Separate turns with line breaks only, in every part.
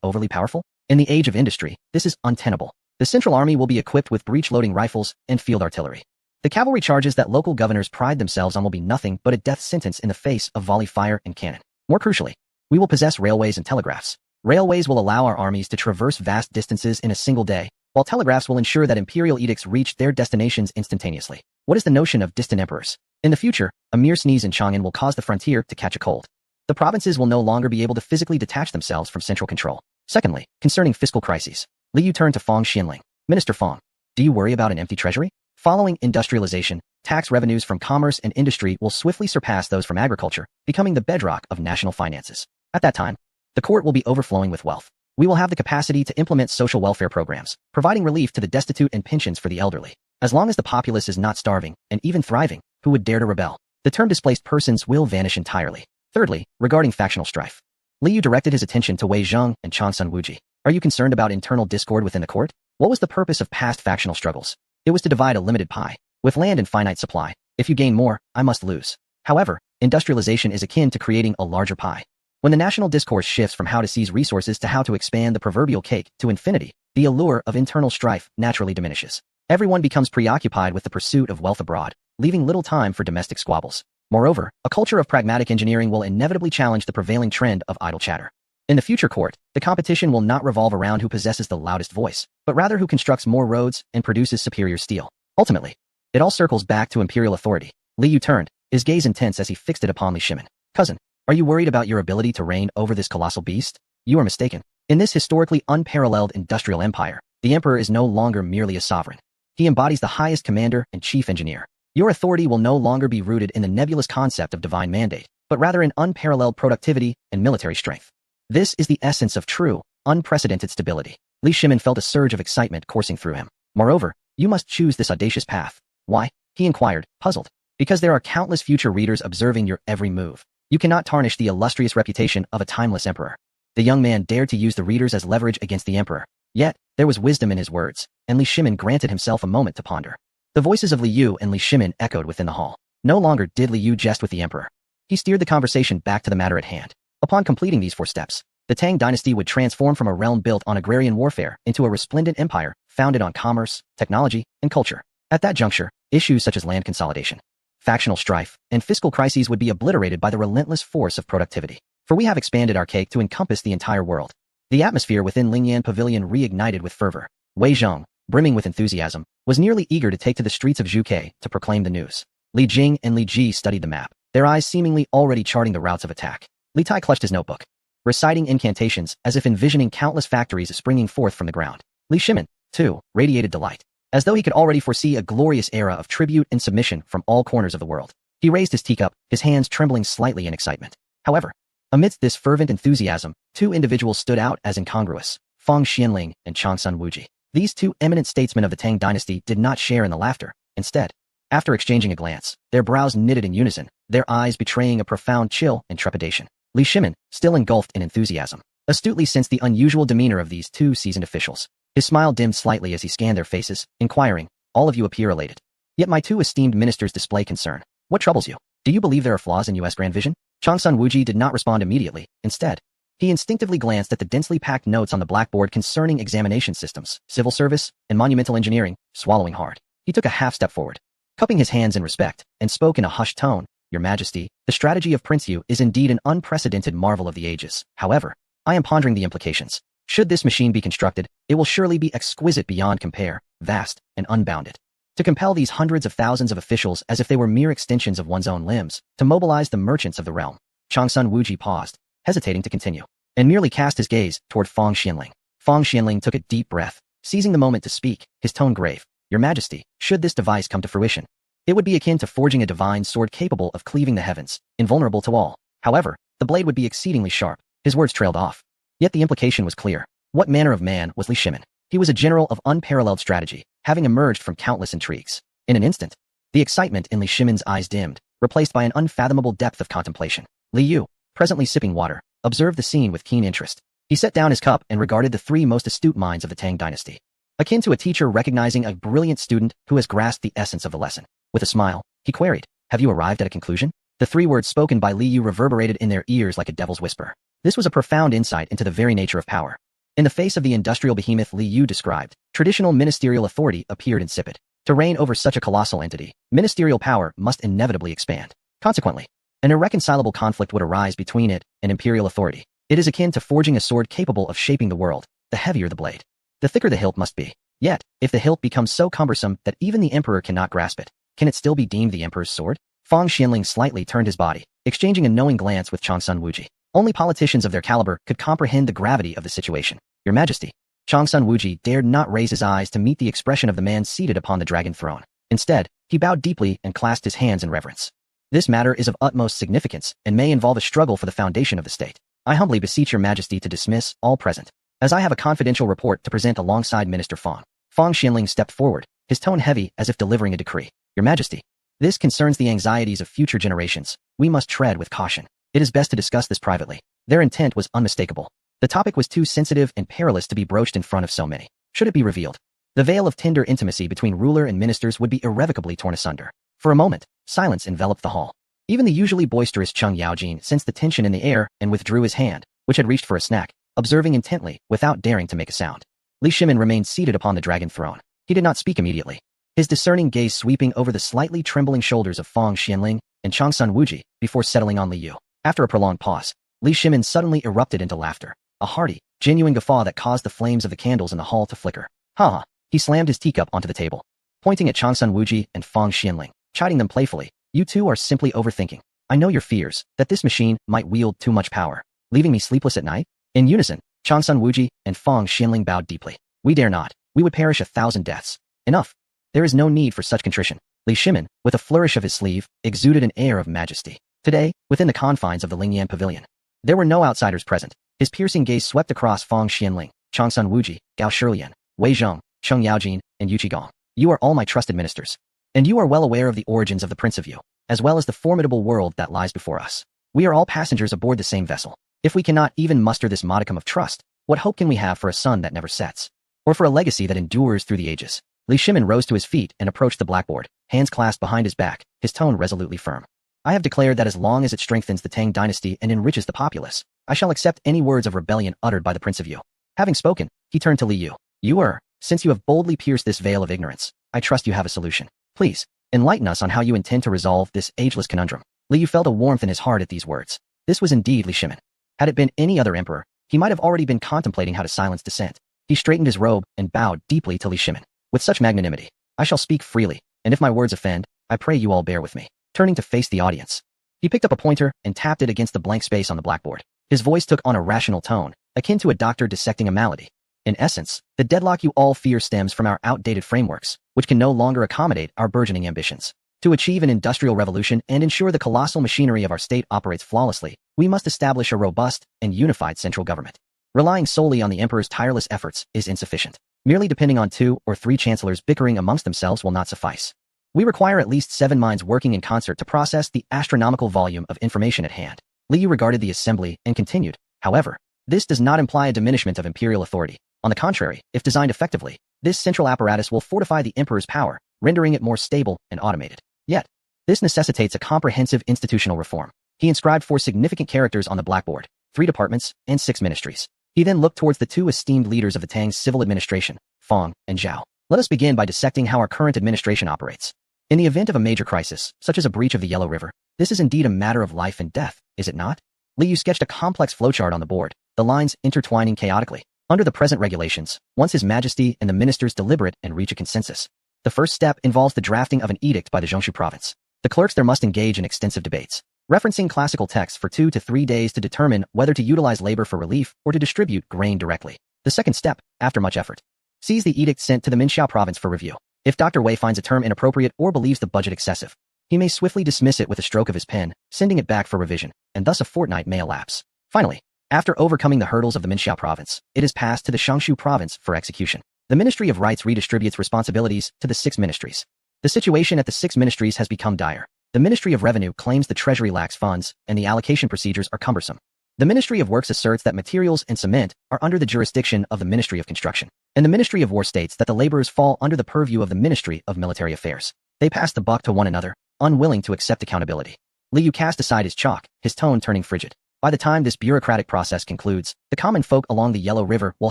overly powerful? In the age of industry, this is untenable. The Central Army will be equipped with breech-loading rifles and field artillery. The cavalry charges that local governors pride themselves on will be nothing but a death sentence in the face of volley fire and cannon. More crucially, we will possess railways and telegraphs. Railways will allow our armies to traverse vast distances in a single day, while telegraphs will ensure that imperial edicts reach their destinations instantaneously. What is the notion of distant emperors? In the future, a mere sneeze in Chang'an will cause the frontier to catch a cold. The provinces will no longer be able to physically detach themselves from central control. Secondly, concerning fiscal crises, Li Yu turned to Fang Xianling. Minister Fang, do you worry about an empty treasury? Following industrialization, tax revenues from commerce and industry will swiftly surpass those from agriculture, becoming the bedrock of national finances. At that time, the court will be overflowing with wealth. We will have the capacity to implement social welfare programs, providing relief to the destitute and pensions for the elderly. As long as the populace is not starving, and even thriving, who would dare to rebel? The term displaced persons will vanish entirely. Thirdly, regarding factional strife, Li Yu directed his attention to Wei Zheng and Changsun Wuji. Are you concerned about internal discord within the court? What was the purpose of past factional struggles? It was to divide a limited pie. With land in finite supply, if you gain more, I must lose. However, industrialization is akin to creating a larger pie. When the national discourse shifts from how to seize resources to how to expand the proverbial cake to infinity, the allure of internal strife naturally diminishes. Everyone becomes preoccupied with the pursuit of wealth abroad, leaving little time for domestic squabbles. Moreover, a culture of pragmatic engineering will inevitably challenge the prevailing trend of idle chatter. In the future court, the competition will not revolve around who possesses the loudest voice, but rather who constructs more roads and produces superior steel. Ultimately, it all circles back to imperial authority. Li Yu turned, his gaze intense as he fixed it upon Li Shimin. Cousin, are you worried about your ability to reign over this colossal beast? You are mistaken. In this historically unparalleled industrial empire, the emperor is no longer merely a sovereign. He embodies the highest commander and chief engineer. Your authority will no longer be rooted in the nebulous concept of divine mandate, but rather in unparalleled productivity and military strength. This is the essence of true, unprecedented stability. Li Shimin felt a surge of excitement coursing through him. Moreover, you must choose this audacious path. Why? He inquired, puzzled. Because there are countless future readers observing your every move. You cannot tarnish the illustrious reputation of a timeless emperor. The young man dared to use the readers as leverage against the emperor. Yet, there was wisdom in his words, and Li Shimin granted himself a moment to ponder. The voices of Li Yu and Li Shimin echoed within the hall. No longer did Li Yu jest with the emperor. He steered the conversation back to the matter at hand. Upon completing these 4 steps, the Tang dynasty would transform from a realm built on agrarian warfare into a resplendent empire founded on commerce, technology, and culture. At that juncture, issues such as land consolidation, factional strife, and fiscal crises would be obliterated by the relentless force of productivity. For we have expanded our cake to encompass the entire world. The atmosphere within Lingyan Pavilion reignited with fervor. Wei Zheng, brimming with enthusiasm, was nearly eager to take to the streets of Zhuge to proclaim the news. Li Jing and Li Ji studied the map, their eyes seemingly already charting the routes of attack. Li Tai clutched his notebook, reciting incantations as if envisioning countless factories springing forth from the ground. Li Shimin, too, radiated delight, as though he could already foresee a glorious era of tribute and submission from all corners of the world. He raised his teacup, his hands trembling slightly in excitement. However, amidst this fervent enthusiasm, 2 individuals stood out as incongruous, Fang Xianling and Changsun Wuji. These 2 eminent statesmen of the Tang dynasty did not share in the laughter. Instead, after exchanging a glance, their brows knitted in unison, their eyes betraying a profound chill and trepidation. Li Shimin, still engulfed in enthusiasm, astutely sensed the unusual demeanor of these 2 seasoned officials. His smile dimmed slightly as he scanned their faces, inquiring, all of you appear elated. Yet my 2 esteemed ministers display concern. What troubles you? Do you believe there are flaws in U.S. Grand Vision? Changsun Wuji did not respond immediately. Instead, he instinctively glanced at the densely packed notes on the blackboard concerning examination systems, civil service, and monumental engineering, swallowing hard. He took a half step forward, cupping his hands in respect, and spoke in a hushed tone. Your Majesty, the strategy of Prince Yu is indeed an unprecedented marvel of the ages. However, I am pondering the implications. Should this machine be constructed, it will surely be exquisite beyond compare, vast, and unbounded. To compel these hundreds of thousands of officials as if they were mere extensions of one's own limbs, to mobilize the merchants of the realm. Changsun Wuji paused, hesitating to continue, and merely cast his gaze toward Fang Xianling. Fang Xianling took a deep breath, seizing the moment to speak, his tone grave. Your Majesty, should this device come to fruition, it would be akin to forging a divine sword capable of cleaving the heavens, invulnerable to all. However, the blade would be exceedingly sharp. His words trailed off. Yet the implication was clear. What manner of man was Li Shimin? He was a general of unparalleled strategy, having emerged from countless intrigues. In an instant, the excitement in Li Shimin's eyes dimmed, replaced by an unfathomable depth of contemplation. Li Yu, presently sipping water, observed the scene with keen interest. He set down his cup and regarded the 3 most astute minds of the Tang dynasty, akin to a teacher recognizing a brilliant student who has grasped the essence of the lesson. With a smile, he queried, have you arrived at a conclusion? The 3 words spoken by Li Yu reverberated in their ears like a devil's whisper. This was a profound insight into the very nature of power. In the face of the industrial behemoth Li Yu described, traditional ministerial authority appeared insipid. To reign over such a colossal entity, ministerial power must inevitably expand. Consequently, an irreconcilable conflict would arise between it and imperial authority. It is akin to forging a sword capable of shaping the world. The heavier the blade, the thicker the hilt must be. Yet, if the hilt becomes so cumbersome that even the emperor cannot grasp it, can it still be deemed the emperor's sword? Fang Xianling slightly turned his body, exchanging a knowing glance with Changsun Wuji. Only politicians of their caliber could comprehend the gravity of the situation. Your Majesty. Changsun Wuji dared not raise his eyes to meet the expression of the man seated upon the dragon throne. Instead, he bowed deeply and clasped his hands in reverence. This matter is of utmost significance and may involve a struggle for the foundation of the state. I humbly beseech your Majesty to dismiss all present, as I have a confidential report to present alongside Minister Fang. Fang Xianling stepped forward, his tone heavy as if delivering a decree. Your Majesty, this concerns the anxieties of future generations. We must tread with caution. It is best to discuss this privately. Their intent was unmistakable. The topic was too sensitive and perilous to be broached in front of so many. Should it be revealed, the veil of tender intimacy between ruler and ministers would be irrevocably torn asunder. For a moment, silence enveloped the hall. Even the usually boisterous Cheng Yaojin sensed the tension in the air and withdrew his hand, which had reached for a snack, observing intently without daring to make a sound. Li Shimin remained seated upon the dragon throne. He did not speak immediately, his discerning gaze sweeping over the slightly trembling shoulders of Fang Xianling and Changsun Wuji before settling on Li Yu. After a prolonged pause, Li Shimin suddenly erupted into laughter, a hearty, genuine guffaw that caused the flames of the candles in the hall to flicker. Ha ha! He slammed his teacup onto the table, pointing at Changsun Wuji and Fang Xianling, chiding them playfully. You two are simply overthinking. I know your fears, that this machine might wield too much power, leaving me sleepless at night. In unison, Changsun Wuji and Fang Xianling bowed deeply. We dare not. We would perish 1,000 deaths. Enough. There is no need for such contrition. Li Shimin, with a flourish of his sleeve, exuded an air of majesty. Today, within the confines of the Lingyan Pavilion, there were no outsiders present. His piercing gaze swept across Fang Xianling, Changsun Wuji, Gao Shilian, Wei Zhong, Cheng Yaojin, and Yu Qigong. You are all my trusted ministers. And you are well aware of the origins of the Prince of Yu, as well as the formidable world that lies before us. We are all passengers aboard the same vessel. If we cannot even muster this modicum of trust, what hope can we have for a sun that never sets? Or for a legacy that endures through the ages? Li Shimin rose to his feet and approached the blackboard, hands clasped behind his back, his tone resolutely firm. I have declared that as long as it strengthens the Tang dynasty and enriches the populace, I shall accept any words of rebellion uttered by the Prince of Yu. Having spoken, he turned to Li Yu. Since you have boldly pierced this veil of ignorance, I trust you have a solution. Please, enlighten us on how you intend to resolve this ageless conundrum. Li Yu felt a warmth in his heart at these words. This was indeed Li Shimin. Had it been any other emperor, he might have already been contemplating how to silence dissent. He straightened his robe and bowed deeply to Li Shimin. With such magnanimity, I shall speak freely, and if my words offend, I pray you all bear with me. Turning to face the audience, he picked up a pointer and tapped it against the blank space on the blackboard. His voice took on a rational tone, akin to a doctor dissecting a malady. In essence, the deadlock you all fear stems from our outdated frameworks, which can no longer accommodate our burgeoning ambitions. To achieve an industrial revolution and ensure the colossal machinery of our state operates flawlessly, we must establish a robust and unified central government. Relying solely on the emperor's tireless efforts is insufficient. Merely depending on 2 or 3 chancellors bickering amongst themselves will not suffice. We require at least 7 minds working in concert to process the astronomical volume of information at hand. Li Yu regarded the assembly and continued, however, this does not imply a diminishment of imperial authority. On the contrary, if designed effectively, this central apparatus will fortify the emperor's power, rendering it more stable and automated. Yet, this necessitates a comprehensive institutional reform. He inscribed 4 significant characters on the blackboard, 3 departments, and 6 ministries. He then looked towards the 2 esteemed leaders of the Tang's civil administration, Fang and Zhao. Let us begin by dissecting how our current administration operates. In the event of a major crisis, such as a breach of the Yellow River, this is indeed a matter of life and death, is it not? Li Yu sketched a complex flowchart on the board, the lines intertwining chaotically. Under the present regulations, once His Majesty and the ministers deliberate and reach a consensus, the first step involves the drafting of an edict by the Zhongshu province. The clerks there must engage in extensive debates, referencing classical texts for 2 to 3 days to determine whether to utilize labor for relief or to distribute grain directly. The second step, after much effort, sees the edict sent to the Minxiao province for review. If Dr. Wei finds a term inappropriate or believes the budget excessive, he may swiftly dismiss it with a stroke of his pen, sending it back for revision, and thus a fortnight may elapse. Finally, after overcoming the hurdles of the Minxiao province, it is passed to the Shangshu province for execution. The Ministry of Rights redistributes responsibilities to the 6 ministries. The situation at the 6 ministries has become dire. The Ministry of Revenue claims the Treasury lacks funds, and the allocation procedures are cumbersome. The Ministry of Works asserts that materials and cement are under the jurisdiction of the Ministry of Construction. And the Ministry of War states that the laborers fall under the purview of the Ministry of Military Affairs. They pass the buck to one another, unwilling to accept accountability. Li Yu cast aside his chalk, his tone turning frigid. By the time this bureaucratic process concludes, the common folk along the Yellow River will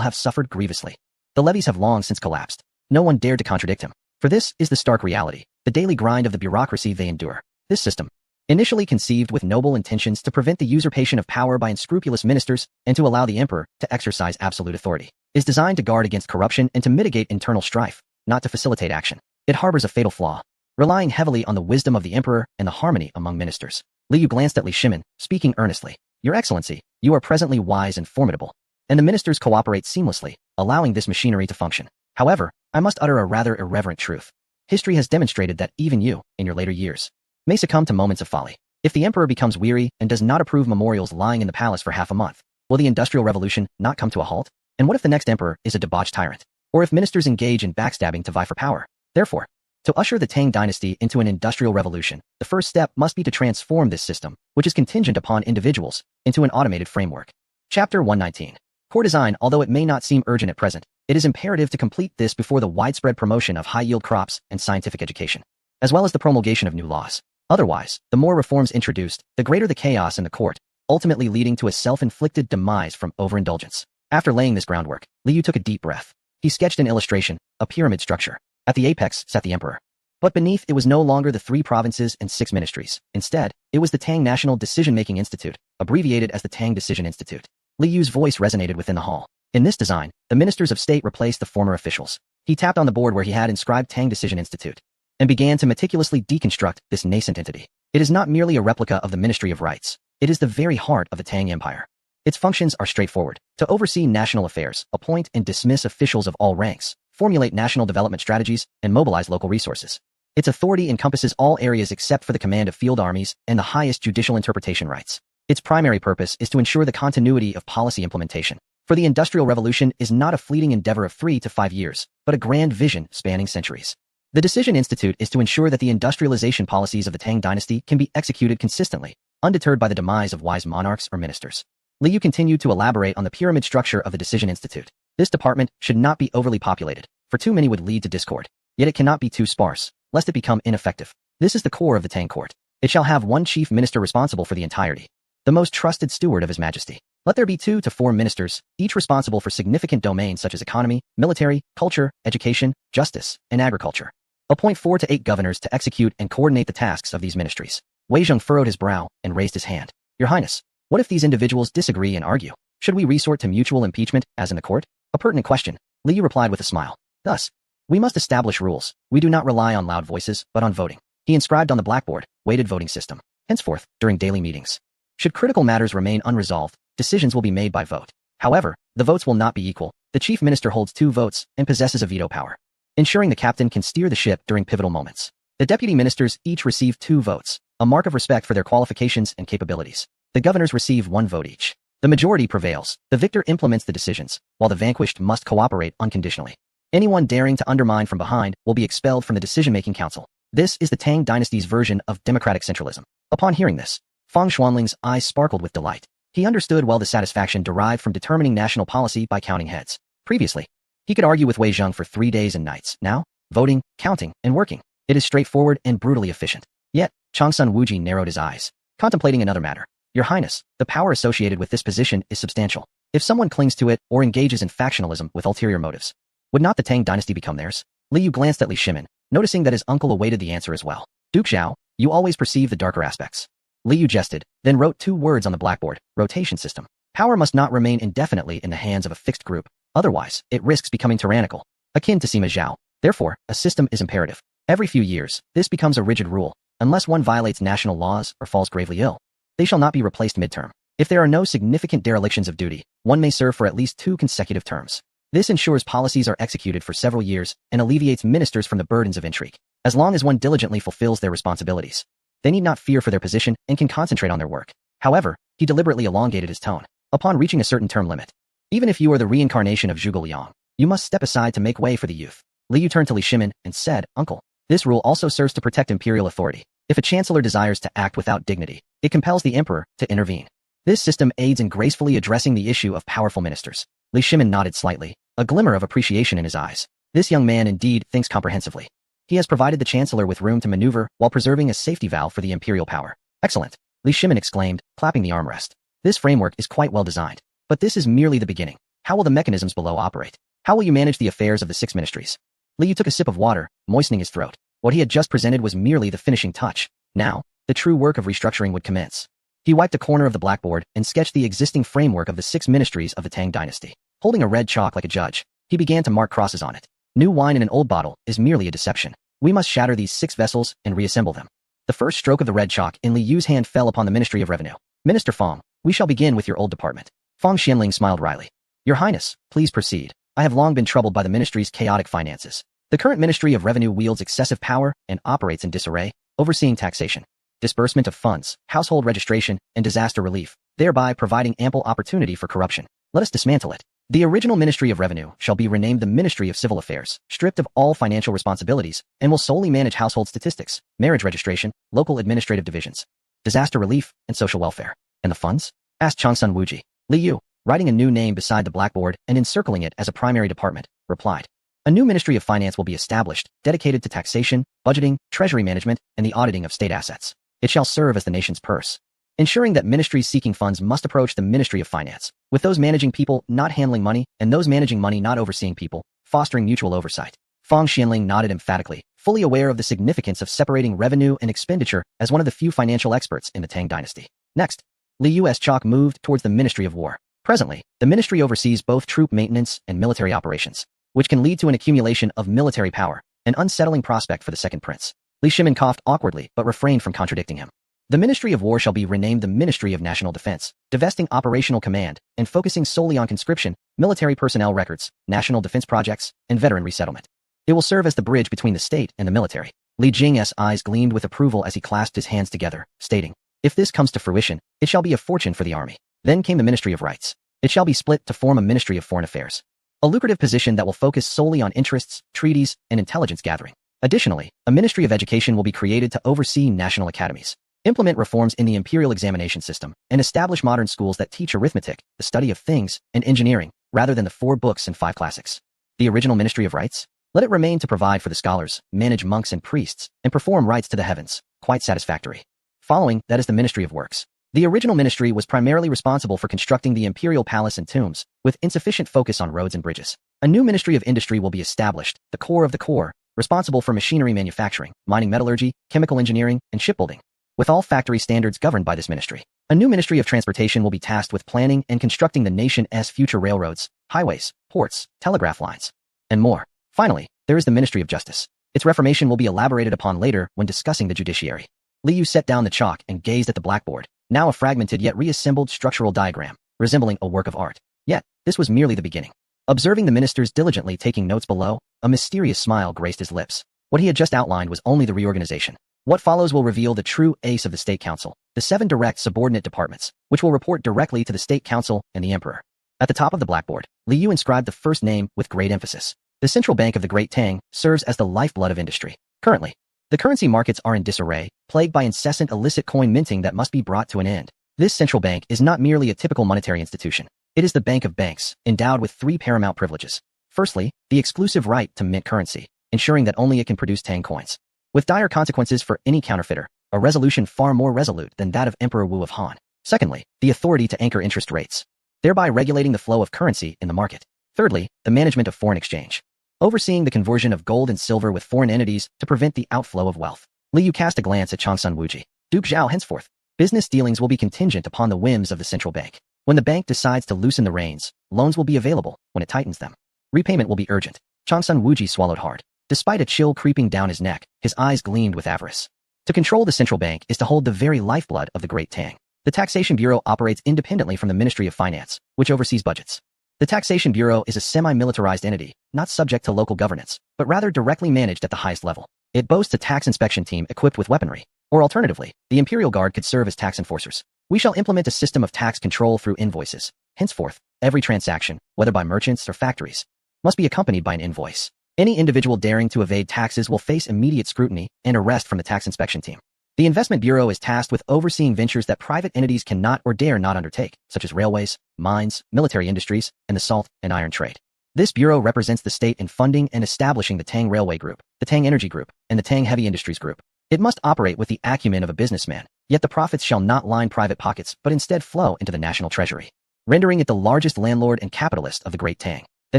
have suffered grievously. The levees have long since collapsed. No one dared to contradict him. For this is the stark reality, the daily grind of the bureaucracy they endure. This system, initially conceived with noble intentions to prevent the usurpation of power by unscrupulous ministers and to allow the emperor to exercise absolute authority, is designed to guard against corruption and to mitigate internal strife, not to facilitate action. It harbors a fatal flaw, relying heavily on the wisdom of the emperor and the harmony among ministers. Liu glanced at Li Shimin, speaking earnestly. Your Excellency, you are presently wise and formidable, and the ministers cooperate seamlessly, allowing this machinery to function. However, I must utter a rather irreverent truth. History has demonstrated that even you, in your later years, may succumb to moments of folly. If the emperor becomes weary and does not approve memorials lying in the palace for half a month, will the Industrial Revolution not come to a halt? And what if the next emperor is a debauched tyrant? Or if ministers engage in backstabbing to vie for power? Therefore, to usher the Tang dynasty into an industrial revolution, the first step must be to transform this system, which is contingent upon individuals, into an automated framework. Chapter 119. Core design. Although it may not seem urgent at present, it is imperative to complete this before the widespread promotion of high-yield crops and scientific education, as well as the promulgation of new laws. Otherwise, the more reforms introduced, the greater the chaos in the court, ultimately leading to a self-inflicted demise from overindulgence. After laying this groundwork, Liu took a deep breath. He sketched an illustration, a pyramid structure. At the apex sat the emperor. But beneath it was no longer the 3 provinces and 6 ministries. Instead, it was the Tang National Decision-Making Institute, abbreviated as the Tang Decision Institute. Liu's voice resonated within the hall. In this design, the ministers of state replaced the former officials. He tapped on the board where he had inscribed Tang Decision Institute and began to meticulously deconstruct this nascent entity. It is not merely a replica of the Ministry of Rights. It is the very heart of the Tang Empire. Its functions are straightforward: to oversee national affairs, appoint and dismiss officials of all ranks, formulate national development strategies, and mobilize local resources. Its authority encompasses all areas except for the command of field armies and the highest judicial interpretation rights. Its primary purpose is to ensure the continuity of policy implementation. For the Industrial Revolution is not a fleeting endeavor of 3 to 5 years, but a grand vision spanning centuries. The Decision Institute is to ensure that the industrialization policies of the Tang dynasty can be executed consistently, undeterred by the demise of wise monarchs or ministers. Liu continued to elaborate on the pyramid structure of the Decision Institute. This department should not be overly populated, for too many would lead to discord. Yet it cannot be too sparse, lest it become ineffective. This is the core of the Tang court. It shall have 1 chief minister responsible for the entirety, the most trusted steward of His Majesty. Let there be 2 to 4 ministers, each responsible for significant domains such as economy, military, culture, education, justice, and agriculture. Appoint 4 to 8 governors to execute and coordinate the tasks of these ministries. Wei Zheng furrowed his brow and raised his hand. Your Highness, what if these individuals disagree and argue? Should we resort to mutual impeachment, as in the court? A pertinent question. Liu replied with a smile. Thus, we must establish rules. We do not rely on loud voices, but on voting. He inscribed on the blackboard, weighted voting system. Henceforth, during daily meetings, should critical matters remain unresolved, decisions will be made by vote. However, the votes will not be equal. The chief minister holds 2 votes and possesses a veto power, ensuring the captain can steer the ship during pivotal moments. The deputy ministers each receive 2 votes, a mark of respect for their qualifications and capabilities. The governors receive 1 vote each. The majority prevails. The victor implements the decisions, while the vanquished must cooperate unconditionally. Anyone daring to undermine from behind will be expelled from the decision-making council. This is the Tang dynasty's version of democratic centralism. Upon hearing this, Fang Xuanling's eyes sparkled with delight. He understood well the satisfaction derived from determining national policy by counting heads. Previously, he could argue with Wei Zheng for 3 days and nights. Now, voting, counting, and working. It is straightforward and brutally efficient. Yet, Changsun Wuji narrowed his eyes, contemplating another matter. Your Highness, the power associated with this position is substantial. If someone clings to it or engages in factionalism with ulterior motives, would not the Tang dynasty become theirs? Liu glanced at Li Shimin, noticing that his uncle awaited the answer as well. Duke Zhao, you always perceive the darker aspects. Liu jested, then wrote 2 words on the blackboard: rotation system. Power must not remain indefinitely in the hands of a fixed group, otherwise, it risks becoming tyrannical, akin to Sima Zhao. Therefore, a system is imperative. Every few years, this becomes a rigid rule. Unless one violates national laws or falls gravely ill, they shall not be replaced midterm. If there are no significant derelictions of duty, one may serve for at least 2 consecutive terms. This ensures policies are executed for several years and alleviates ministers from the burdens of intrigue. As long as one diligently fulfills their responsibilities, they need not fear for their position and can concentrate on their work. However, he deliberately elongated his tone. Upon reaching a certain term limit, even if you are the reincarnation of Zhuge Liang, you must step aside to make way for the youth. Liu turned to Li Shimin and said, Uncle, this rule also serves to protect imperial authority. If a chancellor desires to act without dignity, it compels the emperor to intervene. This system aids in gracefully addressing the issue of powerful ministers. Li Shimin nodded slightly, a glimmer of appreciation in his eyes. This young man indeed thinks comprehensively. He has provided the chancellor with room to maneuver while preserving a safety valve for the imperial power. Excellent, Li Shimin exclaimed, clapping the armrest. This framework is quite well designed. But this is merely the beginning. How will the mechanisms below operate? How will you manage the affairs of the 6 ministries? Liu took a sip of water, moistening his throat. What he had just presented was merely the finishing touch. Now, the true work of restructuring would commence. He wiped a corner of the blackboard and sketched the existing framework of the 6 ministries of the Tang dynasty. Holding a red chalk like a judge, he began to mark crosses on it. New wine in an old bottle is merely a deception. We must shatter these 6 vessels and reassemble them. The first stroke of the red chalk in Li Yu's hand fell upon the Ministry of Revenue. Minister Fong, we shall begin with your old department. Fong Xianling smiled wryly. Your Highness, please proceed. I have long been troubled by the ministry's chaotic finances. The current Ministry of Revenue wields excessive power and operates in disarray, overseeing taxation, disbursement of funds, household registration, and disaster relief, thereby providing ample opportunity for corruption. Let us dismantle it. The original Ministry of Revenue shall be renamed the Ministry of Civil Affairs, stripped of all financial responsibilities, and will solely manage household statistics, marriage registration, local administrative divisions, disaster relief, and social welfare. And the funds? Asked Changsun Wuji. Li Yu, writing a new name beside the blackboard and encircling it as a primary department, replied. A new Ministry of Finance will be established, dedicated to taxation, budgeting, treasury management, and the auditing of state assets. It shall serve as the nation's purse, ensuring that ministries seeking funds must approach the Ministry of Finance, with those managing people not handling money and those managing money not overseeing people, fostering mutual oversight. Fong Xianling nodded emphatically, fully aware of the significance of separating revenue and expenditure as one of the few financial experts in the Tang dynasty. Next, Li Yu's chalk moved towards the Ministry of War. Presently, the ministry oversees both troop maintenance and military operations, which can lead to an accumulation of military power, an unsettling prospect for the second prince. Li Shimin coughed awkwardly but refrained from contradicting him. The Ministry of War shall be renamed the Ministry of National Defense, divesting operational command and focusing solely on conscription, military personnel records, national defense projects, and veteran resettlement. It will serve as the bridge between the state and the military. Li Jing's eyes gleamed with approval as he clasped his hands together, stating, if this comes to fruition, it shall be a fortune for the army. Then came the Ministry of Rights. It shall be split to form a Ministry of Foreign Affairs, a lucrative position that will focus solely on interests, treaties, and intelligence gathering. Additionally, a Ministry of Education will be created to oversee national academies, implement reforms in the imperial examination system, and establish modern schools that teach arithmetic, the study of things, and engineering, rather than the 4 books and 5 classics. The original Ministry of Rights? Let it remain to provide for the scholars, manage monks and priests, and perform rites to the heavens. Quite satisfactory. Following, that is the Ministry of Works. The original ministry was primarily responsible for constructing the imperial palace and tombs, with insufficient focus on roads and bridges. A new Ministry of Industry will be established, the core of the core, responsible for machinery manufacturing, mining metallurgy, chemical engineering, and shipbuilding, with all factory standards governed by this ministry. A new Ministry of Transportation will be tasked with planning and constructing the nation's future railroads, highways, ports, telegraph lines, and more. Finally, there is the Ministry of Justice. Its reformation will be elaborated upon later when discussing the judiciary. Li Yu set down the chalk and gazed at the blackboard, now a fragmented yet reassembled structural diagram, resembling a work of art. Yet, this was merely the beginning. Observing the ministers diligently taking notes below, a mysterious smile graced his lips. What he had just outlined was only the reorganization. What follows will reveal the true ace of the State Council, the 7 direct subordinate departments, which will report directly to the State Council and the Emperor. At the top of the blackboard, Li Yu inscribed the first name with great emphasis. The central bank of the Great Tang serves as the lifeblood of industry. Currently, the currency markets are in disarray, plagued by incessant illicit coin minting that must be brought to an end. This central bank is not merely a typical monetary institution. It is the bank of banks, endowed with 3 paramount privileges. Firstly, the exclusive right to mint currency, ensuring that only it can produce Tang coins, with dire consequences for any counterfeiter, a resolution far more resolute than that of Emperor Wu of Han. Secondly, the authority to anchor interest rates, thereby regulating the flow of currency in the market. Thirdly, the management of foreign exchange, overseeing the conversion of gold and silver with foreign entities to prevent the outflow of wealth. Li Yu cast a glance at Changsun Wuji. Duke Zhao henceforth, business dealings will be contingent upon the whims of the central bank. When the bank decides to loosen the reins, loans will be available. When it tightens them, repayment will be urgent. Changsun Wuji swallowed hard. Despite a chill creeping down his neck, his eyes gleamed with avarice. To control the central bank is to hold the very lifeblood of the Great Tang. The Taxation Bureau operates independently from the Ministry of Finance, which oversees budgets. The Taxation Bureau is a semi-militarized entity, not subject to local governance, but rather directly managed at the highest level. It boasts a tax inspection team equipped with weaponry, or alternatively, the Imperial Guard could serve as tax enforcers. We shall implement a system of tax control through invoices. Henceforth, every transaction, whether by merchants or factories, must be accompanied by an invoice. Any individual daring to evade taxes will face immediate scrutiny and arrest from the tax inspection team. The Investment Bureau is tasked with overseeing ventures that private entities cannot or dare not undertake, such as railways, mines, military industries, and the salt and iron trade. This bureau represents the state in funding and establishing the Tang Railway Group, the Tang Energy Group, and the Tang Heavy Industries Group. It must operate with the acumen of a businessman, Yet the profits shall not line private pockets but instead flow into the national treasury, rendering it the largest landlord and capitalist of the Great Tang. The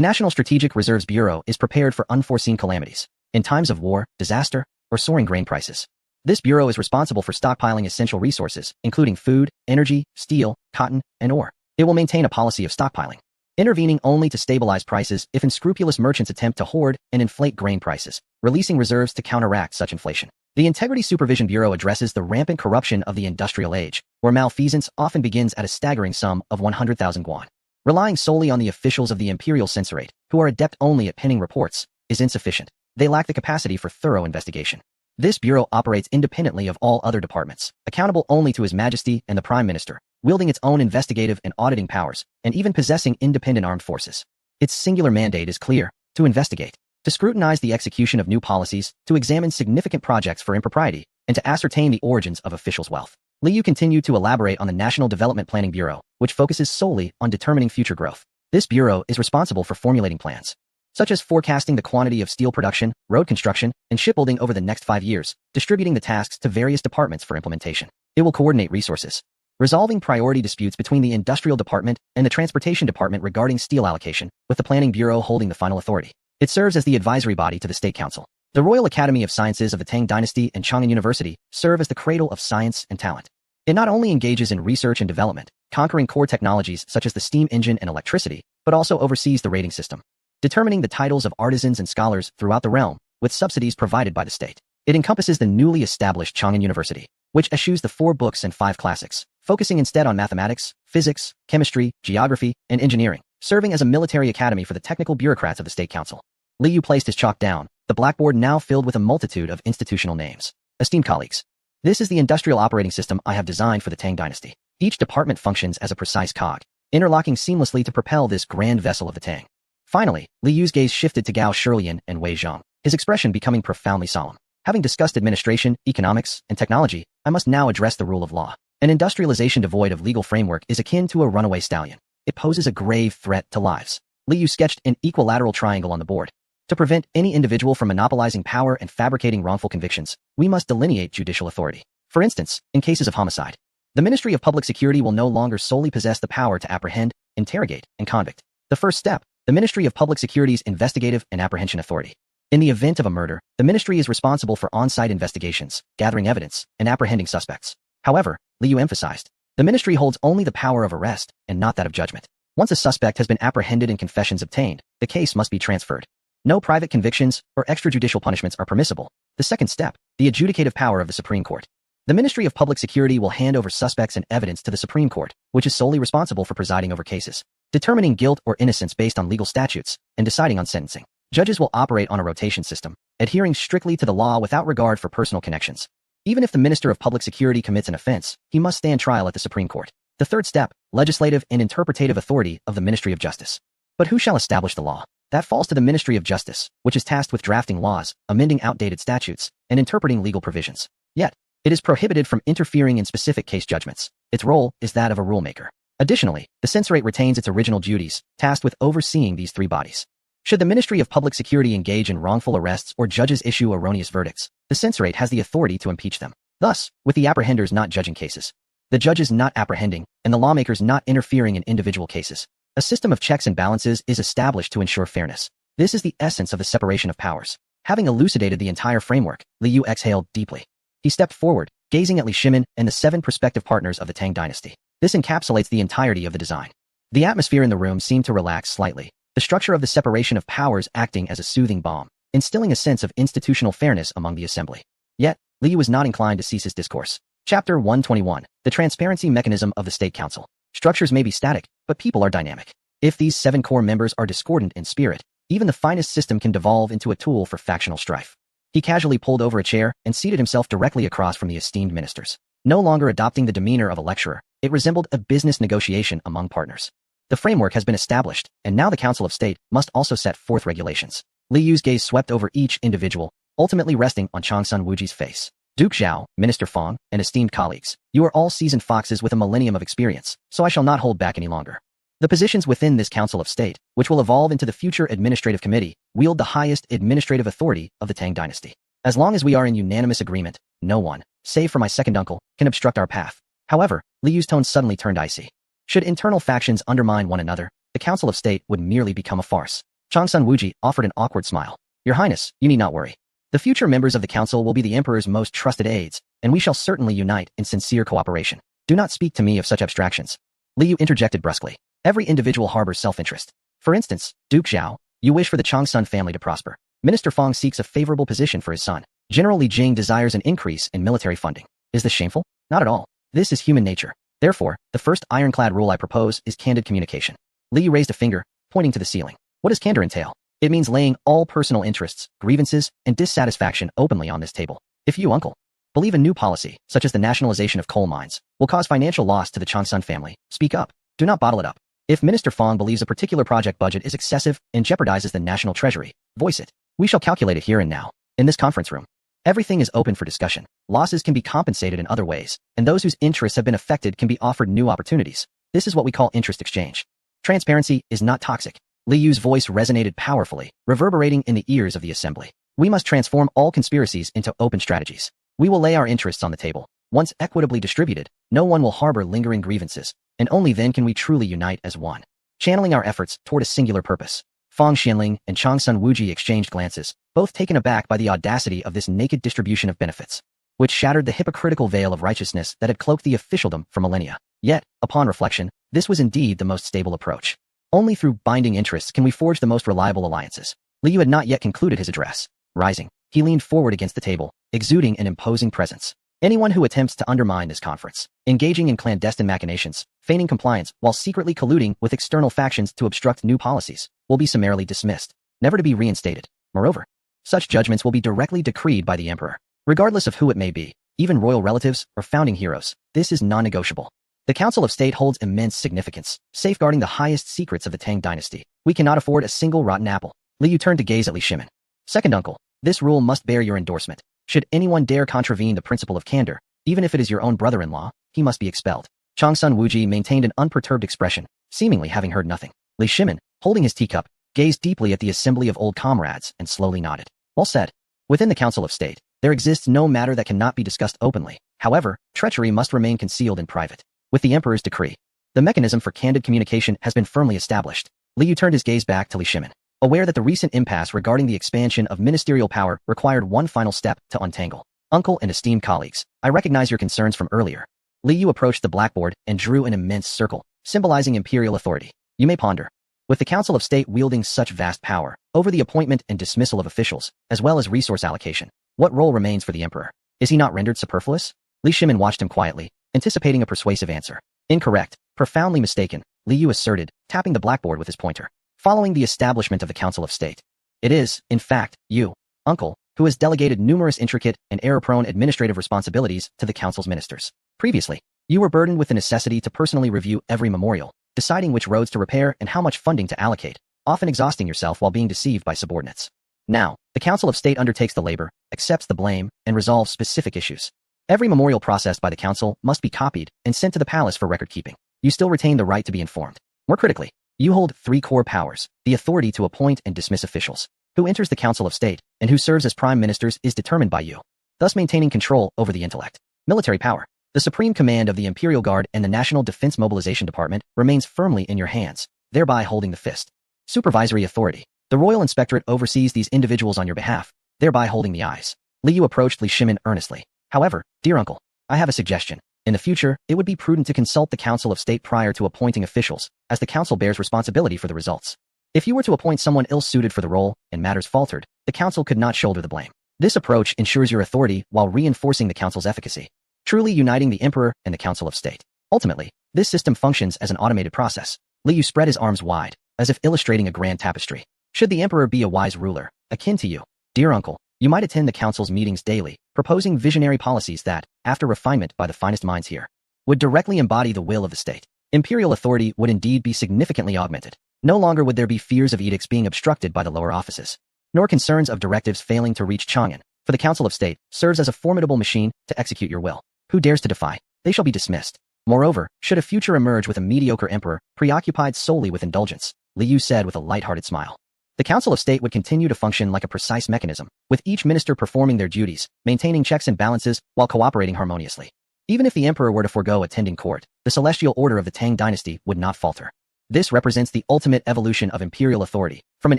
National Strategic Reserves Bureau is prepared for unforeseen calamities, in times of war, disaster, or soaring grain prices. This bureau is responsible for stockpiling essential resources, including food, energy, steel, cotton, and ore. It will maintain a policy of stockpiling, intervening only to stabilize prices if unscrupulous merchants attempt to hoard and inflate grain prices, releasing reserves to counteract such inflation. The Integrity Supervision Bureau addresses the rampant corruption of the industrial age, where malfeasance often begins at a staggering sum of 100,000 guan. Relying solely on the officials of the Imperial Censorate, who are adept only at penning reports, is insufficient. They lack the capacity for thorough investigation. This bureau operates independently of all other departments, accountable only to His Majesty and the Prime Minister, wielding its own investigative and auditing powers, and even possessing independent armed forces. Its singular mandate is clear: to investigate, to scrutinize the execution of new policies, to examine significant projects for impropriety, and to ascertain the origins of officials' wealth. Liu continued to elaborate on the National Development Planning Bureau, which focuses solely on determining future growth. This bureau is responsible for formulating plans, such as forecasting the quantity of steel production, road construction, and shipbuilding over the next 5 years, distributing the tasks to various departments for implementation. It will coordinate resources, resolving priority disputes between the Industrial Department and the Transportation Department regarding steel allocation, with the Planning Bureau holding the final authority. It serves as the advisory body to the State Council. The Royal Academy of Sciences of the Tang Dynasty and Chang'an University serve as the cradle of science and talent. It not only engages in research and development, conquering core technologies such as the steam engine and electricity, but also oversees the rating system, determining the titles of artisans and scholars throughout the realm, with subsidies provided by the state. It encompasses the newly established Chang'an University, which eschews the 4 books and 5 classics, focusing instead on mathematics, physics, chemistry, geography, and engineering, serving as a military academy for the technical bureaucrats of the State Council. Liu placed his chalk down, the blackboard now filled with a multitude of institutional names. Esteemed colleagues, this is the industrial operating system I have designed for the Tang Dynasty. Each department functions as a precise cog, interlocking seamlessly to propel this grand vessel of the Tang. Finally, Liu's gaze shifted to Gao Shilian and Wei Zhang, his expression becoming profoundly solemn. Having discussed administration, economics, and technology, I must now address the rule of law. An industrialization devoid of legal framework is akin to a runaway stallion. It poses a grave threat to lives. Liu sketched an equilateral triangle on the board. To prevent any individual from monopolizing power and fabricating wrongful convictions, we must delineate judicial authority. For instance, in cases of homicide, the Ministry of Public Security will no longer solely possess the power to apprehend, interrogate, and convict. The first step, the Ministry of Public Security's investigative and apprehension authority. In the event of a murder, the ministry is responsible for on-site investigations, gathering evidence, and apprehending suspects. However, Liu emphasized, the ministry holds only the power of arrest and not that of judgment. Once a suspect has been apprehended and confessions obtained, the case must be transferred. No private convictions or extrajudicial punishments are permissible. The second step, the adjudicative power of the Supreme Court. The Ministry of Public Security will hand over suspects and evidence to the Supreme Court, which is solely responsible for presiding over cases, determining guilt or innocence based on legal statutes, and deciding on sentencing. Judges will operate on a rotation system, adhering strictly to the law without regard for personal connections. Even if the Minister of Public Security commits an offense, he must stand trial at the Supreme Court. The third step, legislative and interpretative authority of the Ministry of Justice. But who shall establish the law? That falls to the Ministry of Justice, which is tasked with drafting laws, amending outdated statutes, and interpreting legal provisions. Yet, it is prohibited from interfering in specific case judgments. Its role is that of a rulemaker. Additionally, the censorate retains its original duties, tasked with overseeing these 3 bodies. Should the Ministry of Public Security engage in wrongful arrests or judges issue erroneous verdicts, the censorate has the authority to impeach them. Thus, with the apprehenders not judging cases, the judges not apprehending, and the lawmakers not interfering in individual cases, a system of checks and balances is established to ensure fairness. This is the essence of the separation of powers. Having elucidated the entire framework, Liu exhaled deeply. He stepped forward, gazing at Li Shimin and the 7 prospective partners of the Tang Dynasty. This encapsulates the entirety of the design. The atmosphere in the room seemed to relax slightly, the structure of the separation of powers acting as a soothing balm, instilling a sense of institutional fairness among the assembly. Yet, Liu was not inclined to cease his discourse. Chapter 121, The Transparency Mechanism of the State Council. Structures may be static, but people are dynamic. If these 7 core members are discordant in spirit, even the finest system can devolve into a tool for factional strife. He casually pulled over a chair and seated himself directly across from the esteemed ministers. No longer adopting the demeanor of a lecturer, it resembled a business negotiation among partners. The framework has been established, and now the Council of State must also set forth regulations. Liu's gaze swept over each individual, ultimately resting on Changsun Wuji's face. Duke Zhao, Minister Fang, and esteemed colleagues, you are all seasoned foxes with a millennium of experience, so I shall not hold back any longer. The positions within this Council of State, which will evolve into the future Administrative Committee, wield the highest administrative authority of the Tang Dynasty. As long as we are in unanimous agreement, no one, save for my second uncle, can obstruct our path. However, Li Yu's tone suddenly turned icy. Should internal factions undermine one another, the Council of State would merely become a farce. Changsun Wuji offered an awkward smile. Your Highness, you need not worry. The future members of the Council will be the Emperor's most trusted aides, and we shall certainly unite in sincere cooperation. Do not speak to me of such abstractions. Li Yu interjected brusquely. Every individual harbors self-interest. For instance, Duke Zhao, you wish for the Changsun family to prosper. Minister Fang seeks a favorable position for his son. General Li Jing desires an increase in military funding. Is this shameful? Not at all. This is human nature. Therefore, the first ironclad rule I propose is candid communication. Li Yu raised a finger, pointing to the ceiling. What does candor entail? It means laying all personal interests, grievances, and dissatisfaction openly on this table. If you, uncle, believe a new policy, such as the nationalization of coal mines, will cause financial loss to the Changsun family, speak up. Do not bottle it up. If Minister Fang believes a particular project budget is excessive and jeopardizes the national treasury, voice it. We shall calculate it here and now, in this conference room. Everything is open for discussion. Losses can be compensated in other ways, and those whose interests have been affected can be offered new opportunities. This is what we call interest exchange. Transparency is not toxic. Li Yu's voice resonated powerfully, reverberating in the ears of the assembly. We must transform all conspiracies into open strategies. We will lay our interests on the table. Once equitably distributed, no one will harbor lingering grievances, and only then can we truly unite as one. Channeling our efforts toward a singular purpose. Fang Xianling and Changsun Wuji exchanged glances, both taken aback by the audacity of this naked distribution of benefits, which shattered the hypocritical veil of righteousness that had cloaked the officialdom for millennia. Yet, upon reflection, this was indeed the most stable approach. Only through binding interests can we forge the most reliable alliances. Li Yu had not yet concluded his address. Rising, he leaned forward against the table, exuding an imposing presence. Anyone who attempts to undermine this conference, engaging in clandestine machinations, feigning compliance while secretly colluding with external factions to obstruct new policies, will be summarily dismissed, never to be reinstated. Moreover, such judgments will be directly decreed by the Emperor. Regardless of who it may be, even royal relatives or founding heroes, this is non-negotiable. The Council of State holds immense significance, safeguarding the highest secrets of the Tang dynasty. We cannot afford a single rotten apple. Li Yu turned to gaze at Li Shimin. Second uncle, this rule must bear your endorsement. Should anyone dare contravene the principle of candor, even if it is your own brother-in-law, he must be expelled. Changsun Wuji maintained an unperturbed expression, seemingly having heard nothing. Li Shimin, holding his teacup, gazed deeply at the assembly of old comrades and slowly nodded. Well said. Within the Council of State, there exists no matter that cannot be discussed openly. However, treachery must remain concealed in private. With the Emperor's decree, the mechanism for candid communication has been firmly established. Li Yu turned his gaze back to Li Shimin, aware that the recent impasse regarding the expansion of ministerial power required one final step to untangle. Uncle and esteemed colleagues, I recognize your concerns from earlier. Li Yu approached the blackboard and drew an immense circle, symbolizing imperial authority. You may ponder. With the Council of State wielding such vast power over the appointment and dismissal of officials, as well as resource allocation, what role remains for the Emperor? Is he not rendered superfluous? Li Shimin watched him quietly, anticipating a persuasive answer. Incorrect. Profoundly mistaken, Li Yu asserted, tapping the blackboard with his pointer. Following the establishment of the Council of State, it is, in fact, you, uncle, who has delegated numerous intricate and error-prone administrative responsibilities to the Council's ministers. Previously, you were burdened with the necessity to personally review every memorial, deciding which roads to repair and how much funding to allocate, often exhausting yourself while being deceived by subordinates. Now, the Council of State undertakes the labor, accepts the blame, and resolves specific issues. Every memorial processed by the Council must be copied and sent to the palace for record-keeping. You still retain the right to be informed. More critically, you hold 3 core powers. The authority to appoint and dismiss officials. Who enters the Council of State and who serves as prime ministers is determined by you, thus maintaining control over the intellect. Military power. The supreme command of the Imperial Guard and the National Defense Mobilization Department remains firmly in your hands, thereby holding the fist. Supervisory authority. The Royal Inspectorate oversees these individuals on your behalf, thereby holding the eyes. Li Yu approached Li Shimin earnestly. However, dear uncle, I have a suggestion. In the future, it would be prudent to consult the Council of State prior to appointing officials, as the Council bears responsibility for the results. If you were to appoint someone ill-suited for the role and matters faltered, the Council could not shoulder the blame. This approach ensures your authority while reinforcing the Council's efficacy, truly uniting the Emperor and the Council of State. Ultimately, this system functions as an automated process. Li Yu spread his arms wide, as if illustrating a grand tapestry. Should the Emperor be a wise ruler, akin to you, dear uncle, you might attend the Council's meetings daily, proposing visionary policies that, after refinement by the finest minds here, would directly embody the will of the state. Imperial authority would indeed be significantly augmented. No longer would there be fears of edicts being obstructed by the lower offices, nor concerns of directives failing to reach Chang'an, for the Council of State serves as a formidable machine to execute your will. Who dares to defy? They shall be dismissed. Moreover, should a future emerge with a mediocre emperor, preoccupied solely with indulgence, Li Yu said with a light-hearted smile, The Council of State would continue to function like a precise mechanism, with each minister performing their duties, maintaining checks and balances while cooperating harmoniously. Even if the emperor were to forego attending court, the celestial order of the Tang dynasty would not falter. This represents the ultimate evolution of imperial authority, from an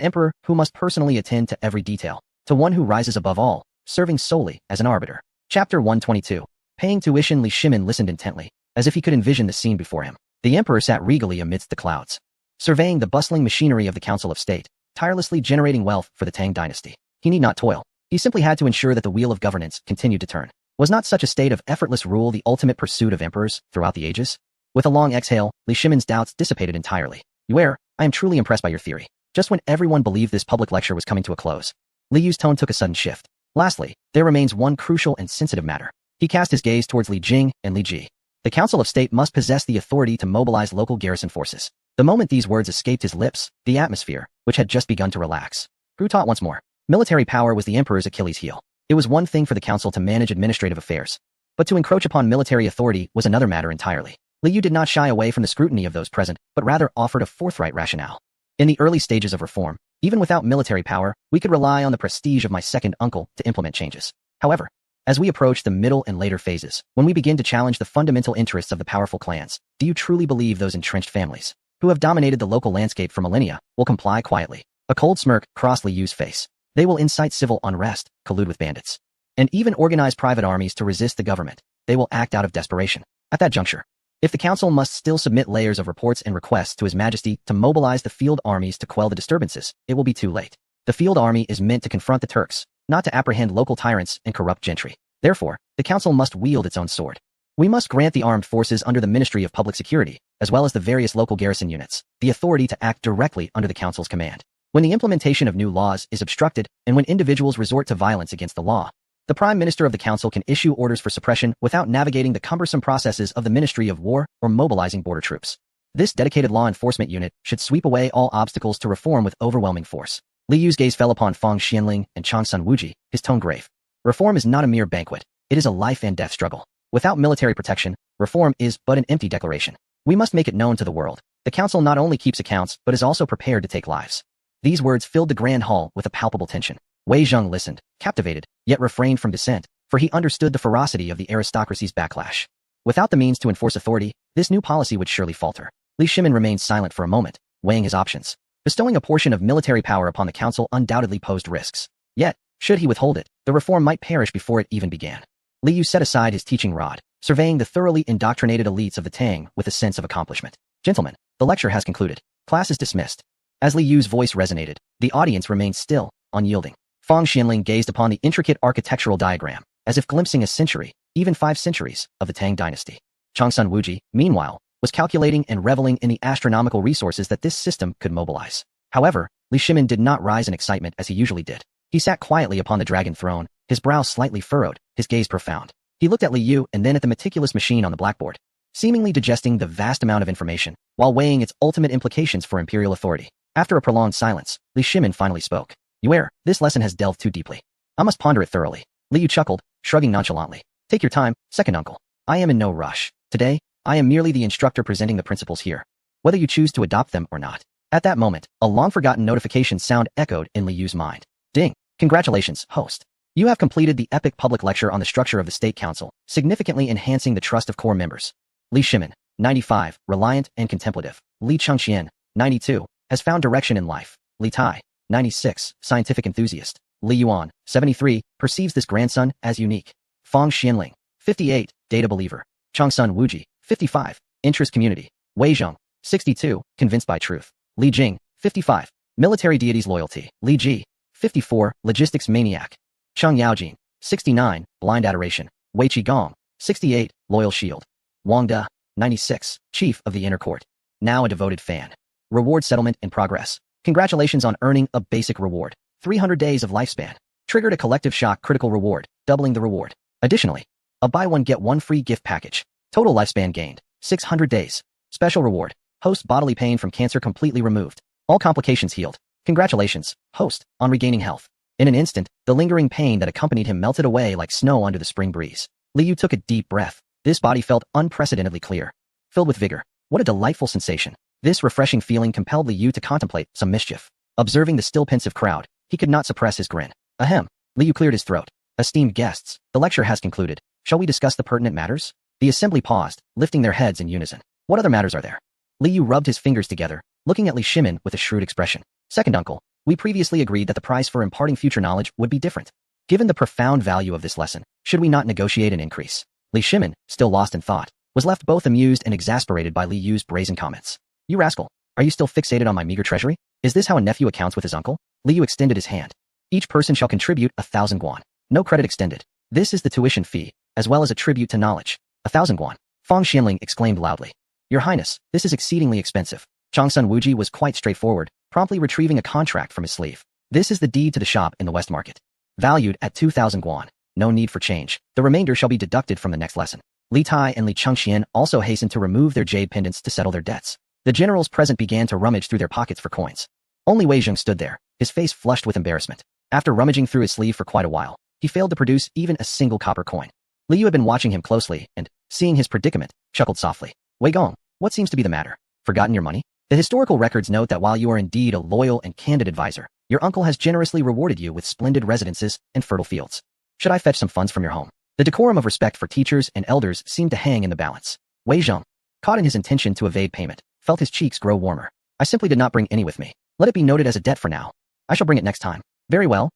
emperor who must personally attend to every detail, to one who rises above all, serving solely as an arbiter. Chapter 122. Paying tuition. Li Shimin listened intently, as if he could envision the scene before him. The emperor sat regally amidst the clouds, surveying the bustling machinery of the Council of State, tirelessly generating wealth for the Tang dynasty. He need not toil. He simply had to ensure that the wheel of governance continued to turn. Was not such a state of effortless rule the ultimate pursuit of emperors throughout the ages? With a long exhale, Li Shimin's doubts dissipated entirely. Yuer, I am truly impressed by your theory. Just when everyone believed this public lecture was coming to a close, Li Yu's tone took a sudden shift. Lastly, there remains one crucial and sensitive matter. He cast his gaze towards Li Jing and Li Ji. The Council of State must possess the authority to mobilize local garrison forces. The moment these words escaped his lips, the atmosphere, which had just begun to relax, grew taut once more. Military power was the emperor's Achilles heel. It was one thing for the council to manage administrative affairs, but to encroach upon military authority was another matter entirely. Li Yu did not shy away from the scrutiny of those present, but rather offered a forthright rationale. In the early stages of reform, even without military power, we could rely on the prestige of my second uncle to implement changes. However, as we approach the middle and later phases, when we begin to challenge the fundamental interests of the powerful clans, do you truly believe those entrenched families, who have dominated the local landscape for millennia, will comply quietly? A cold smirk crossed Li Yu's face. They will incite civil unrest, collude with bandits, and even organize private armies to resist the government. They will act out of desperation. At that juncture, if the council must still submit layers of reports and requests to His Majesty to mobilize the field armies to quell the disturbances, it will be too late. The field army is meant to confront the Turks, not to apprehend local tyrants and corrupt gentry. Therefore, the council must wield its own sword. We must grant the armed forces under the Ministry of Public Security, as well as the various local garrison units, the authority to act directly under the council's command. When the implementation of new laws is obstructed, and when individuals resort to violence against the law, the Prime Minister of the Council can issue orders for suppression without navigating the cumbersome processes of the Ministry of War or mobilizing border troops. This dedicated law enforcement unit should sweep away all obstacles to reform with overwhelming force. Li Yu's gaze fell upon Fang Xianling and Changsun Wuji, his tone grave. Reform is not a mere banquet. It is a life and death struggle. Without military protection, reform is but an empty declaration. We must make it known to the world. The council not only keeps accounts, but is also prepared to take lives. These words filled the grand hall with a palpable tension. Wei Zheng listened, captivated, yet refrained from dissent, for he understood the ferocity of the aristocracy's backlash. Without the means to enforce authority, this new policy would surely falter. Li Shimin remained silent for a moment, weighing his options. Bestowing a portion of military power upon the council undoubtedly posed risks. Yet, should he withhold it, the reform might perish before it even began. Li Yu set aside his teaching rod, surveying the thoroughly indoctrinated elites of the Tang with a sense of accomplishment. Gentlemen, the lecture has concluded. Class is dismissed. As Li Yu's voice resonated, the audience remained still, unyielding. Fang Xianling gazed upon the intricate architectural diagram, as if glimpsing a century, even 5 centuries, of the Tang dynasty. Changsun Wuji, meanwhile, was calculating and reveling in the astronomical resources that this system could mobilize. However, Li Shimin did not rise in excitement as he usually did. He sat quietly upon the dragon throne, his brow slightly furrowed, his gaze profound. He looked at Li Yu and then at the meticulous machine on the blackboard, seemingly digesting the vast amount of information, while weighing its ultimate implications for imperial authority. After a prolonged silence, Li Shimin finally spoke. Yuer, this lesson has delved too deeply. I must ponder it thoroughly. Li Yu chuckled, shrugging nonchalantly. Take your time, second uncle. I am in no rush. Today, I am merely the instructor presenting the principles here, whether you choose to adopt them or not. At that moment, a long-forgotten notification sound echoed in Li Yu's mind. Ding! Congratulations, host. You have completed the epic public lecture on the structure of the State Council, significantly enhancing the trust of core members. Li Shimin, 95, reliant and contemplative. Li Chengxian, 92, has found direction in life. Li Tai, 96, scientific enthusiast. Li Yuan, 73, perceives this grandson as unique. Fang Xianling, 58, data believer. Changsun Wuji, 55, interest community. Wei Zheng, 62, convinced by truth. Li Jing, 55, military deities loyalty. Li Ji, 54, logistics maniac. Cheng Yaojin, 69, blind adoration. Wei Qigong, 68, loyal shield. Wang De, 96, chief of the inner court. Now a devoted fan. Reward settlement in progress. Congratulations on earning a basic reward. 300 days of lifespan. Triggered a collective shock critical reward, doubling the reward. Additionally, a buy one get one free gift package. Total lifespan gained, 600 days. Special reward. Host bodily pain from cancer completely removed. All complications healed. Congratulations, host, on regaining health. In an instant, the lingering pain that accompanied him melted away like snow under the spring breeze. Li Yu took a deep breath. This body felt unprecedentedly clear, filled with vigor. What a delightful sensation. This refreshing feeling compelled Li Yu to contemplate some mischief. Observing the still pensive crowd, he could not suppress his grin. Ahem. Li Yu cleared his throat. Esteemed guests, the lecture has concluded. Shall we discuss the pertinent matters? The assembly paused, lifting their heads in unison. What other matters are there? Li Yu rubbed his fingers together, looking at Li Shimin with a shrewd expression. Second uncle, we previously agreed that the price for imparting future knowledge would be different. Given the profound value of this lesson, should we not negotiate an increase? Li Shimin, still lost in thought, was left both amused and exasperated by Li Yu's brazen comments. You rascal, are you still fixated on my meager treasury? Is this how a nephew accounts with his uncle? Li Yu extended his hand. Each person shall contribute 1,000 guan. No credit extended. This is the tuition fee, as well as a tribute to knowledge. 1,000 guan. Fang Xianling exclaimed loudly. Your Highness, this is exceedingly expensive. Changsun Wuji was quite straightforward, promptly retrieving a contract from his sleeve. This is the deed to the shop in the West Market. Valued at 2,000 guan. No need for change. The remainder shall be deducted from the next lesson. Li Tai and Li Chengxian also hastened to remove their jade pendants to settle their debts. The generals present began to rummage through their pockets for coins. Only Wei Zheng stood there, his face flushed with embarrassment. After rummaging through his sleeve for quite a while, he failed to produce even a single copper coin. Li Yu had been watching him closely and, seeing his predicament, chuckled softly. Wei Gong, what seems to be the matter? Forgotten your money? The historical records note that while you are indeed a loyal and candid advisor, your uncle has generously rewarded you with splendid residences and fertile fields. Should I fetch some funds from your home? The decorum of respect for teachers and elders seemed to hang in the balance. Wei Zheng, caught in his intention to evade payment, felt his cheeks grow warmer. I simply did not bring any with me. Let it be noted as a debt for now. I shall bring it next time. Very well,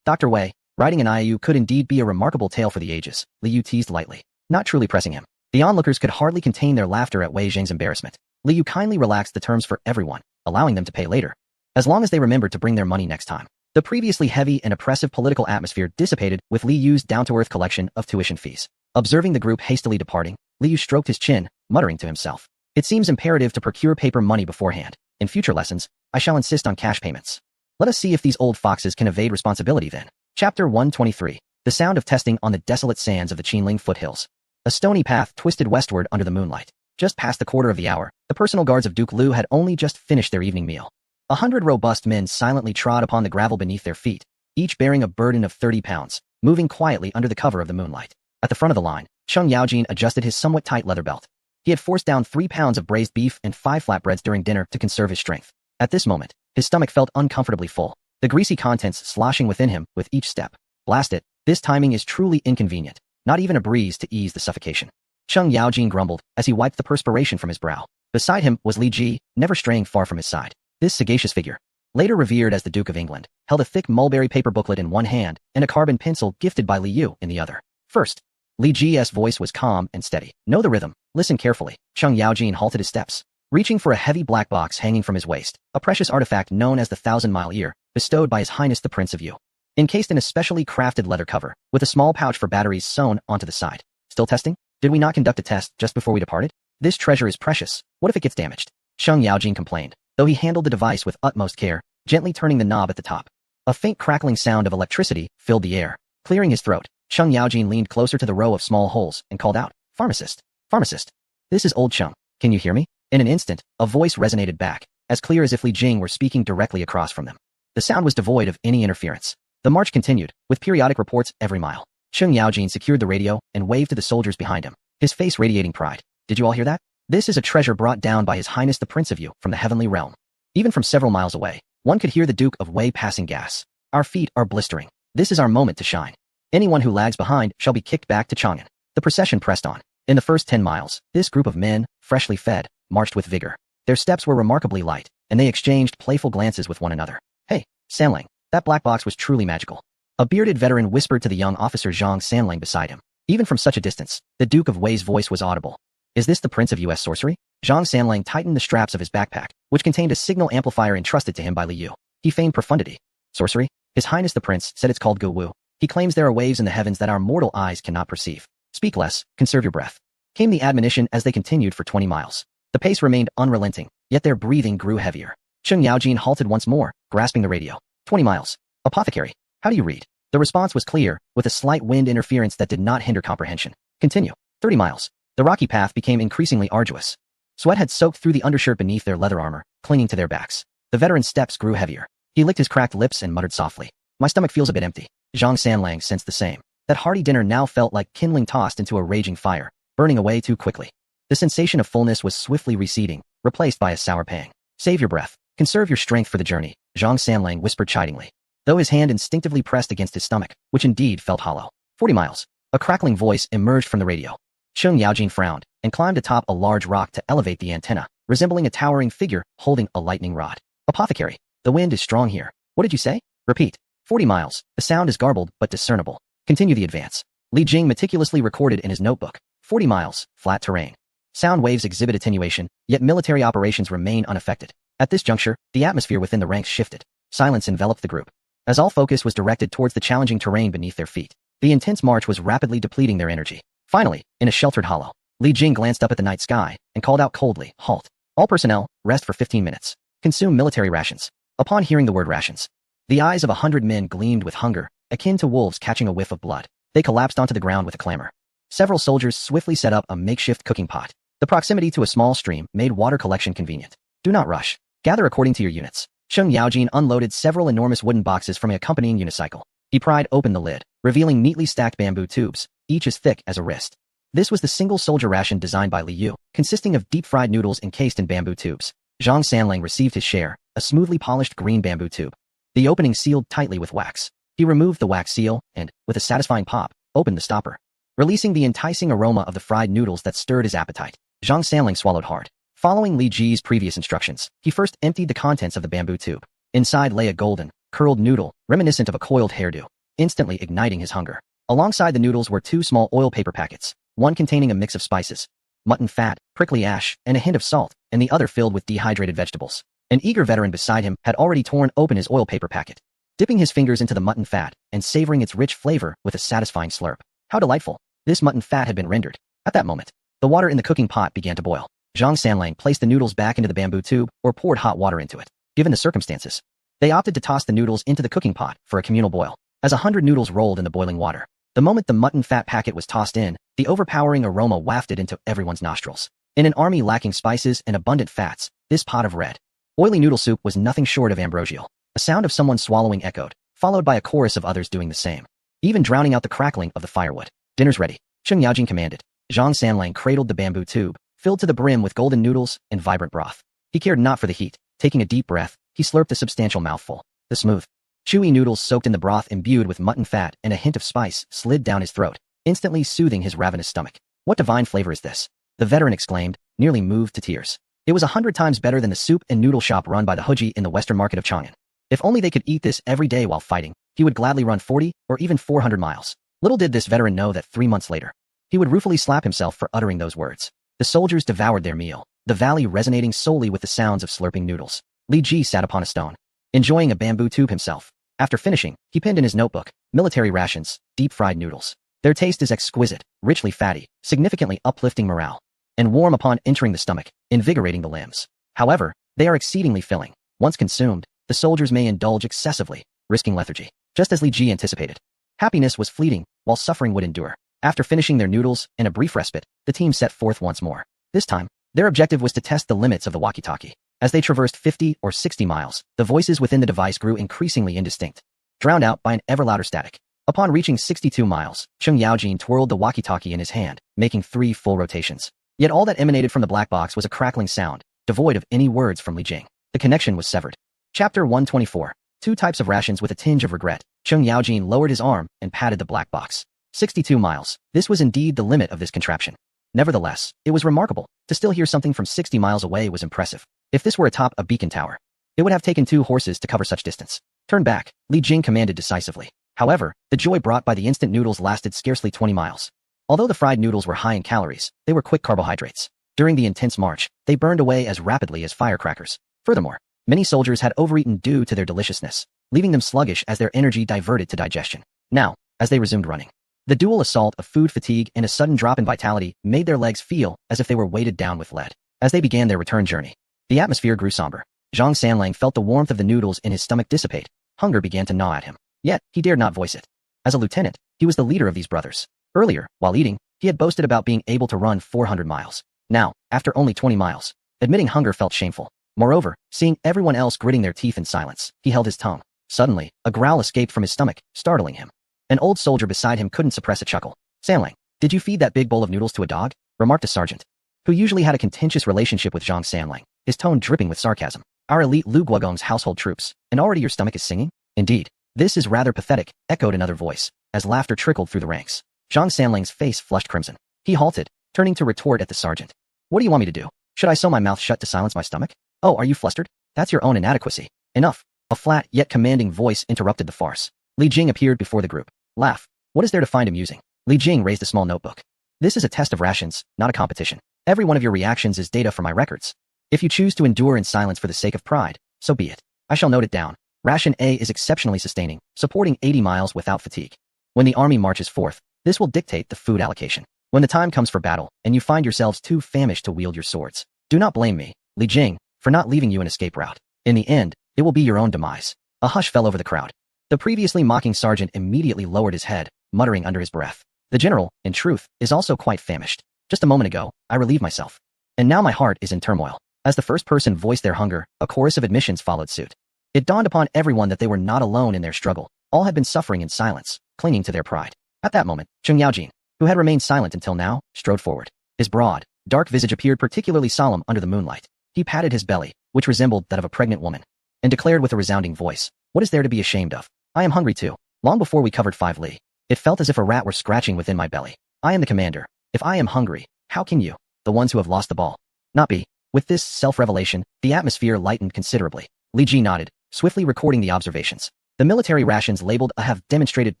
Dr. Wei. Writing an IAU could indeed be a remarkable tale for the ages, Li Yu teased lightly, not truly pressing him. The onlookers could hardly contain their laughter at Wei Zheng's embarrassment. Li Yu kindly relaxed the terms for everyone, allowing them to pay later, as long as they remembered to bring their money next time. The previously heavy and oppressive political atmosphere dissipated with Li Yu's down-to-earth collection of tuition fees. Observing the group hastily departing, Li Yu stroked his chin, muttering to himself. It seems imperative to procure paper money beforehand. In future lessons, I shall insist on cash payments. Let us see if these old foxes can evade responsibility then. Chapter 123. The sound of testing on the desolate sands of the Qinling foothills. A stony path twisted westward under the moonlight. Just past the quarter of the hour, the personal guards of Duke Lu had only just finished their evening meal. 100 robust men silently trod upon the gravel beneath their feet, each bearing a burden of 30 pounds, moving quietly under the cover of the moonlight. At the front of the line, Cheng Yaojin adjusted his somewhat tight leather belt. He had forced down 3 pounds of braised beef and 5 flatbreads during dinner to conserve his strength. At this moment, his stomach felt uncomfortably full, the greasy contents sloshing within him with each step. Blast it, this timing is truly inconvenient. Not even a breeze to ease the suffocation. Cheng Yaojin grumbled as he wiped the perspiration from his brow. Beside him was Li Ji, never straying far from his side. This sagacious figure, later revered as the Duke of England, held a thick mulberry paper booklet in one hand and a carbon pencil gifted by Li Yu in the other. First, Li Ji's voice was calm and steady. Know the rhythm. Listen carefully. Cheng Yaojin halted his steps, reaching for a heavy black box hanging from his waist, a precious artifact known as the 1,000-mile ear, bestowed by His Highness the Prince of Yu. Encased in a specially crafted leather cover, with a small pouch for batteries sewn onto the side. Still testing? Did we not conduct a test just before we departed? This treasure is precious. What if it gets damaged? Cheng Yaojin complained, though he handled the device with utmost care, gently turning the knob at the top. A faint crackling sound of electricity filled the air. Clearing his throat, Cheng Yaojin leaned closer to the row of small holes and called out, Pharmacist! Pharmacist! This is old Cheng. Can you hear me? In an instant, a voice resonated back, as clear as if Li Jing were speaking directly across from them. The sound was devoid of any interference. The march continued, with periodic reports every mile. Cheng Yaojin secured the radio and waved to the soldiers behind him, his face radiating pride. Did you all hear that? This is a treasure brought down by His Highness the Prince of Yu from the heavenly realm. Even from several miles away, one could hear the Duke of Wei passing gas. Our feet are blistering. This is our moment to shine. Anyone who lags behind shall be kicked back to Chang'an. The procession pressed on. In the first 10 miles, this group of men, freshly fed, marched with vigor. Their steps were remarkably light, and they exchanged playful glances with one another. Hey, Sanlang, that black box was truly magical. A bearded veteran whispered to the young officer Zhang Sanlang beside him. Even from such a distance, the Duke of Wei's voice was audible. Is this the Prince of U.S. sorcery? Zhang Sanlang tightened the straps of his backpack, which contained a signal amplifier entrusted to him by Li Yu. He feigned profundity. Sorcery? His Highness the Prince said it's called Gu Wu. He claims there are waves in the heavens that our mortal eyes cannot perceive. Speak less, conserve your breath. Came the admonition as they continued for 20 miles. The pace remained unrelenting, yet their breathing grew heavier. Cheng Yaojin halted once more, grasping the radio. 20 miles. Apothecary. How do you read? The response was clear, with a slight wind interference that did not hinder comprehension. Continue. 30 miles. The rocky path became increasingly arduous. Sweat had soaked through the undershirt beneath their leather armor, clinging to their backs. The veteran's steps grew heavier. He licked his cracked lips and muttered softly. My stomach feels a bit empty. Zhang Sanlang sensed the same. That hearty dinner now felt like kindling tossed into a raging fire, burning away too quickly. The sensation of fullness was swiftly receding, replaced by a sour pang. Save your breath. Conserve your strength for the journey, Zhang Sanlang whispered chidingly, though his hand instinctively pressed against his stomach, which indeed felt hollow. 40 miles. A crackling voice emerged from the radio. Sheng Yaojin frowned and climbed atop a large rock to elevate the antenna, resembling a towering figure holding a lightning rod. Apothecary. The wind is strong here. What did you say? Repeat. 40 miles. The sound is garbled but discernible. Continue the advance. Li Jing meticulously recorded in his notebook. 40 miles. Flat terrain. Sound waves exhibit attenuation, yet military operations remain unaffected. At this juncture, the atmosphere within the ranks shifted. Silence enveloped the group, as all focus was directed towards the challenging terrain beneath their feet. The intense march was rapidly depleting their energy. Finally, in a sheltered hollow, Li Jing glanced up at the night sky and called out coldly, "Halt. All personnel, rest for 15 minutes. Consume military rations." Upon hearing the word rations, the eyes of 100 men gleamed with hunger, akin to wolves catching a whiff of blood. They collapsed onto the ground with a clamor. Several soldiers swiftly set up a makeshift cooking pot. The proximity to a small stream made water collection convenient. Do not rush. Gather according to your units. Sheng Yaojin unloaded several enormous wooden boxes from an accompanying unicycle. He pried open the lid, revealing neatly stacked bamboo tubes, each as thick as a wrist. This was the single soldier ration designed by Li Yu, consisting of deep-fried noodles encased in bamboo tubes. Zhang Sanlang received his share, a smoothly polished green bamboo tube. The opening sealed tightly with wax. He removed the wax seal and, with a satisfying pop, opened the stopper, releasing the enticing aroma of the fried noodles that stirred his appetite. Zhang Sanlang swallowed hard. Following Li Ji's previous instructions, he first emptied the contents of the bamboo tube. Inside lay a golden, curled noodle, reminiscent of a coiled hairdo, instantly igniting his hunger. Alongside the noodles were 2 small oil paper packets, one containing a mix of spices, mutton fat, prickly ash, and a hint of salt, and the other filled with dehydrated vegetables. An eager veteran beside him had already torn open his oil paper packet, dipping his fingers into the mutton fat and savoring its rich flavor with a satisfying slurp. How delightful! This mutton fat had been rendered. At that moment, the water in the cooking pot began to boil. Zhang Sanlang placed the noodles back into the bamboo tube or poured hot water into it. Given the circumstances, they opted to toss the noodles into the cooking pot for a communal boil. As 100 noodles rolled in the boiling water, the moment the mutton fat packet was tossed in, the overpowering aroma wafted into everyone's nostrils. In an army lacking spices and abundant fats, this pot of red, oily noodle soup was nothing short of ambrosial. A sound of someone swallowing echoed, followed by a chorus of others doing the same, even drowning out the crackling of the firewood. Dinner's ready, Sheng Yaojin commanded. Zhang Sanlang cradled the bamboo tube, filled to the brim with golden noodles and vibrant broth. He cared not for the heat. Taking a deep breath, he slurped a substantial mouthful. The smooth, chewy noodles soaked in the broth imbued with mutton fat and a hint of spice slid down his throat, instantly soothing his ravenous stomach. What divine flavor is this? The veteran exclaimed, nearly moved to tears. It was 100 times better than the soup and noodle shop run by the Huji in the western market of Chang'an. If only they could eat this every day while fighting, he would gladly run 40 or even 400 miles. Little did this veteran know that 3 months later, he would ruefully slap himself for uttering those words. The soldiers devoured their meal, the valley resonating solely with the sounds of slurping noodles. Li Ji sat upon a stone, enjoying a bamboo tube himself. After finishing, he penned in his notebook, military rations, deep-fried noodles. Their taste is exquisite, richly fatty, significantly uplifting morale, and warm upon entering the stomach, invigorating the limbs. However, they are exceedingly filling. Once consumed, the soldiers may indulge excessively, risking lethargy. Just as Li Ji anticipated, happiness was fleeting, while suffering would endure. After finishing their noodles and a brief respite, the team set forth once more. This time, their objective was to test the limits of the walkie-talkie. As they traversed 50 or 60 miles, the voices within the device grew increasingly indistinct, drowned out by an ever louder static. Upon reaching 62 miles, Sheng Yaojin twirled the walkie-talkie in his hand, making 3 full rotations. Yet all that emanated from the black box was a crackling sound, devoid of any words from Li Jing. The connection was severed. Chapter 124. 2 types of rations with a tinge of regret. Sheng Yaojin lowered his arm and patted the black box. 62 miles. This was indeed the limit of this contraption. Nevertheless, it was remarkable. To still hear something from 60 miles away was impressive. If this were atop a beacon tower, it would have taken 2 horses to cover such distance. Turn back, Li Jing commanded decisively. However, the joy brought by the instant noodles lasted scarcely 20 miles. Although the fried noodles were high in calories, they were quick carbohydrates. During the intense march, they burned away as rapidly as firecrackers. Furthermore, many soldiers had overeaten due to their deliciousness, leaving them sluggish as their energy diverted to digestion. Now, as they resumed running, the dual assault of food fatigue and a sudden drop in vitality made their legs feel as if they were weighted down with lead. As they began their return journey, the atmosphere grew somber. Zhang Sanlang felt the warmth of the noodles in his stomach dissipate. Hunger began to gnaw at him. Yet, he dared not voice it. As a lieutenant, he was the leader of these brothers. Earlier, while eating, he had boasted about being able to run 400 miles. Now, after only 20 miles, admitting hunger felt shameful. Moreover, seeing everyone else gritting their teeth in silence, he held his tongue. Suddenly, a growl escaped from his stomach, startling him. An old soldier beside him couldn't suppress a chuckle. Sanlang, did you feed that big bowl of noodles to a dog? Remarked a sergeant, who usually had a contentious relationship with Zhang Sanlang, his tone dripping with sarcasm. Our elite Lu Guogong's household troops, and already your stomach is singing? Indeed. This is rather pathetic, echoed another voice, as laughter trickled through the ranks. Zhang Sanling's face flushed crimson. He halted, turning to retort at the sergeant. What do you want me to do? Should I sew my mouth shut to silence my stomach? Oh, are you flustered? That's your own inadequacy. Enough. A flat yet commanding voice interrupted the farce. Li Jing appeared before the group. Laugh. What is there to find amusing? Li Jing raised a small notebook. This is a test of rations, not a competition. Every one of your reactions is data for my records. If you choose to endure in silence for the sake of pride, so be it. I shall note it down. Ration A is exceptionally sustaining, supporting 80 miles without fatigue. When the army marches forth, this will dictate the food allocation. When the time comes for battle, and you find yourselves too famished to wield your swords, do not blame me, Li Jing, for not leaving you an escape route. In the end, it will be your own demise. A hush fell over the crowd. The previously mocking sergeant immediately lowered his head, muttering under his breath. The general, in truth, is also quite famished. Just a moment ago, I relieved myself. And now my heart is in turmoil. As the first person voiced their hunger, a chorus of admissions followed suit. It dawned upon everyone that they were not alone in their struggle. All had been suffering in silence, clinging to their pride. At that moment, Cheng Yaojin, who had remained silent until now, strode forward. His broad, dark visage appeared particularly solemn under the moonlight. He patted his belly, which resembled that of a pregnant woman, and declared with a resounding voice, "What is there to be ashamed of? I am hungry too. Long before we covered 5 li, it felt as if a rat were scratching within my belly. I am the commander. If I am hungry, how can you, the ones who have lost the ball, not be?" With this self-revelation, the atmosphere lightened considerably. Li Ji nodded, swiftly recording the observations. The military rations labeled A have demonstrated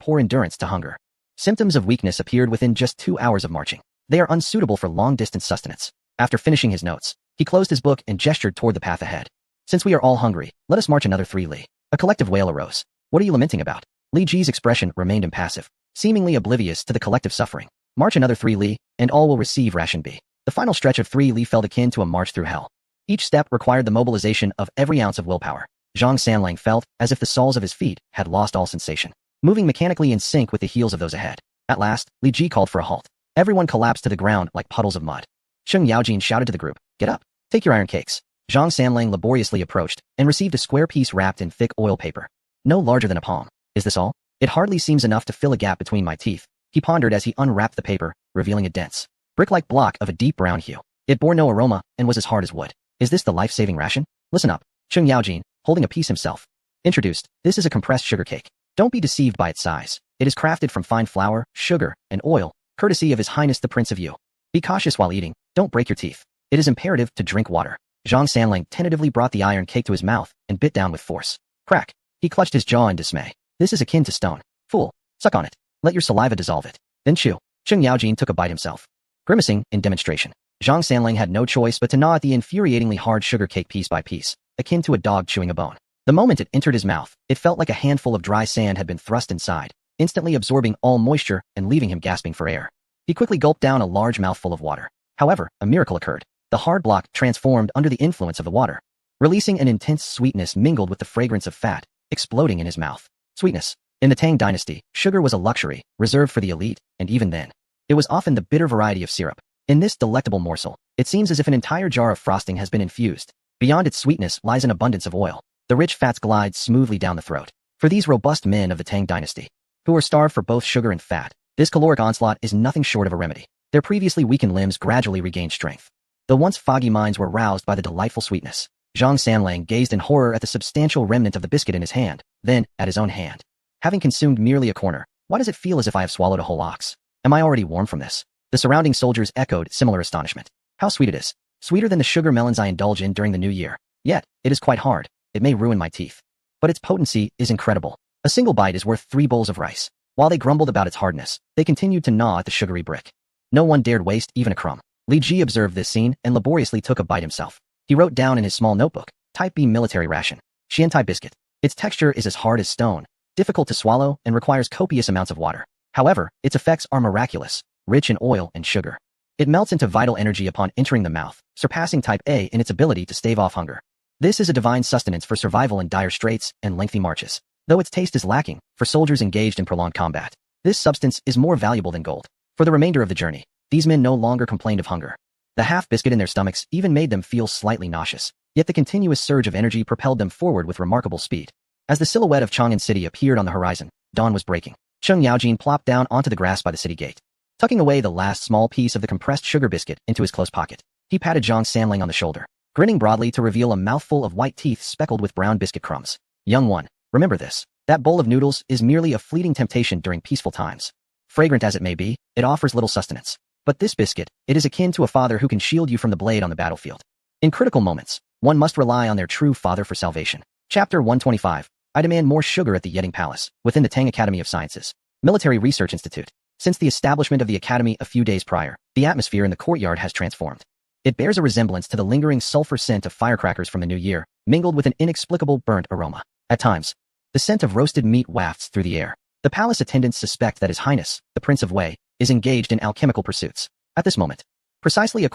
poor endurance to hunger. Symptoms of weakness appeared within just 2 hours of marching. They are unsuitable for long-distance sustenance. After finishing his notes, he closed his book and gestured toward the path ahead. Since we are all hungry, let us march another 3 li. A collective wail arose. What are you lamenting about? Li Ji's expression remained impassive, seemingly oblivious to the collective suffering. March another 3 li, and all will receive ration B. The final stretch of 3 li felt akin to a march through hell. Each step required the mobilization of every ounce of willpower. Zhang Sanlang felt as if the soles of his feet had lost all sensation, moving mechanically in sync with the heels of those ahead. At last, Li Ji called for a halt. Everyone collapsed to the ground like puddles of mud. Cheng Yaojin shouted to the group, "Get up. Take your iron cakes." Zhang Sanlang laboriously approached and received a square piece wrapped in thick oil paper, no larger than a palm. Is this all? It hardly seems enough to fill a gap between my teeth, he pondered as he unwrapped the paper, revealing a dense, brick-like block of a deep brown hue. It bore no aroma and was as hard as wood. Is this the life-saving ration? Listen up. Cheng Yaojin, holding a piece himself, introduced, "This is a compressed sugar cake. Don't be deceived by its size. It is crafted from fine flour, sugar, and oil, courtesy of His Highness the Prince of Yu. Be cautious while eating. Don't break your teeth. It is imperative to drink water." Zhang Sanlang tentatively brought the iron cake to his mouth and bit down with force. Crack. He clutched his jaw in dismay. This is akin to stone. Fool. Suck on it. Let your saliva dissolve it. Then chew. Cheng Yaojin took a bite himself, grimacing in demonstration. Zhang Sanlang had no choice but to gnaw at the infuriatingly hard sugar cake piece by piece, akin to a dog chewing a bone. The moment it entered his mouth, it felt like a handful of dry sand had been thrust inside, instantly absorbing all moisture and leaving him gasping for air. He quickly gulped down a large mouthful of water. However, a miracle occurred. The hard block transformed under the influence of the water, releasing an intense sweetness mingled with the fragrance of fat, exploding in his mouth. Sweetness. In the Tang dynasty, sugar was a luxury, reserved for the elite, and even then, it was often the bitter variety of syrup. In this delectable morsel, it seems as if an entire jar of frosting has been infused. Beyond its sweetness lies an abundance of oil. The rich fats glide smoothly down the throat. For these robust men of the Tang dynasty, who are starved for both sugar and fat, this caloric onslaught is nothing short of a remedy. Their previously weakened limbs gradually regained strength. The once foggy minds were roused by the delightful sweetness. Zhang Sanlang gazed in horror at the substantial remnant of the biscuit in his hand, then at his own hand. Having consumed merely a corner, why does it feel as if I have swallowed a whole ox? Am I already warm from this? The surrounding soldiers echoed similar astonishment. How sweet it is. Sweeter than the sugar melons I indulge in during the new year. Yet, it is quite hard. It may ruin my teeth. But its potency is incredible. A single bite is worth 3 bowls of rice. While they grumbled about its hardness, they continued to gnaw at the sugary brick. No one dared waste even a crumb. Li Ji observed this scene and laboriously took a bite himself. He wrote down in his small notebook, Type B military ration, Xiantai biscuit. Its texture is as hard as stone, difficult to swallow, and requires copious amounts of water. However, its effects are miraculous, rich in oil and sugar. It melts into vital energy upon entering the mouth, surpassing Type A in its ability to stave off hunger. This is a divine sustenance for survival in dire straits and lengthy marches. Though its taste is lacking, for soldiers engaged in prolonged combat, this substance is more valuable than gold. For the remainder of the journey, these men no longer complained of hunger. The half biscuit in their stomachs even made them feel slightly nauseous, yet the continuous surge of energy propelled them forward with remarkable speed. As the silhouette of Chang'an City appeared on the horizon, dawn was breaking. Cheng Yaojin plopped down onto the grass by the city gate. Tucking away the last small piece of the compressed sugar biscuit into his close pocket, he patted Zhang Sanlang on the shoulder. grinning broadly to reveal a mouthful of white teeth speckled with brown biscuit crumbs. Young one, remember this. That bowl of noodles is merely a fleeting temptation during peaceful times. Fragrant as it may be, it offers little sustenance. But this biscuit, it is akin to a father who can shield you from the blade on the battlefield. In critical moments, one must rely on their true father for salvation. Chapter 125. I demand more sugar at the Yeding Palace, within the Tang Academy of Sciences. Military Research Institute. Since the establishment of the academy a few days prior, the atmosphere in the courtyard has transformed. It bears a resemblance to the lingering sulfur scent of firecrackers from the new year, mingled with an inexplicable burnt aroma. At times, the scent of roasted meat wafts through the air. The palace attendants suspect that His Highness, the Prince of Wei, is engaged in alchemical pursuits. At this moment, precisely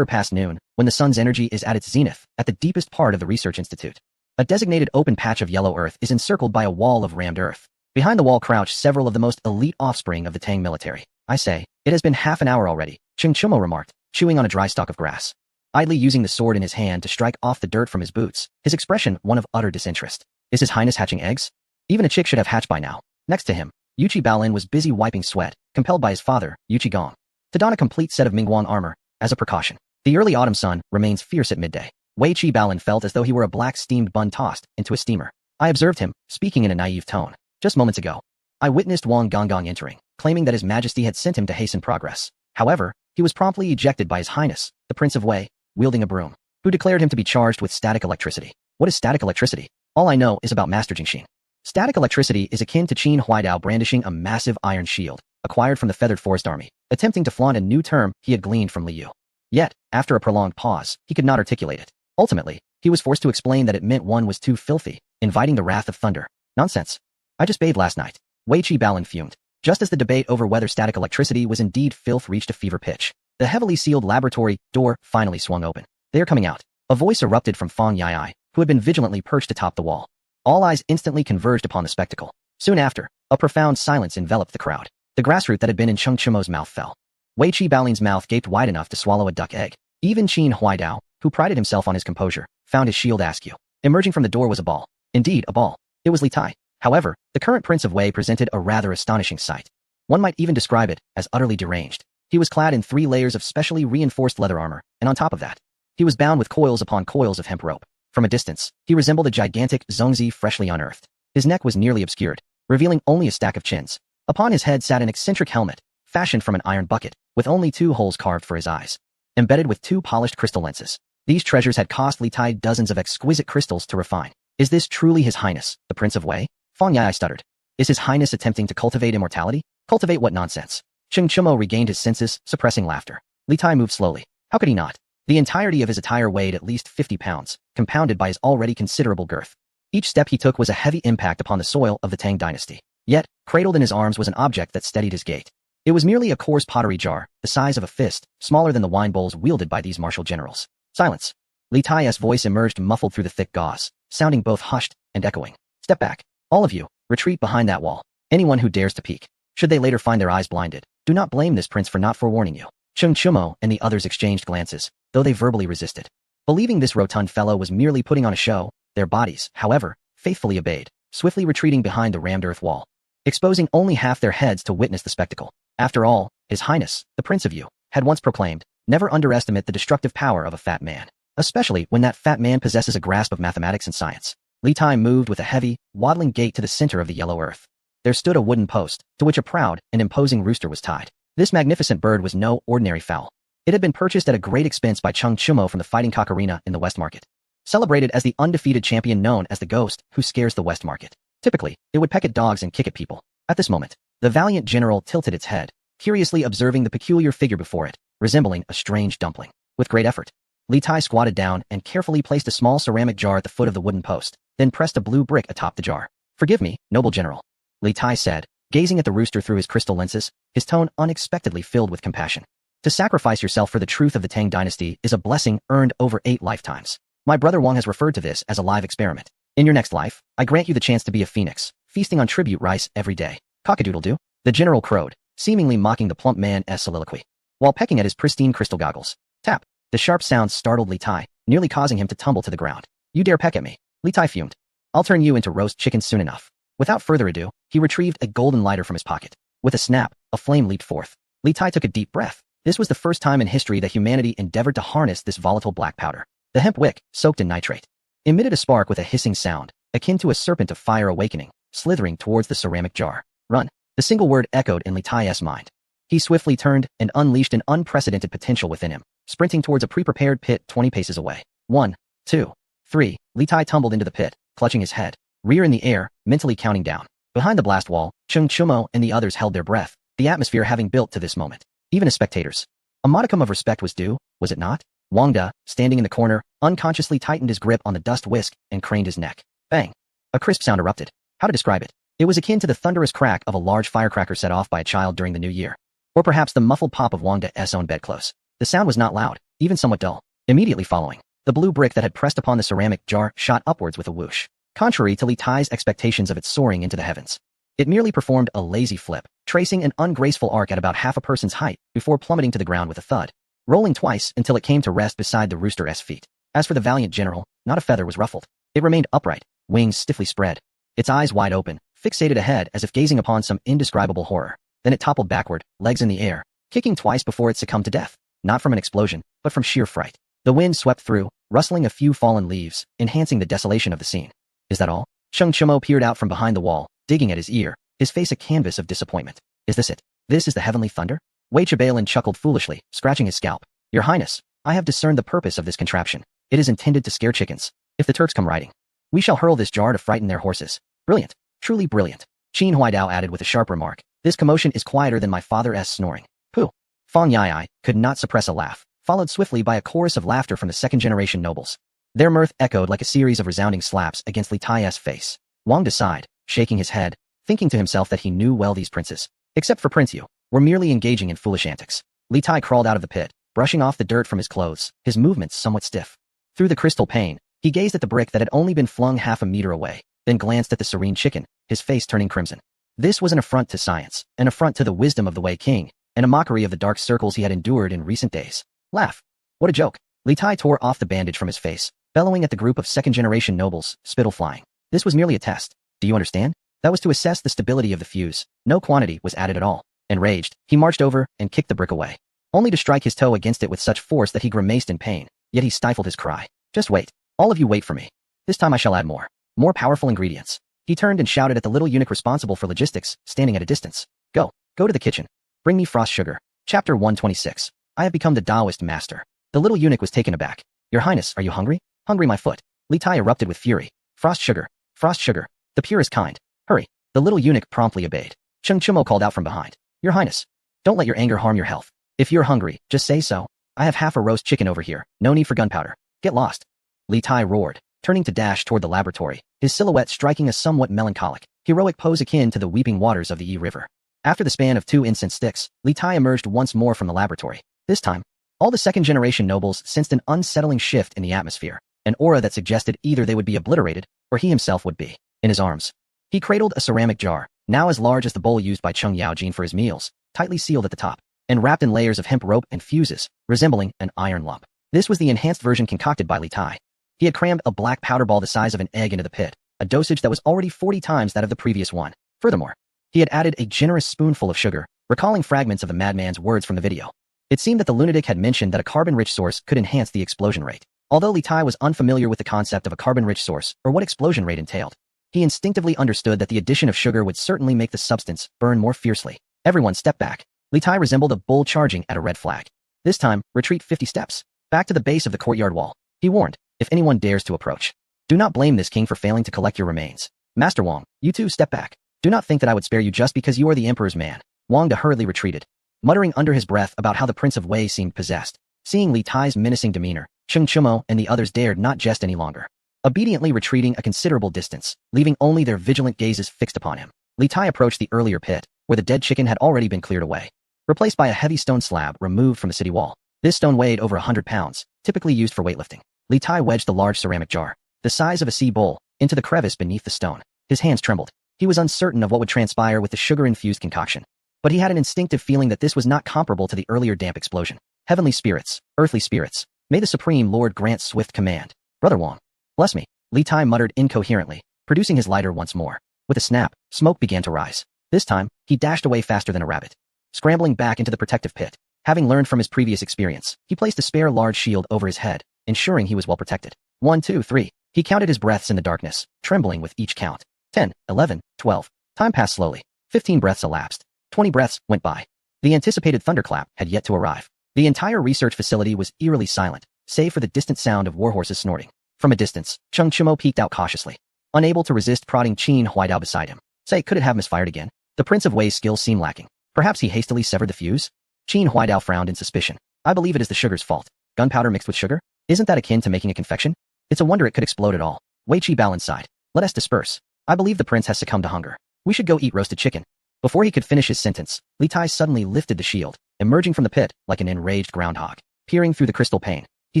noon, when the sun's energy is at its zenith, at the deepest part of the Research Institute, a designated open patch of yellow earth is encircled by a wall of rammed earth. Behind the wall crouch several of the most elite offspring of the Tang military. I say, it has been half an hour already, Cheng Chumo remarked, chewing on a dry stalk of grass. Idly using the sword in his hand to strike off the dirt from his boots, his expression one of utter disinterest. Is His Highness hatching eggs? Even a chick should have hatched by now. Next to him, Yuchi Baolin was busy wiping sweat, compelled by his father, Yuchi Gong, to don a complete set of Mingguan armor, as a precaution. The early autumn sun remains fierce at midday. Wei Chi Baolin felt as though he were a black steamed bun tossed into a steamer. I observed him, speaking in a naive tone. Just moments ago, I witnessed Wang Gonggong entering, claiming that His Majesty had sent him to hasten progress. However, he was promptly ejected by His Highness, the Prince of Wei, wielding a broom, who declared him to be charged with static electricity. What is static electricity? All I know is about Master Jingxin. Static electricity is akin to Qin Huaidao brandishing a massive iron shield, acquired from the Feathered Forest Army, attempting to flaunt a new term he had gleaned from Li Yu. Yet, after a prolonged pause, he could not articulate it. Ultimately, he was forced to explain that it meant one was too filthy, inviting the wrath of thunder. Nonsense. I just bathed last night. Wei Chi Baolin fumed. Just as the debate over whether static electricity was indeed filth reached a fever pitch, the heavily sealed laboratory door finally swung open. They are coming out. A voice erupted from Fang Yai, who had been vigilantly perched atop the wall. All eyes instantly converged upon the spectacle. Soon after, a profound silence enveloped the crowd. The grassroot that had been in Cheng Chumo's mouth fell. Wei Chi Baolin's mouth gaped wide enough to swallow a duck egg. Even Qin Huaidao, who prided himself on his composure, found his shield askew. Emerging from the door was a ball. Indeed, a ball. It was Li Tai. However, the current Prince of Wei presented a rather astonishing sight. One might even describe it as utterly deranged. He was clad in 3 layers of specially reinforced leather armor, and on top of that, he was bound with coils upon coils of hemp rope. From a distance, he resembled a gigantic Zongzi freshly unearthed. His neck was nearly obscured, revealing only a stack of chins. Upon his head sat an eccentric helmet, fashioned from an iron bucket, with only 2 holes carved for his eyes, embedded with 2 polished crystal lenses. These treasures had cost Li Tai dozens of exquisite crystals to refine. Is this truly His Highness, the Prince of Wei? Fang Yai stuttered. Is His Highness attempting to cultivate immortality? Cultivate what nonsense? Cheng Chumo regained his senses, suppressing laughter. Li Tai moved slowly. How could he not? The entirety of his attire weighed at least 50 pounds, compounded by his already considerable girth. Each step he took was a heavy impact upon the soil of the Tang dynasty. Yet, cradled in his arms was an object that steadied his gait. It was merely a coarse pottery jar, the size of a fist, smaller than the wine bowls wielded by these martial generals. Silence. Li Tai's voice emerged muffled through the thick gauze, sounding both hushed and echoing. Step back. All of you, retreat behind that wall. Anyone who dares to peek, should they later find their eyes blinded, do not blame this prince for not forewarning you. Cheng Chumo and the others exchanged glances, though they verbally resisted. Believing this rotund fellow was merely putting on a show, their bodies, however, faithfully obeyed, swiftly retreating behind the rammed earth wall, exposing only half their heads to witness the spectacle. After all, His Highness, the Prince of Yu, had once proclaimed, never underestimate the destructive power of a fat man, especially when that fat man possesses a grasp of mathematics and science. Li Tai moved with a heavy, waddling gait to the center of the yellow earth. There stood a wooden post, to which a proud and imposing rooster was tied. This magnificent bird was no ordinary fowl. It had been purchased at a great expense by Cheng Chumo from the Fighting Cock Arena in the West Market. Celebrated as the undefeated champion known as the Ghost, who scares the West Market. Typically, it would peck at dogs and kick at people. At this moment, the valiant general tilted its head, curiously observing the peculiar figure before it, resembling a strange dumpling. With great effort, Li Tai squatted down and carefully placed a small ceramic jar at the foot of the wooden post, then pressed a blue brick atop the jar. Forgive me, noble general, Li Tai said, gazing at the rooster through his crystal lenses, his tone unexpectedly filled with compassion. To sacrifice yourself for the truth of the Tang dynasty is a blessing earned over 8 lifetimes. My brother Wang has referred to this as a live experiment. In your next life, I grant you the chance to be a phoenix, feasting on tribute rice every day. Cock-a-doodle-doo, the general crowed, seemingly mocking the plump man's soliloquy, while pecking at his pristine crystal goggles. Tap. The sharp sound startled Li Tai, nearly causing him to tumble to the ground. You dare peck at me? Li Tai fumed. I'll turn you into roast chicken soon enough. Without further ado, he retrieved a golden lighter from his pocket. With a snap, a flame leaped forth. Li Tai took a deep breath. This was the first time in history that humanity endeavored to harness this volatile black powder. The hemp wick, soaked in nitrate, emitted a spark with a hissing sound, akin to a serpent of fire awakening, slithering towards the ceramic jar. Run. The single word echoed in Li Tai's mind. He swiftly turned and unleashed an unprecedented potential within him, sprinting towards a pre-prepared pit 20 paces away. 1, 2, 3. Li Tai tumbled into the pit, clutching his head, rear in the air, mentally counting down. Behind the blast wall, Cheng Chumo and the others held their breath, the atmosphere having built to this moment. Even as spectators. A modicum of respect was due, was it not? Wang De, standing in the corner, unconsciously tightened his grip on the dust whisk and craned his neck. Bang! A crisp sound erupted. How to describe it? It was akin to the thunderous crack of a large firecracker set off by a child during the new year. Or perhaps the muffled pop of Wang De's own bedclothes. The sound was not loud, even somewhat dull. Immediately following, the blue brick that had pressed upon the ceramic jar shot upwards with a whoosh. Contrary to Li Tai's expectations of it soaring into the heavens. It merely performed a lazy flip, tracing an ungraceful arc at about half a person's height before plummeting to the ground with a thud, rolling twice until it came to rest beside the rooster's feet. As for the valiant general, not a feather was ruffled. It remained upright, wings stiffly spread, its eyes wide open, fixated ahead as if gazing upon some indescribable horror. Then it toppled backward, legs in the air, kicking twice before it succumbed to death, not from an explosion, but from sheer fright. The wind swept through, rustling a few fallen leaves, enhancing the desolation of the scene. Is that all? Cheng Chumo peered out from behind the wall, digging at his ear, his face a canvas of disappointment. Is this it? This is the heavenly thunder? Wei Chabalin chuckled foolishly, scratching his scalp. Your Highness, I have discerned the purpose of this contraption. It is intended to scare chickens. If the Turks come riding, we shall hurl this jar to frighten their horses. Brilliant. Truly brilliant. Qin Huaidao added with a sharp remark. This commotion is quieter than my father's snoring. Pooh. Fang Yai could not suppress a laugh, followed swiftly by a chorus of laughter from the second-generation nobles. Their mirth echoed like a series of resounding slaps against Li Tai's face. Wang De sighed, shaking his head, thinking to himself that he knew well these princes, except for Prince Yu, were merely engaging in foolish antics. Li Tai crawled out of the pit, brushing off the dirt from his clothes, his movements somewhat stiff. Through the crystal pane, he gazed at the brick that had only been flung half a meter away, then glanced at the serene chicken, his face turning crimson. This was an affront to science, an affront to the wisdom of the Wei King, and a mockery of the dark circles he had endured in recent days. Laugh. What a joke. Li Tai tore off the bandage from his face, bellowing at the group of second-generation nobles, spittle flying. This was merely a test. Do you understand? That was to assess the stability of the fuse. No quantity was added at all. Enraged, he marched over and kicked the brick away, only to strike his toe against it with such force that he grimaced in pain, yet he stifled his cry. Just wait. All of you wait for me. This time I shall add more powerful ingredients. He turned and shouted at the little eunuch responsible for logistics, standing at a distance. Go to the kitchen. Bring me frost sugar. Chapter 126. I have become the Taoist master. The little eunuch was taken aback. Your Highness, are you hungry? Hungry my foot. Li Tai erupted with fury. Frost sugar. The purest kind. Hurry. The little eunuch promptly obeyed. Cheng Chumo called out from behind. Your Highness, don't let your anger harm your health. If you're hungry, just say so. I have half a roast chicken over here. No need for gunpowder. Get lost. Li Tai roared, turning to dash toward the laboratory, his silhouette striking a somewhat melancholic, heroic pose akin to the weeping waters of the Yi River. After the span of 2 incense sticks, Li Tai emerged once more from the laboratory. This time, all the second-generation nobles sensed an unsettling shift in the atmosphere, an aura that suggested either they would be obliterated, or he himself would be. In his arms, he cradled a ceramic jar, now as large as the bowl used by Cheng Yaojin for his meals, tightly sealed at the top, and wrapped in layers of hemp rope and fuses, resembling an iron lump. This was the enhanced version concocted by Li Tai. He had crammed a black powder ball the size of an egg into the pit, a dosage that was already 40 times that of the previous one. Furthermore, he had added a generous spoonful of sugar, recalling fragments of the madman's words from the video. It seemed that the lunatic had mentioned that a carbon-rich source could enhance the explosion rate. Although Li Tai was unfamiliar with the concept of a carbon-rich source or what explosion rate entailed, he instinctively understood that the addition of sugar would certainly make the substance burn more fiercely. Everyone stepped back. Li Tai resembled a bull charging at a red flag. This time, retreat 50 steps, back to the base of the courtyard wall. He warned, if anyone dares to approach, do not blame this king for failing to collect your remains. Master Wang, you too step back. Do not think that I would spare you just because you are the emperor's man. Wang De hurriedly retreated, muttering under his breath about how the Prince of Wei seemed possessed. Seeing Li Tai's menacing demeanor, Cheng Chumo and the others dared not jest any longer, obediently retreating a considerable distance, leaving only their vigilant gazes fixed upon him. Li Tai approached the earlier pit, where the dead chicken had already been cleared away, replaced by a heavy stone slab removed from the city wall. This stone weighed over 100 pounds, typically used for weightlifting. Li Tai wedged the large ceramic jar, the size of a sea bowl, into the crevice beneath the stone. His hands trembled. He was uncertain of what would transpire with the sugar-infused concoction, but he had an instinctive feeling that this was not comparable to the earlier damp explosion. Heavenly spirits, earthly spirits, may the Supreme Lord grant swift command. Brother Wang, bless me, Li Tai muttered incoherently, producing his lighter once more. With a snap, smoke began to rise. This time, he dashed away faster than a rabbit, scrambling back into the protective pit. Having learned from his previous experience, he placed a spare large shield over his head, ensuring he was well protected. 1, 2, 3. He counted his breaths in the darkness, trembling with each count. 10, 11, 12. Time passed slowly. 15 breaths elapsed. 20 breaths went by. The anticipated thunderclap had yet to arrive. The entire research facility was eerily silent, save for the distant sound of warhorses snorting. From a distance, Cheng Chimo peeked out cautiously, unable to resist prodding Qin Huaidao beside him. Say, could it have misfired again? The Prince of Wei's skills seemed lacking. Perhaps he hastily severed the fuse? Qin Huaidao frowned in suspicion. I believe it is the sugar's fault. Gunpowder mixed with sugar? Isn't that akin to making a confection? It's a wonder it could explode at all. Wei Qibao sighed. Let us disperse. I believe the prince has succumbed to hunger. We should go eat roasted chicken. Before he could finish his sentence, Li Tai suddenly lifted the shield, emerging from the pit like an enraged groundhog. Peering through the crystal pane, he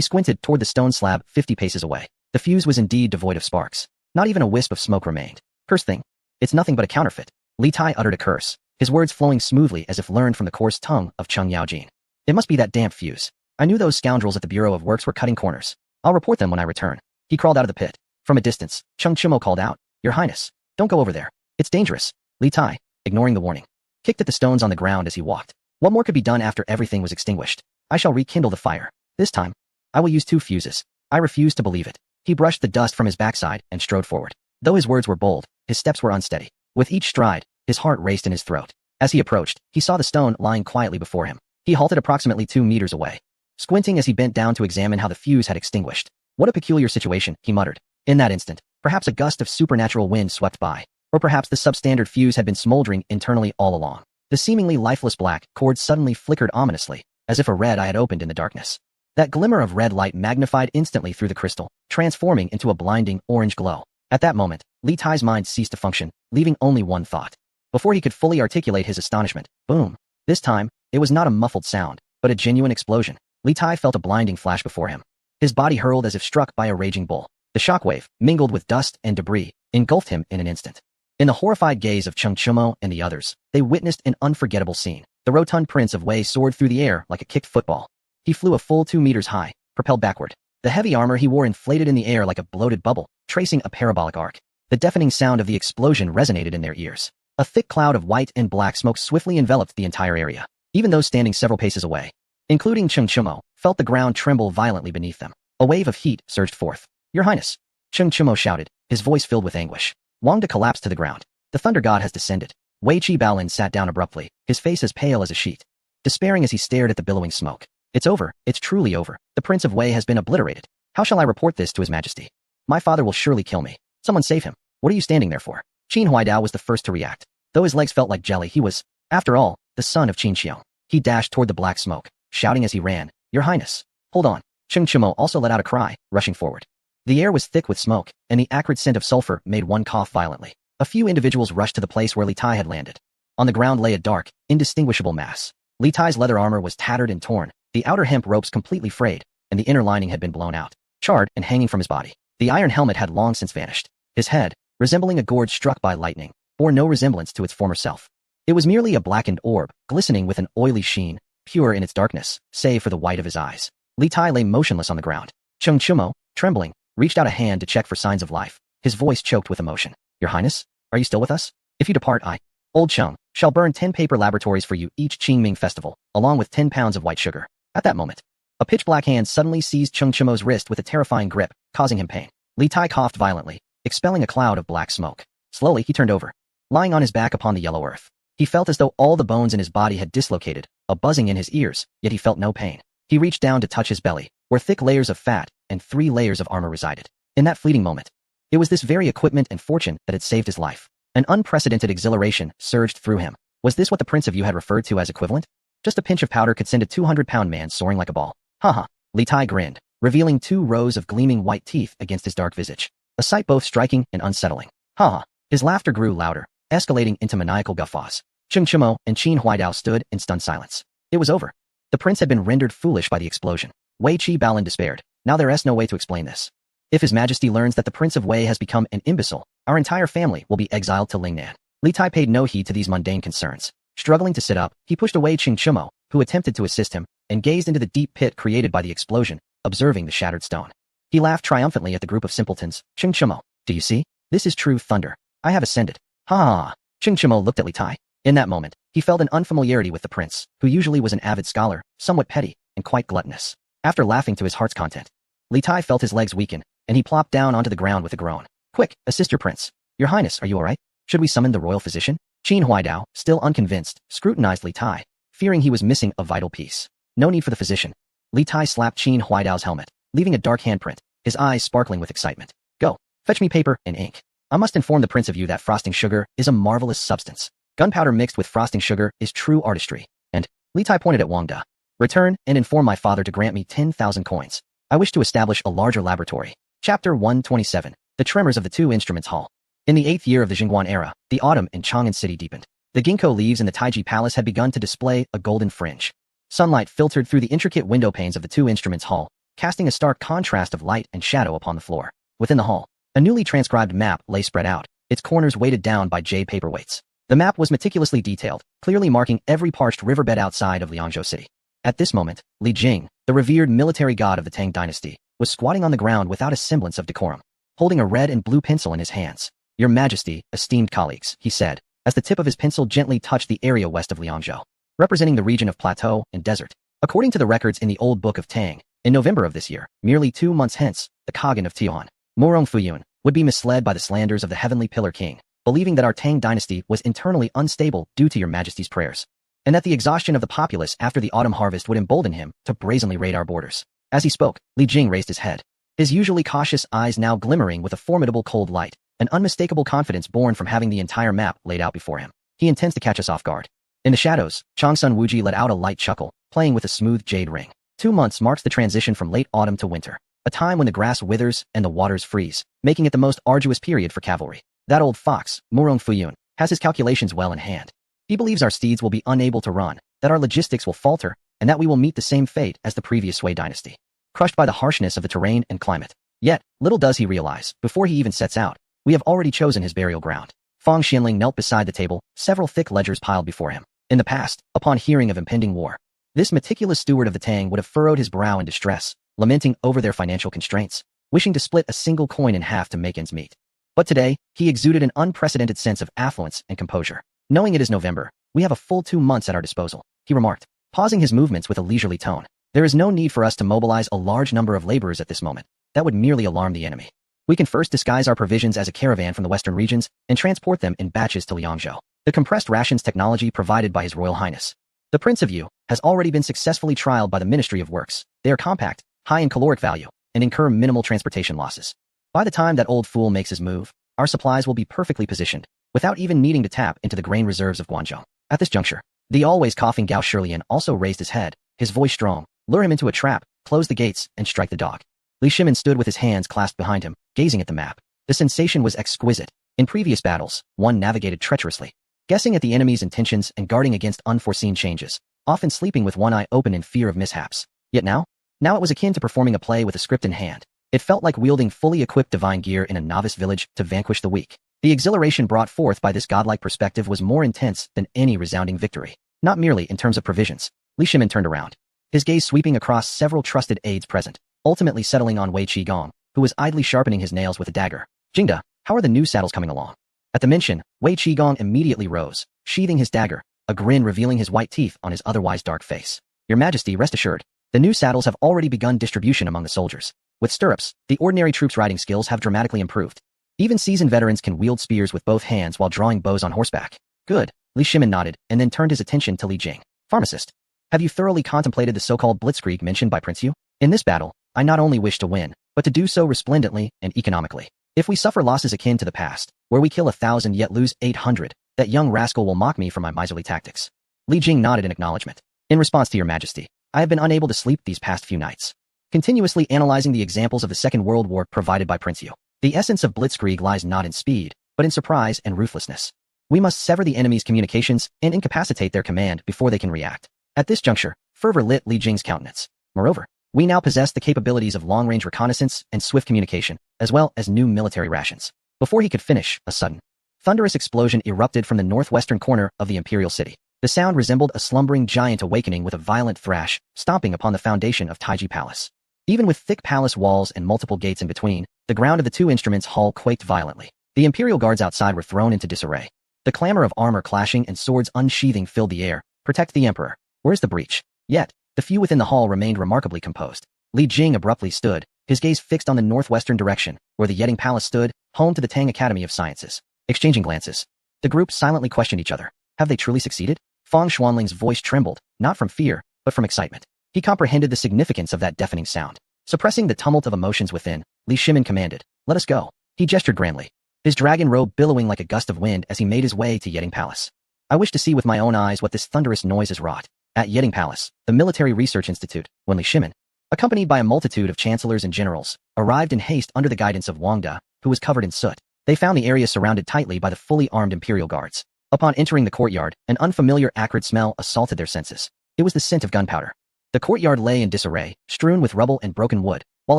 squinted toward the stone slab 50 paces away. The fuse was indeed devoid of sparks. Not even a wisp of smoke remained. Cursed thing. It's nothing but a counterfeit. Li Tai uttered a curse, his words flowing smoothly as if learned from the coarse tongue of Cheng Yaojin. It must be that damp fuse. I knew those scoundrels at the Bureau of Works were cutting corners. I'll report them when I return. He crawled out of the pit. From a distance, Cheng Chimo called out, Your Highness, don't go over there. It's dangerous. Li Tai, ignoring the warning, kicked at the stones on the ground as he walked. What more could be done after everything was extinguished? I shall rekindle the fire. This time, I will use 2 fuses. I refuse to believe it. He brushed the dust from his backside and strode forward. Though his words were bold, his steps were unsteady. With each stride, his heart raced in his throat. As he approached, he saw the stone lying quietly before him. He halted approximately 2 meters away, squinting as he bent down to examine how the fuse had extinguished. What a peculiar situation, he muttered. In that instant, perhaps a gust of supernatural wind swept by, or perhaps the substandard fuse had been smoldering internally all along. The seemingly lifeless black cord suddenly flickered ominously, as if a red eye had opened in the darkness. That glimmer of red light magnified instantly through the crystal, transforming into a blinding orange glow. At that moment, Li Tai's mind ceased to function, leaving only one thought. Before he could fully articulate his astonishment, boom. This time, it was not a muffled sound, but a genuine explosion. Li Tai felt a blinding flash before him. His body hurled as if struck by a raging bull. The shockwave, mingled with dust and debris, engulfed him in an instant. In the horrified gaze of Cheng Chimo and the others, they witnessed an unforgettable scene. The rotund Prince of Wei soared through the air like a kicked football. He flew a full 2 meters high, propelled backward. The heavy armor he wore inflated in the air like a bloated bubble, tracing a parabolic arc. The deafening sound of the explosion resonated in their ears. A thick cloud of white and black smoke swiftly enveloped the entire area. Even those standing several paces away, including Cheng Chimo, felt the ground tremble violently beneath them. A wave of heat surged forth. Your Highness, Cheng Chimo shouted, his voice filled with anguish. Wang De collapsed to the ground. The thunder god has descended. Wei Qibao sat down abruptly, his face as pale as a sheet, despairing as he stared at the billowing smoke. It's over. It's truly over. The Prince of Wei has been obliterated. How shall I report this to His Majesty? My father will surely kill me. Someone save him. What are you standing there for? Qin Huaidao was the first to react. Though his legs felt like jelly, he was, after all, the son of Qin Xiong. He dashed toward the black smoke, shouting as he ran, Your Highness, hold on. Cheng Chimo also let out a cry, rushing forward. The air was thick with smoke, and the acrid scent of sulfur made one cough violently. A few individuals rushed to the place where Li Tai had landed. On the ground lay a dark, indistinguishable mass. Li Tai's leather armor was tattered and torn, the outer hemp ropes completely frayed, and the inner lining had been blown out, charred and hanging from his body. The iron helmet had long since vanished. His head, resembling a gourd struck by lightning, bore no resemblance to its former self. It was merely a blackened orb, glistening with an oily sheen, pure in its darkness, save for the white of his eyes. Li Tai lay motionless on the ground. Cheng Chimo, trembling, reached out a hand to check for signs of life. His voice choked with emotion. Your Highness, are you still with us? If you depart, I, Old Cheng, shall burn 10 paper laboratories for you each Qingming festival, along with 10 pounds of white sugar. At that moment, a pitch-black hand suddenly seized Cheng Chimo's wrist with a terrifying grip, causing him pain. Li Tai coughed violently, expelling a cloud of black smoke. Slowly, he turned over, lying on his back upon the yellow earth. He felt as though all the bones in his body had dislocated, a buzzing in his ears, yet he felt no pain. He reached down to touch his belly, where thick layers of fat and 3 layers of armor resided. In that fleeting moment, it was this very equipment and fortune that had saved his life. An unprecedented exhilaration surged through him. Was this what the Prince of Yu had referred to as equivalent? Just a pinch of powder could send a 200-pound man soaring like a ball. Haha. Li Tai grinned, revealing 2 rows of gleaming white teeth against his dark visage. A sight both striking and unsettling. Haha. His laughter grew louder, escalating into maniacal guffaws. Cheng Chimo and Qin Huaidao stood in stunned silence. It was over. The prince had been rendered foolish by the explosion. Wei Qibao despaired. Now there is no way to explain this. If His Majesty learns that the Prince of Wei has become an imbecile, our entire family will be exiled to Lingnan. Li Tai paid no heed to these mundane concerns. Struggling to sit up, he pushed away Cheng Chimo, who attempted to assist him, and gazed into the deep pit created by the explosion, observing the shattered stone. He laughed triumphantly at the group of simpletons. Cheng Chimo, do you see? This is true thunder. I have ascended. Ha ha ha. Cheng Chimo looked at Li Tai. In that moment, he felt an unfamiliarity with the prince, who usually was an avid scholar, somewhat petty, and quite gluttonous. After laughing to his heart's content, Li Tai felt his legs weaken, and he plopped down onto the ground with a groan. Quick, assist your prince. Your Highness, are you alright? Should we summon the royal physician? Qin Huaidao, still unconvinced, scrutinized Li Tai, fearing he was missing a vital piece. No need for the physician. Li Tai slapped Qin Huaidao's helmet, leaving a dark handprint, his eyes sparkling with excitement. Go, fetch me paper and ink. I must inform the prince of you that frosting sugar is a marvelous substance. Gunpowder mixed with frosting sugar is true artistry. And Li Tai pointed at Wang Da. Return and inform my father to grant me 10,000 coins. I wish to establish a larger laboratory. Chapter 127. The Tremors of the Two Instruments Hall. In the 8th year of the Jingguan era, the autumn in Chang'an City deepened. The ginkgo leaves in the Taiji Palace had begun to display a golden fringe. Sunlight filtered through the intricate window panes of the Two Instruments Hall, casting a stark contrast of light and shadow upon the floor. Within the hall, a newly transcribed map lay spread out, its corners weighted down by jade paperweights. The map was meticulously detailed, clearly marking every parched riverbed outside of Liangzhou City. At this moment, Li Jing, the revered military god of the Tang dynasty, was squatting on the ground without a semblance of decorum, holding a red and blue pencil in his hands. Your Majesty, esteemed colleagues, he said, as the tip of his pencil gently touched the area west of Liangzhou, representing the region of plateau and desert. According to the records in the Old Book of Tang, in November of this year, merely 2 months hence, the Khagan of Tian, Morong Fuyun, would be misled by the slanders of the Heavenly Pillar King, believing that our Tang dynasty was internally unstable due to your Majesty's prayers, and that the exhaustion of the populace after the autumn harvest would embolden him to brazenly raid our borders. As he spoke, Li Jing raised his head, his usually cautious eyes now glimmering with a formidable cold light, an unmistakable confidence born from having the entire map laid out before him. He intends to catch us off guard. In the shadows, Changsun Wuji let out a light chuckle, playing with a smooth jade ring. 2 months marks the transition from late autumn to winter, a time when the grass withers and the waters freeze, making it the most arduous period for cavalry. That old fox, Morong Fuyun, has his calculations well in hand. He believes our steeds will be unable to run, that our logistics will falter, and that we will meet the same fate as the previous Sui dynasty, crushed by the harshness of the terrain and climate. Yet, little does he realize, before he even sets out, we have already chosen his burial ground. Fang Xianling knelt beside the table, several thick ledgers piled before him. In the past, upon hearing of impending war, this meticulous steward of the Tang would have furrowed his brow in distress, lamenting over their financial constraints, wishing to split a single coin in half to make ends meet. But today, he exuded an unprecedented sense of affluence and composure. Knowing it is November, we have a full 2 months at our disposal, he remarked, pausing his movements with a leisurely tone. There is no need for us to mobilize a large number of laborers at this moment. That would merely alarm the enemy. We can first disguise our provisions as a caravan from the western regions and transport them in batches to Liangzhou. The compressed rations technology provided by His Royal Highness, the Prince of Yu, has already been successfully trialed by the Ministry of Works. They are compact, high in caloric value, and incur minimal transportation losses. By the time that old fool makes his move, our supplies will be perfectly positioned, without even needing to tap into the grain reserves of Guangzhou. At this juncture, the always coughing Gao Shilian also raised his head, his voice strong. Lure him into a trap, close the gates, and strike the dog. Li Shimin stood with his hands clasped behind him, gazing at the map. The sensation was exquisite. In previous battles, one navigated treacherously, guessing at the enemy's intentions and guarding against unforeseen changes, often sleeping with one eye open in fear of mishaps. Yet now it was akin to performing a play with a script in hand. It felt like wielding fully equipped divine gear in a novice village to vanquish the weak. The exhilaration brought forth by this godlike perspective was more intense than any resounding victory. Not merely in terms of provisions. Li Shimin turned around, his gaze sweeping across several trusted aides present, ultimately settling on Wei Qigong, who was idly sharpening his nails with a dagger. Jingda, how are the new saddles coming along? At the mention, Wei Qigong immediately rose, sheathing his dagger, a grin revealing his white teeth on his otherwise dark face. Your Majesty, rest assured, the new saddles have already begun distribution among the soldiers. With stirrups, the ordinary troops' riding skills have dramatically improved. Even seasoned veterans can wield spears with both hands while drawing bows on horseback. Good. Li Shimin nodded and then turned his attention to Li Jing. Pharmacist, have you thoroughly contemplated the so-called blitzkrieg mentioned by Prince Yu? In this battle, I not only wish to win, but to do so resplendently and economically. If we suffer losses akin to the past, where we kill 1,000 yet lose 800, that young rascal will mock me for my miserly tactics. Li Jing nodded in acknowledgement. In response to your Majesty, I have been unable to sleep these past few nights, continuously analyzing the examples of the Second World War provided by Prince Yu. The essence of blitzkrieg lies not in speed, but in surprise and ruthlessness. We must sever the enemy's communications and incapacitate their command before they can react. At this juncture, fervor lit Li Jing's countenance. Moreover, we now possess the capabilities of long-range reconnaissance and swift communication, as well as new military rations. Before he could finish, a sudden, thunderous explosion erupted from the northwestern corner of the imperial city. The sound resembled a slumbering giant awakening with a violent thrash, stomping upon the foundation of Taiji Palace. Even with thick palace walls and multiple gates in between, the ground of the Two Instruments Hall quaked violently. The imperial guards outside were thrown into disarray. The clamor of armor clashing and swords unsheathing filled the air. Protect the emperor. Where's the breach? Yet, the few within the hall remained remarkably composed. Li Jing abruptly stood, his gaze fixed on the northwestern direction, where the Yeding Palace stood, home to the Tang Academy of Sciences. Exchanging glances, the group silently questioned each other. Have they truly succeeded? Fang Xuanling's voice trembled, not from fear, but from excitement. He comprehended the significance of that deafening sound. Suppressing the tumult of emotions within, Li Shimin commanded, "Let us go." He gestured grandly, his dragon robe billowing like a gust of wind as he made his way to Yeding Palace. I wish to see with my own eyes what this thunderous noise has wrought. At Yeding Palace, the Military Research Institute, when Li Shimin, accompanied by a multitude of chancellors and generals, arrived in haste under the guidance of Wang De, who was covered in soot. They found the area surrounded tightly by the fully armed imperial guards. Upon entering the courtyard, an unfamiliar acrid smell assaulted their senses. It was the scent of gunpowder. The courtyard lay in disarray, strewn with rubble and broken wood, while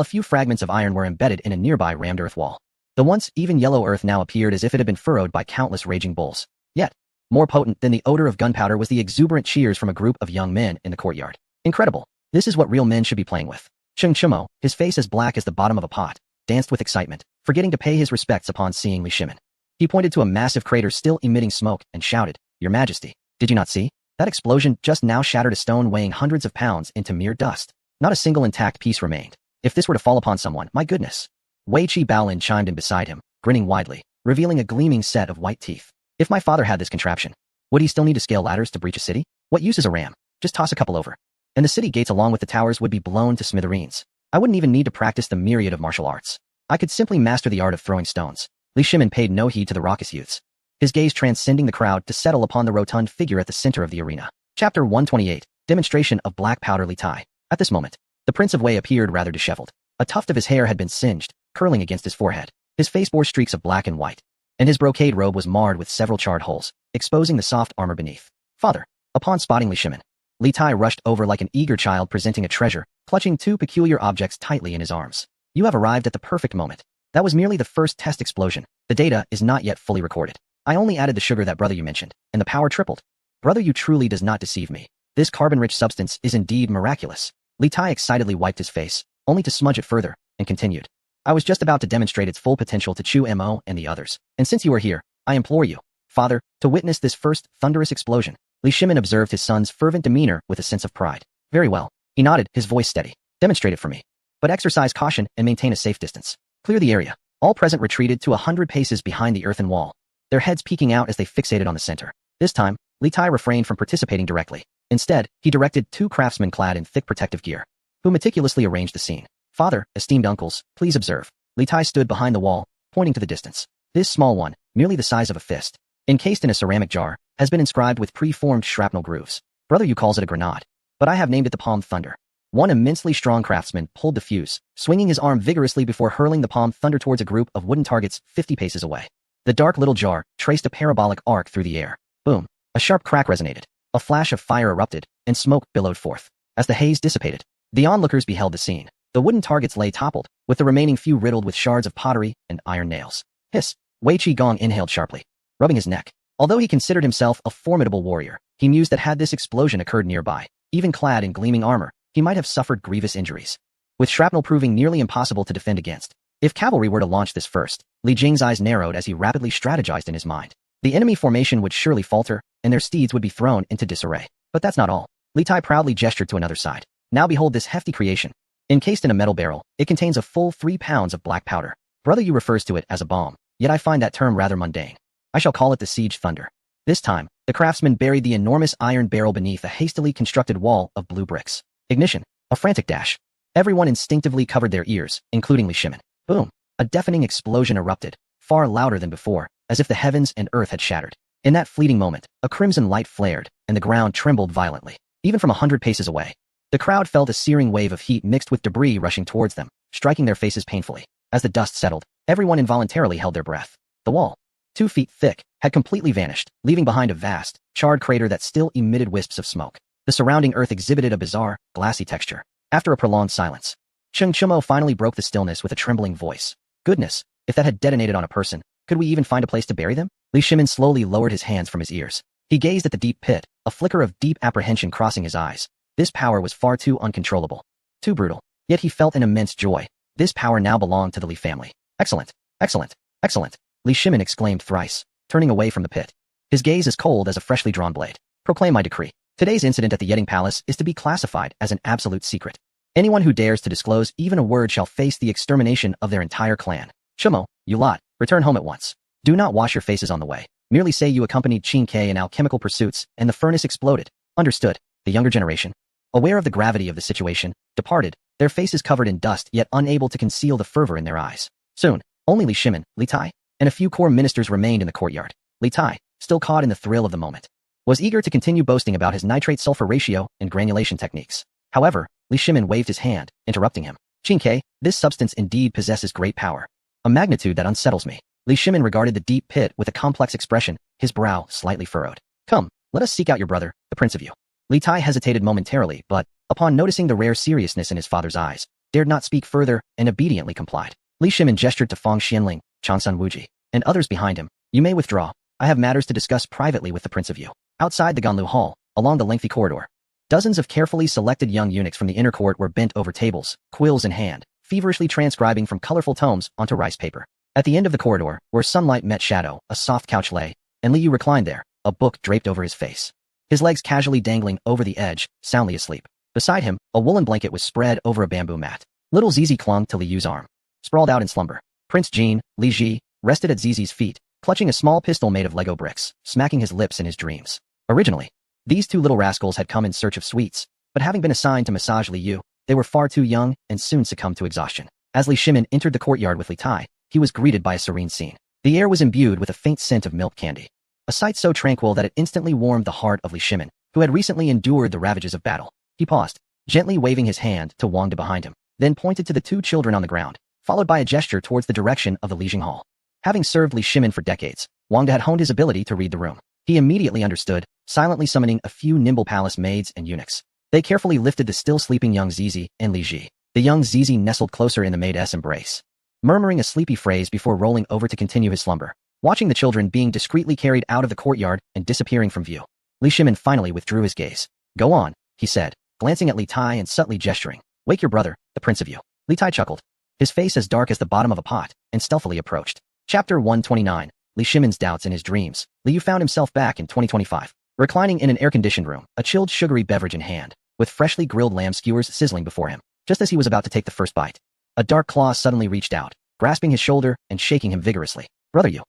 a few fragments of iron were embedded in a nearby rammed earth wall. The once even yellow earth now appeared as if it had been furrowed by countless raging bulls. Yet, more potent than the odor of gunpowder was the exuberant cheers from a group of young men in the courtyard. Incredible. This is what real men should be playing with. Cheng Chimo, his face as black as the bottom of a pot, danced with excitement, forgetting to pay his respects upon seeing Li Shimin. He pointed to a massive crater still emitting smoke and shouted, "Your Majesty, did you not see? That explosion just now shattered a stone weighing hundreds of pounds into mere dust. Not a single intact piece remained. If this were to fall upon someone, my goodness." Wei Qi Baolin chimed in beside him, grinning widely, revealing a gleaming set of white teeth. If my father had this contraption, would he still need to scale ladders to breach a city? What use is a ram? Just toss a couple over. And the city gates along with the towers would be blown to smithereens. I wouldn't even need to practice the myriad of martial arts. I could simply master the art of throwing stones. Li Shimin paid no heed to the raucous youths, his gaze transcending the crowd to settle upon the rotund figure at the center of the arena. Chapter 128, Demonstration of Black Powder Li Tai. At this moment, the Prince of Wei appeared rather disheveled. A tuft of his hair had been singed, curling against his forehead. His face bore streaks of black and white, and his brocade robe was marred with several charred holes, exposing the soft armor beneath. Father. Upon spotting Li Shimin, Li Tai rushed over like an eager child presenting a treasure, clutching two peculiar objects tightly in his arms. You have arrived at the perfect moment. That was merely the first test explosion. The data is not yet fully recorded. I only added the sugar that brother you mentioned, and the power tripled. Brother you truly does not deceive me. This carbon-rich substance is indeed miraculous. Li Tai excitedly wiped his face, only to smudge it further, and continued. I was just about to demonstrate its full potential to Chu Mo and the others. And since you are here, I implore you, Father, to witness this first thunderous explosion. Li Shimin observed his son's fervent demeanor with a sense of pride. Very well. He nodded, his voice steady. Demonstrate it for me. But exercise caution and maintain a safe distance. Clear the area. All present retreated to 100 paces behind the earthen wall, their heads peeking out as they fixated on the center. This time, Li Tai refrained from participating directly. Instead, he directed two craftsmen clad in thick protective gear, who meticulously arranged the scene. Father, esteemed uncles, please observe. Li Tai stood behind the wall, pointing to the distance. This small one, merely the size of a fist, encased in a ceramic jar, has been inscribed with pre-formed shrapnel grooves. Brother you calls it a grenade, but I have named it the Palm Thunder. One immensely strong craftsman pulled the fuse, swinging his arm vigorously before hurling the Palm Thunder towards a group of wooden targets 50 paces away. The dark little jar traced a parabolic arc through the air. Boom. A sharp crack resonated. A flash of fire erupted, and smoke billowed forth. As the haze dissipated, the onlookers beheld the scene. The wooden targets lay toppled, with the remaining few riddled with shards of pottery and iron nails. Hiss. Wei Qi Gong inhaled sharply, rubbing his neck. Although he considered himself a formidable warrior, he mused that had this explosion occurred nearby, even clad in gleaming armor, he might have suffered grievous injuries, with shrapnel proving nearly impossible to defend against. If cavalry were to launch this first, Li Jing's eyes narrowed as he rapidly strategized in his mind. The enemy formation would surely falter, and their steeds would be thrown into disarray. But that's not all. Li Tai proudly gestured to another side. Now behold this hefty creation. Encased in a metal barrel, it contains a full 3 pounds of black powder. Brother you refers to it as a bomb, yet I find that term rather mundane. I shall call it the Siege Thunder. This time, the craftsman buried the enormous iron barrel beneath a hastily constructed wall of blue bricks. Ignition. A frantic dash. Everyone instinctively covered their ears, including Li Shimin. Boom. A deafening explosion erupted, far louder than before, as if the heavens and earth had shattered. In that fleeting moment, a crimson light flared, and the ground trembled violently. Even from 100 paces away, the crowd felt a searing wave of heat mixed with debris rushing towards them, striking their faces painfully. As the dust settled, everyone involuntarily held their breath. The wall, 2 feet thick, had completely vanished, leaving behind a vast, charred crater that still emitted wisps of smoke. The surrounding earth exhibited a bizarre, glassy texture. After a prolonged silence, Cheng Chimo finally broke the stillness with a trembling voice. Goodness, if that had detonated on a person, could we even find a place to bury them? Li Shimin slowly lowered his hands from his ears. He gazed at the deep pit, a flicker of deep apprehension crossing his eyes. This power was far too uncontrollable, too brutal. Yet he felt an immense joy. This power now belonged to the Li family. Excellent, excellent, excellent, Li Shimin exclaimed thrice, turning away from the pit. His gaze as cold as a freshly drawn blade. Proclaim my decree. Today's incident at the Yeding Palace is to be classified as an absolute secret. Anyone who dares to disclose even a word shall face the extermination of their entire clan. Shumo, you lot, return home at once. Do not wash your faces on the way. Merely say you accompanied Qin in alchemical pursuits and the furnace exploded. Understood. The younger generation, aware of the gravity of the situation, departed, their faces covered in dust yet unable to conceal the fervor in their eyes. Soon, only Li Shimin, Li Tai, and a few core ministers remained in the courtyard. Li Tai, still caught in the thrill of the moment, was eager to continue boasting about his nitrate-sulfur ratio and granulation techniques. However, Li Shimin waved his hand, interrupting him. Qin, this substance indeed possesses great power. A magnitude that unsettles me. Li Shimin regarded the deep pit with a complex expression, his brow slightly furrowed. Come, let us seek out your brother, the Prince of Yu. Li Tai hesitated momentarily, but, upon noticing the rare seriousness in his father's eyes, dared not speak further and obediently complied. Li Shimin gestured to Fang Xianling, Changsun Wuji, and others behind him. You may withdraw. I have matters to discuss privately with the Prince of Yu. Outside the Ganlu Hall, along the lengthy corridor, dozens of carefully selected young eunuchs from the inner court were bent over tables, quills in hand, feverishly transcribing from colorful tomes onto rice paper. At the end of the corridor, where sunlight met shadow, a soft couch lay, and Li Yu reclined there, a book draped over his face. His legs casually dangling over the edge, soundly asleep. Beside him, a woolen blanket was spread over a bamboo mat. Little Zizi clung to Li Yu's arm. Sprawled out in slumber, Prince Jin, Li Ji, rested at Zizi's feet, clutching a small pistol made of Lego bricks, smacking his lips in his dreams. Originally, these two little rascals had come in search of sweets, but having been assigned to massage Li Yu, they were far too young and soon succumbed to exhaustion. As Li Shimin entered the courtyard with Li Tai, he was greeted by a serene scene. The air was imbued with a faint scent of milk candy, a sight so tranquil that it instantly warmed the heart of Li Shimin, who had recently endured the ravages of battle. He paused, gently waving his hand to Wang De behind him, then pointed to the two children on the ground, followed by a gesture towards the direction of the Lijing Hall. Having served Li Shimin for decades, Wang De had honed his ability to read the room. He immediately understood, silently summoning a few nimble palace maids and eunuchs. They carefully lifted the still sleeping young Zizi and Li Ji. The young Zizi nestled closer in the maid's embrace, murmuring a sleepy phrase before rolling over to continue his slumber. Watching the children being discreetly carried out of the courtyard and disappearing from view, Li Shimin finally withdrew his gaze. Go on, he said, glancing at Li Tai and subtly gesturing. Wake your brother, the Prince of Yu. Li Tai chuckled, his face as dark as the bottom of a pot, and stealthily approached. Chapter 129, Li Shimin's doubts and his dreams. Li Yu found himself back in 2025, reclining in an air-conditioned room, a chilled sugary beverage in hand, with freshly grilled lamb skewers sizzling before him. Just as he was about to take the first bite, a dark claw suddenly reached out, grasping his shoulder and shaking him vigorously. Brother Yu,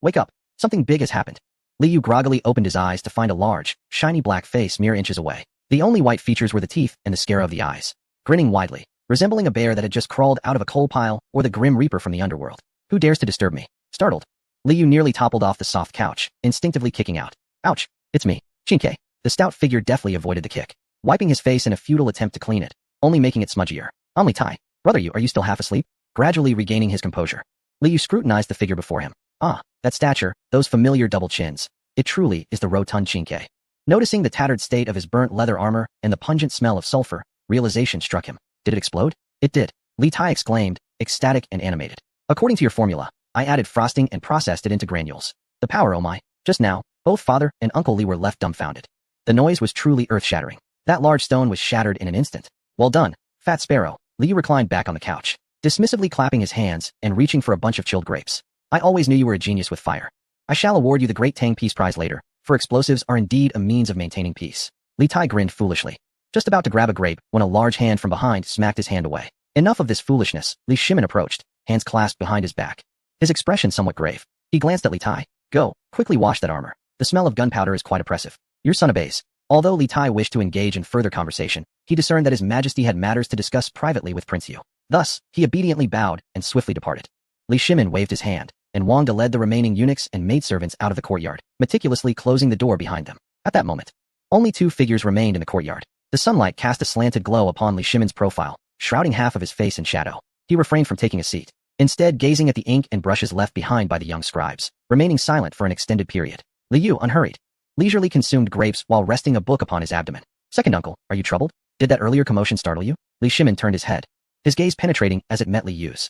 wake up. Something big has happened. Li Yu groggily opened his eyes to find a large, shiny black face mere inches away. The only white features were the teeth and the scare of the eyes, grinning widely, resembling a bear that had just crawled out of a coal pile or the grim reaper from the underworld. Who dares to disturb me? Startled, Li Yu nearly toppled off the soft couch, instinctively kicking out. Ouch! It's me, Qin. The stout figure deftly avoided the kick, wiping his face in a futile attempt to clean it, only making it smudgier. Li Tai, brother Yu, are you still half asleep? Gradually regaining his composure, Li Yu scrutinized the figure before him. Ah, that stature, those familiar double chins. It truly is the rotund Qin. Noticing the tattered state of his burnt leather armor and the pungent smell of sulfur, realization struck him. Did it explode? It did, Li Tai exclaimed, ecstatic and animated. According to your formula, I added frosting and processed it into granules. The power, oh my. Just now, both father and Uncle Li were left dumbfounded. The noise was truly earth-shattering. That large stone was shattered in an instant. Well done, Fat Sparrow. Li reclined back on the couch, dismissively clapping his hands and reaching for a bunch of chilled grapes. I always knew you were a genius with fire. I shall award you the Great Tang Peace Prize later, for explosives are indeed a means of maintaining peace. Li Tai grinned foolishly, just about to grab a grape when a large hand from behind smacked his hand away. Enough of this foolishness. Li Shimin approached, hands clasped behind his back, his expression somewhat grave. He glanced at Li Tai. Go, quickly wash that armor. The smell of gunpowder is quite oppressive. Your son obeys. Although Li Tai wished to engage in further conversation, he discerned that his majesty had matters to discuss privately with Prince Yu. Thus, he obediently bowed and swiftly departed. Li Shimin waved his hand, and Wang De led the remaining eunuchs and maidservants out of the courtyard, meticulously closing the door behind them. At that moment, only two figures remained in the courtyard. The sunlight cast a slanted glow upon Li Shimin's profile, shrouding half of his face in shadow. He refrained from taking a seat, instead gazing at the ink and brushes left behind by the young scribes, remaining silent for an extended period. Li Yu, unhurried, leisurely consumed grapes while resting a book upon his abdomen. Second uncle, are you troubled? Did that earlier commotion startle you? Li Shimin turned his head, his gaze penetrating as it met Li Yu's.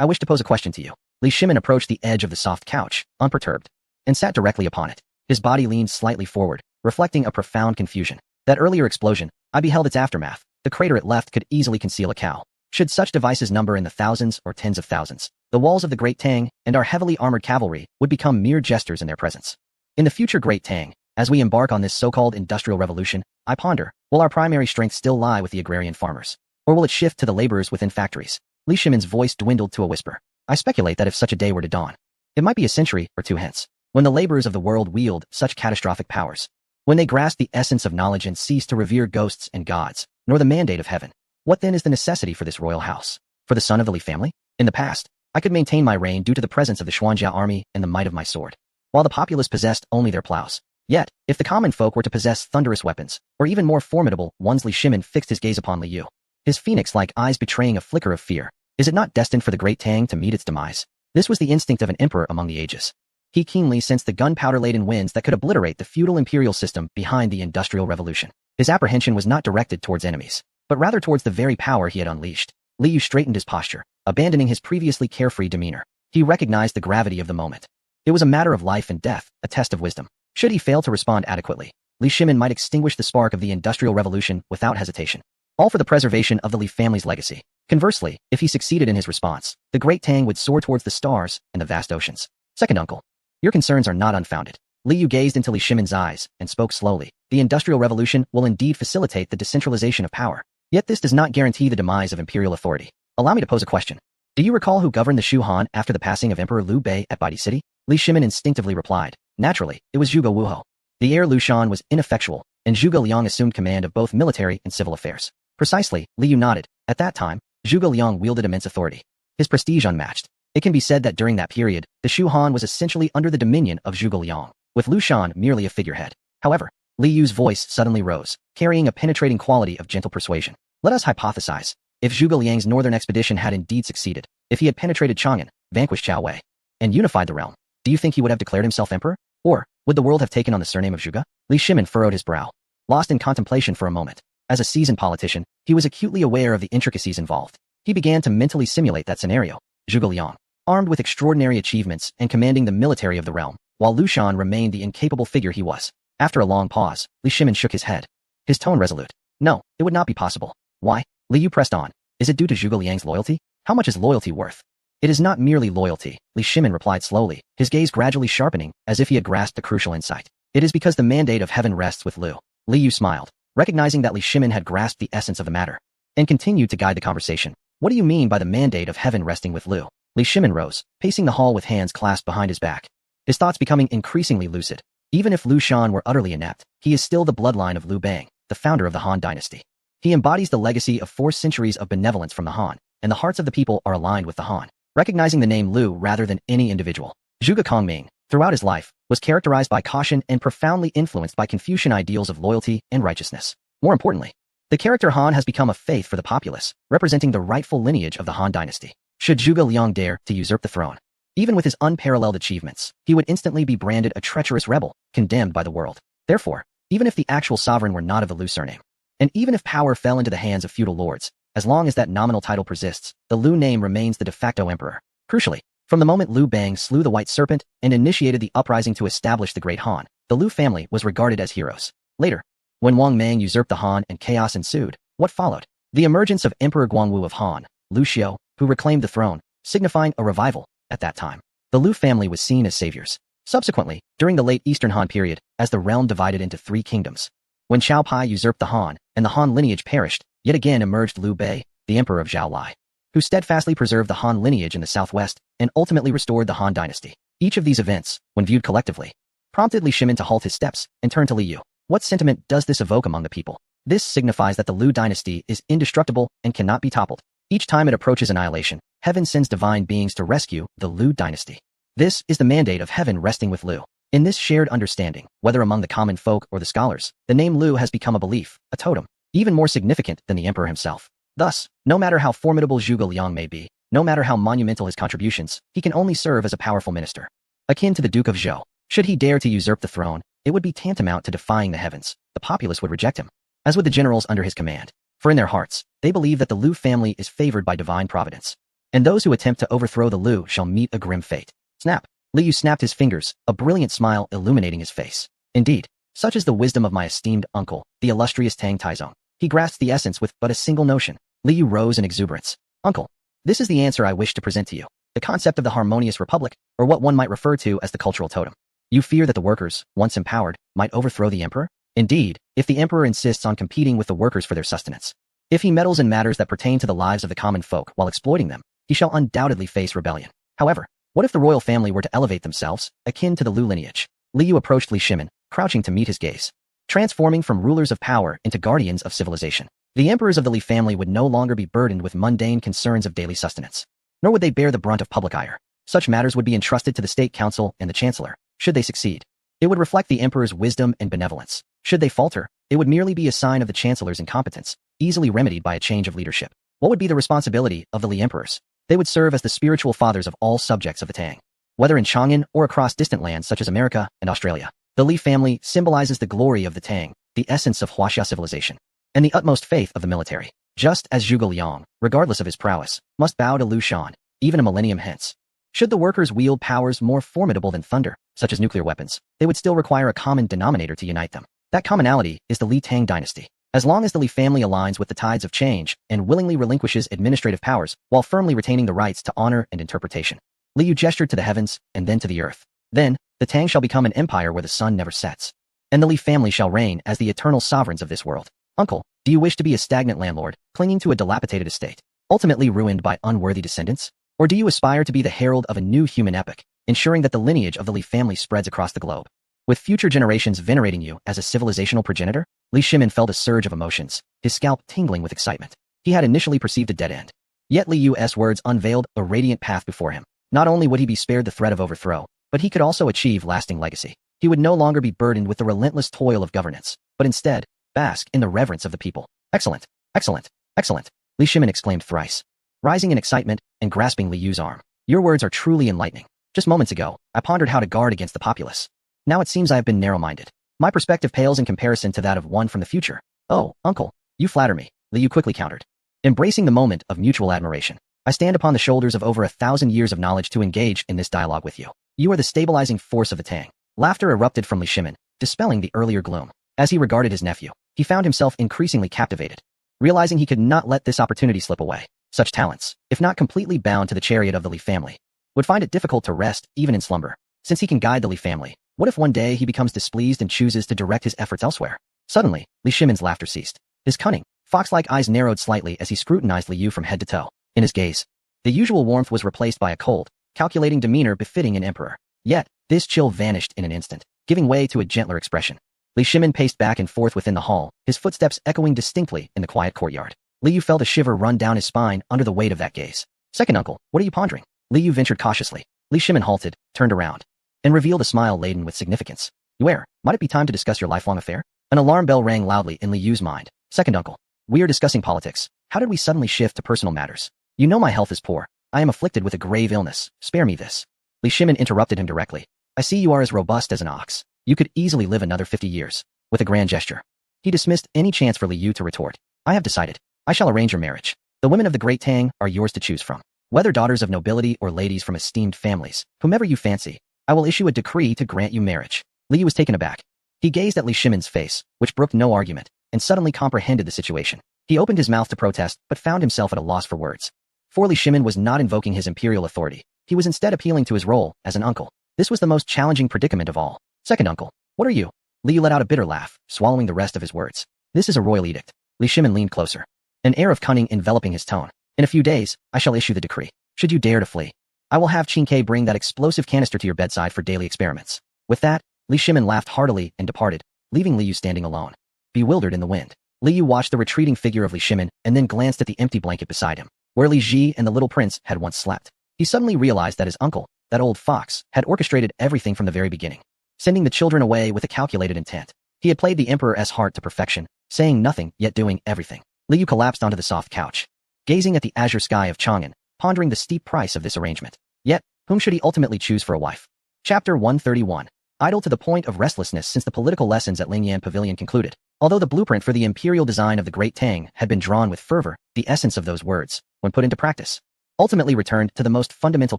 I wish to pose a question to you. Li Shimin approached the edge of the soft couch, unperturbed, and sat directly upon it. His body leaned slightly forward, reflecting a profound confusion. That earlier explosion, I beheld its aftermath. The crater it left could easily conceal a cow. Should such devices number in the thousands or tens of thousands, the walls of the Great Tang and our heavily armored cavalry would become mere jesters in their presence. In the future Great Tang, as we embark on this so-called industrial revolution, I ponder, Will our primary strength still lie with the agrarian farmers? Or will it shift to the laborers within factories? Li Shimin's voice dwindled to a whisper. I speculate that if such a day were to dawn, it might be a century or two hence, when the laborers of the world wield such catastrophic powers, when they grasp the essence of knowledge and cease to revere ghosts and gods, nor the mandate of heaven. What then is the necessity for this royal house? For the son of the Li family? In the past, I could maintain my reign due to the presence of the Xuanjia army and the might of my sword, while the populace possessed only their plows. Yet, if the common folk were to possess thunderous weapons, or even more formidable ones, Li Shimin fixed his gaze upon Li Yu, his phoenix-like eyes betraying a flicker of fear. Is it not destined for the great Tang to meet its demise? This was the instinct of an emperor among the ages. He keenly sensed the gunpowder-laden winds that could obliterate the feudal imperial system behind the Industrial Revolution. His apprehension was not directed towards enemies, but rather towards the very power he had unleashed. Li Yu straightened his posture, abandoning his previously carefree demeanor. He recognized the gravity of the moment. It was a matter of life and death, a test of wisdom. Should he fail to respond adequately, Li Shimin might extinguish the spark of the Industrial Revolution without hesitation, all for the preservation of the Li family's legacy. Conversely, if he succeeded in his response, the great Tang would soar towards the stars and the vast oceans. Second uncle, your concerns are not unfounded. Li Yu gazed into Li Shimin's eyes and spoke slowly. The Industrial Revolution will indeed facilitate the decentralization of power. Yet this does not guarantee the demise of imperial authority. Allow me to pose a question. Do you recall who governed the Shu Han after the passing of Emperor Liu Bei at Baidi City? Li Shimin instinctively replied. Naturally, it was Zhuge Wuhou. The heir Lu Shan was ineffectual, and Zhuge Liang assumed command of both military and civil affairs. Precisely, Li Yu nodded. At that time, Zhuge Liang wielded immense authority, his prestige unmatched. It can be said that during that period, the Shu Han was essentially under the dominion of Zhuge Liang, with Lu Shan merely a figurehead. However, Li Yu's voice suddenly rose, carrying a penetrating quality of gentle persuasion. Let us hypothesize. If Zhuge Liang's northern expedition had indeed succeeded, if he had penetrated Chang'an, vanquished Qiao Wei, and unified the realm, do you think he would have declared himself emperor? Or would the world have taken on the surname of Zhuge? Li Shimin furrowed his brow, lost in contemplation for a moment. As a seasoned politician, he was acutely aware of the intricacies involved. He began to mentally simulate that scenario. Zhuge Liang, armed with extraordinary achievements and commanding the military of the realm, while Lu Shan remained the incapable figure he was. After a long pause, Li Shimin shook his head, his tone resolute. No, it would not be possible. Why? Li Yu pressed on. Is it due to Zhuge Liang's loyalty? How much is loyalty worth? It is not merely loyalty, Li Shimin replied slowly, his gaze gradually sharpening as if he had grasped a crucial insight. It is because the mandate of heaven rests with Lu. Li Yu smiled, recognizing that Li Shimin had grasped the essence of the matter, and continued to guide the conversation. What do you mean by the mandate of heaven resting with Lu? Li Shimin rose, pacing the hall with hands clasped behind his back, his thoughts becoming increasingly lucid. Even if Lu Shan were utterly inept, he is still the bloodline of Liu Bang, the founder of the Han dynasty. He embodies the legacy of 4 centuries of benevolence from the Han, and the hearts of the people are aligned with the Han. Recognizing the name Liu rather than any individual, Zhuge Kongming, throughout his life, was characterized by caution and profoundly influenced by Confucian ideals of loyalty and righteousness. More importantly, the character Han has become a faith for the populace, representing the rightful lineage of the Han dynasty. Should Zhuge Liang dare to usurp the throne, even with his unparalleled achievements, he would instantly be branded a treacherous rebel, condemned by the world. Therefore, even if the actual sovereign were not of the Liu surname, and even if power fell into the hands of feudal lords, as long as that nominal title persists, the Liu name remains the de facto emperor. Crucially, from the moment Liu Bang slew the White Serpent and initiated the uprising to establish the Great Han, the Liu family was regarded as heroes. Later, when Wang Mang usurped the Han and chaos ensued, what followed? The emergence of Emperor Guangwu of Han, Liu Xiao, who reclaimed the throne, signifying a revival. At that time, the Liu family was seen as saviors. Subsequently, during the late Eastern Han period, as the realm divided into 3 kingdoms, when Xiao Pai usurped the Han and the Han lineage perished, yet again emerged Liu Bei, the emperor of Zhao Lai, who steadfastly preserved the Han lineage in the southwest and ultimately restored the Han dynasty. Each of these events, when viewed collectively, prompted Li Shimin to halt his steps and turn to Li Yu. What sentiment does this evoke among the people? This signifies that the Liu dynasty is indestructible and cannot be toppled. Each time it approaches annihilation, heaven sends divine beings to rescue the Liu dynasty. This is the mandate of heaven resting with Liu. In this shared understanding, whether among the common folk or the scholars, the name Liu has become a belief, a totem, even more significant than the emperor himself. Thus, no matter how formidable Zhuge Liang may be, no matter how monumental his contributions, he can only serve as a powerful minister. Akin to the Duke of Zhou, should he dare to usurp the throne, it would be tantamount to defying the heavens. The populace would reject him, as would the generals under his command. For in their hearts, they believe that the Liu family is favored by divine providence, and those who attempt to overthrow the Liu shall meet a grim fate. Snap! Li Yu snapped his fingers, a brilliant smile illuminating his face. Indeed, such is the wisdom of my esteemed uncle, the illustrious Tang Taizong. He grasped the essence with but a single notion. Li Yu rose in exuberance. Uncle, this is the answer I wish to present to you. The concept of the harmonious republic, or what one might refer to as the cultural totem. You fear that the workers, once empowered, might overthrow the emperor? Indeed, if the emperor insists on competing with the workers for their sustenance, if he meddles in matters that pertain to the lives of the common folk while exploiting them, he shall undoubtedly face rebellion. However, what if the royal family were to elevate themselves, akin to the Liu lineage? Liu approached Li Shimin, crouching to meet his gaze, transforming from rulers of power into guardians of civilization. The emperors of the Li family would no longer be burdened with mundane concerns of daily sustenance, nor would they bear the brunt of public ire. Such matters would be entrusted to the state council and the chancellor, should they succeed. It would reflect the emperor's wisdom and benevolence. Should they falter, it would merely be a sign of the chancellor's incompetence, easily remedied by a change of leadership. What would be the responsibility of the Li emperors? They would serve as the spiritual fathers of all subjects of the Tang. Whether in Chang'an or across distant lands such as America and Australia, the Li family symbolizes the glory of the Tang, the essence of Huaxia civilization, and the utmost faith of the military. Just as Zhuge Liang, regardless of his prowess, must bow to Liu Shan, even a millennium hence. Should the workers wield powers more formidable than thunder, such as nuclear weapons, they would still require a common denominator to unite them. That commonality is the Li Tang dynasty. As long as the Li family aligns with the tides of change and willingly relinquishes administrative powers while firmly retaining the rights to honor and interpretation. Liu gestured to the heavens and then to the earth. Then, the Tang shall become an empire where the sun never sets. And the Li family shall reign as the eternal sovereigns of this world. Uncle, do you wish to be a stagnant landlord, clinging to a dilapidated estate, ultimately ruined by unworthy descendants? Or do you aspire to be the herald of a new human epoch, ensuring that the lineage of the Li family spreads across the globe? With future generations venerating you as a civilizational progenitor? Li Shimin felt a surge of emotions, his scalp tingling with excitement. He had initially perceived a dead end. Yet Li Yu's words unveiled a radiant path before him. Not only would he be spared the threat of overthrow, but he could also achieve lasting legacy. He would no longer be burdened with the relentless toil of governance, but instead, bask in the reverence of the people. Excellent, excellent, excellent, Li Shimin exclaimed thrice, rising in excitement and grasping Li Yu's arm. Your words are truly enlightening. Just moments ago, I pondered how to guard against the populace. Now it seems I have been narrow-minded. My perspective pales in comparison to that of one from the future. Oh, uncle, you flatter me, Li Yu quickly countered, embracing the moment of mutual admiration. I stand upon the shoulders of over 1,000 years of knowledge to engage in this dialogue with you. You are the stabilizing force of the Tang. Laughter erupted from Li Shimin, dispelling the earlier gloom. As he regarded his nephew, he found himself increasingly captivated, realizing he could not let this opportunity slip away. Such talents, if not completely bound to the chariot of the Li family, would find it difficult to rest even in slumber. Since he can guide the Li family, what if one day he becomes displeased and chooses to direct his efforts elsewhere? Suddenly, Li Shimin's laughter ceased. His cunning, fox-like eyes narrowed slightly as he scrutinized Li Yu from head to toe. In his gaze, the usual warmth was replaced by a cold, calculating demeanor befitting an emperor. Yet, this chill vanished in an instant, giving way to a gentler expression. Li Shimin paced back and forth within the hall, his footsteps echoing distinctly in the quiet courtyard. Li Yu felt a shiver run down his spine under the weight of that gaze. Second uncle, what are you pondering? Li Yu ventured cautiously. Li Shimin halted, turned around, and revealed a smile laden with significance. Where, might it be time to discuss your lifelong affair? An alarm bell rang loudly in Li Yu's mind. Second uncle, we are discussing politics. How did we suddenly shift to personal matters? You know my health is poor. I am afflicted with a grave illness. Spare me this. Li Shimin interrupted him directly. I see you are as robust as an ox. You could easily live another 50 years. With a grand gesture, he dismissed any chance for Li Yu to retort. I have decided. I shall arrange your marriage. The women of the Great Tang are yours to choose from. Whether daughters of nobility or ladies from esteemed families, whomever you fancy, I will issue a decree to grant you marriage. Li Yu was taken aback. He gazed at Li Shimin's face, which brooked no argument, and suddenly comprehended the situation. He opened his mouth to protest, but found himself at a loss for words. For Li Shimin was not invoking his imperial authority. He was instead appealing to his role as an uncle. This was the most challenging predicament of all. Second uncle, what are you? Li Yu let out a bitter laugh, swallowing the rest of his words. This is a royal edict. Li Shimin leaned closer, an air of cunning enveloping his tone. In a few days, I shall issue the decree. Should you dare to flee, I will have Qin Kai bring that explosive canister to your bedside for daily experiments. With that, Li Shimin laughed heartily and departed, leaving Li Yu standing alone, bewildered in the wind. Li Yu watched the retreating figure of Li Shimin and then glanced at the empty blanket beside him, where Li Ji and the little prince had once slept. He suddenly realized that his uncle, that old fox, had orchestrated everything from the very beginning, sending the children away with a calculated intent. He had played the emperor's heart to perfection, saying nothing yet doing everything. Li Yu collapsed onto the soft couch, gazing at the azure sky of Chang'an, pondering the steep price of this arrangement. Yet, whom should he ultimately choose for a wife? Chapter 131. Idle to the point of restlessness since the political lessons at Lingyan Pavilion concluded. Although the blueprint for the imperial design of the Great Tang had been drawn with fervor, the essence of those words, when put into practice, ultimately returned to the most fundamental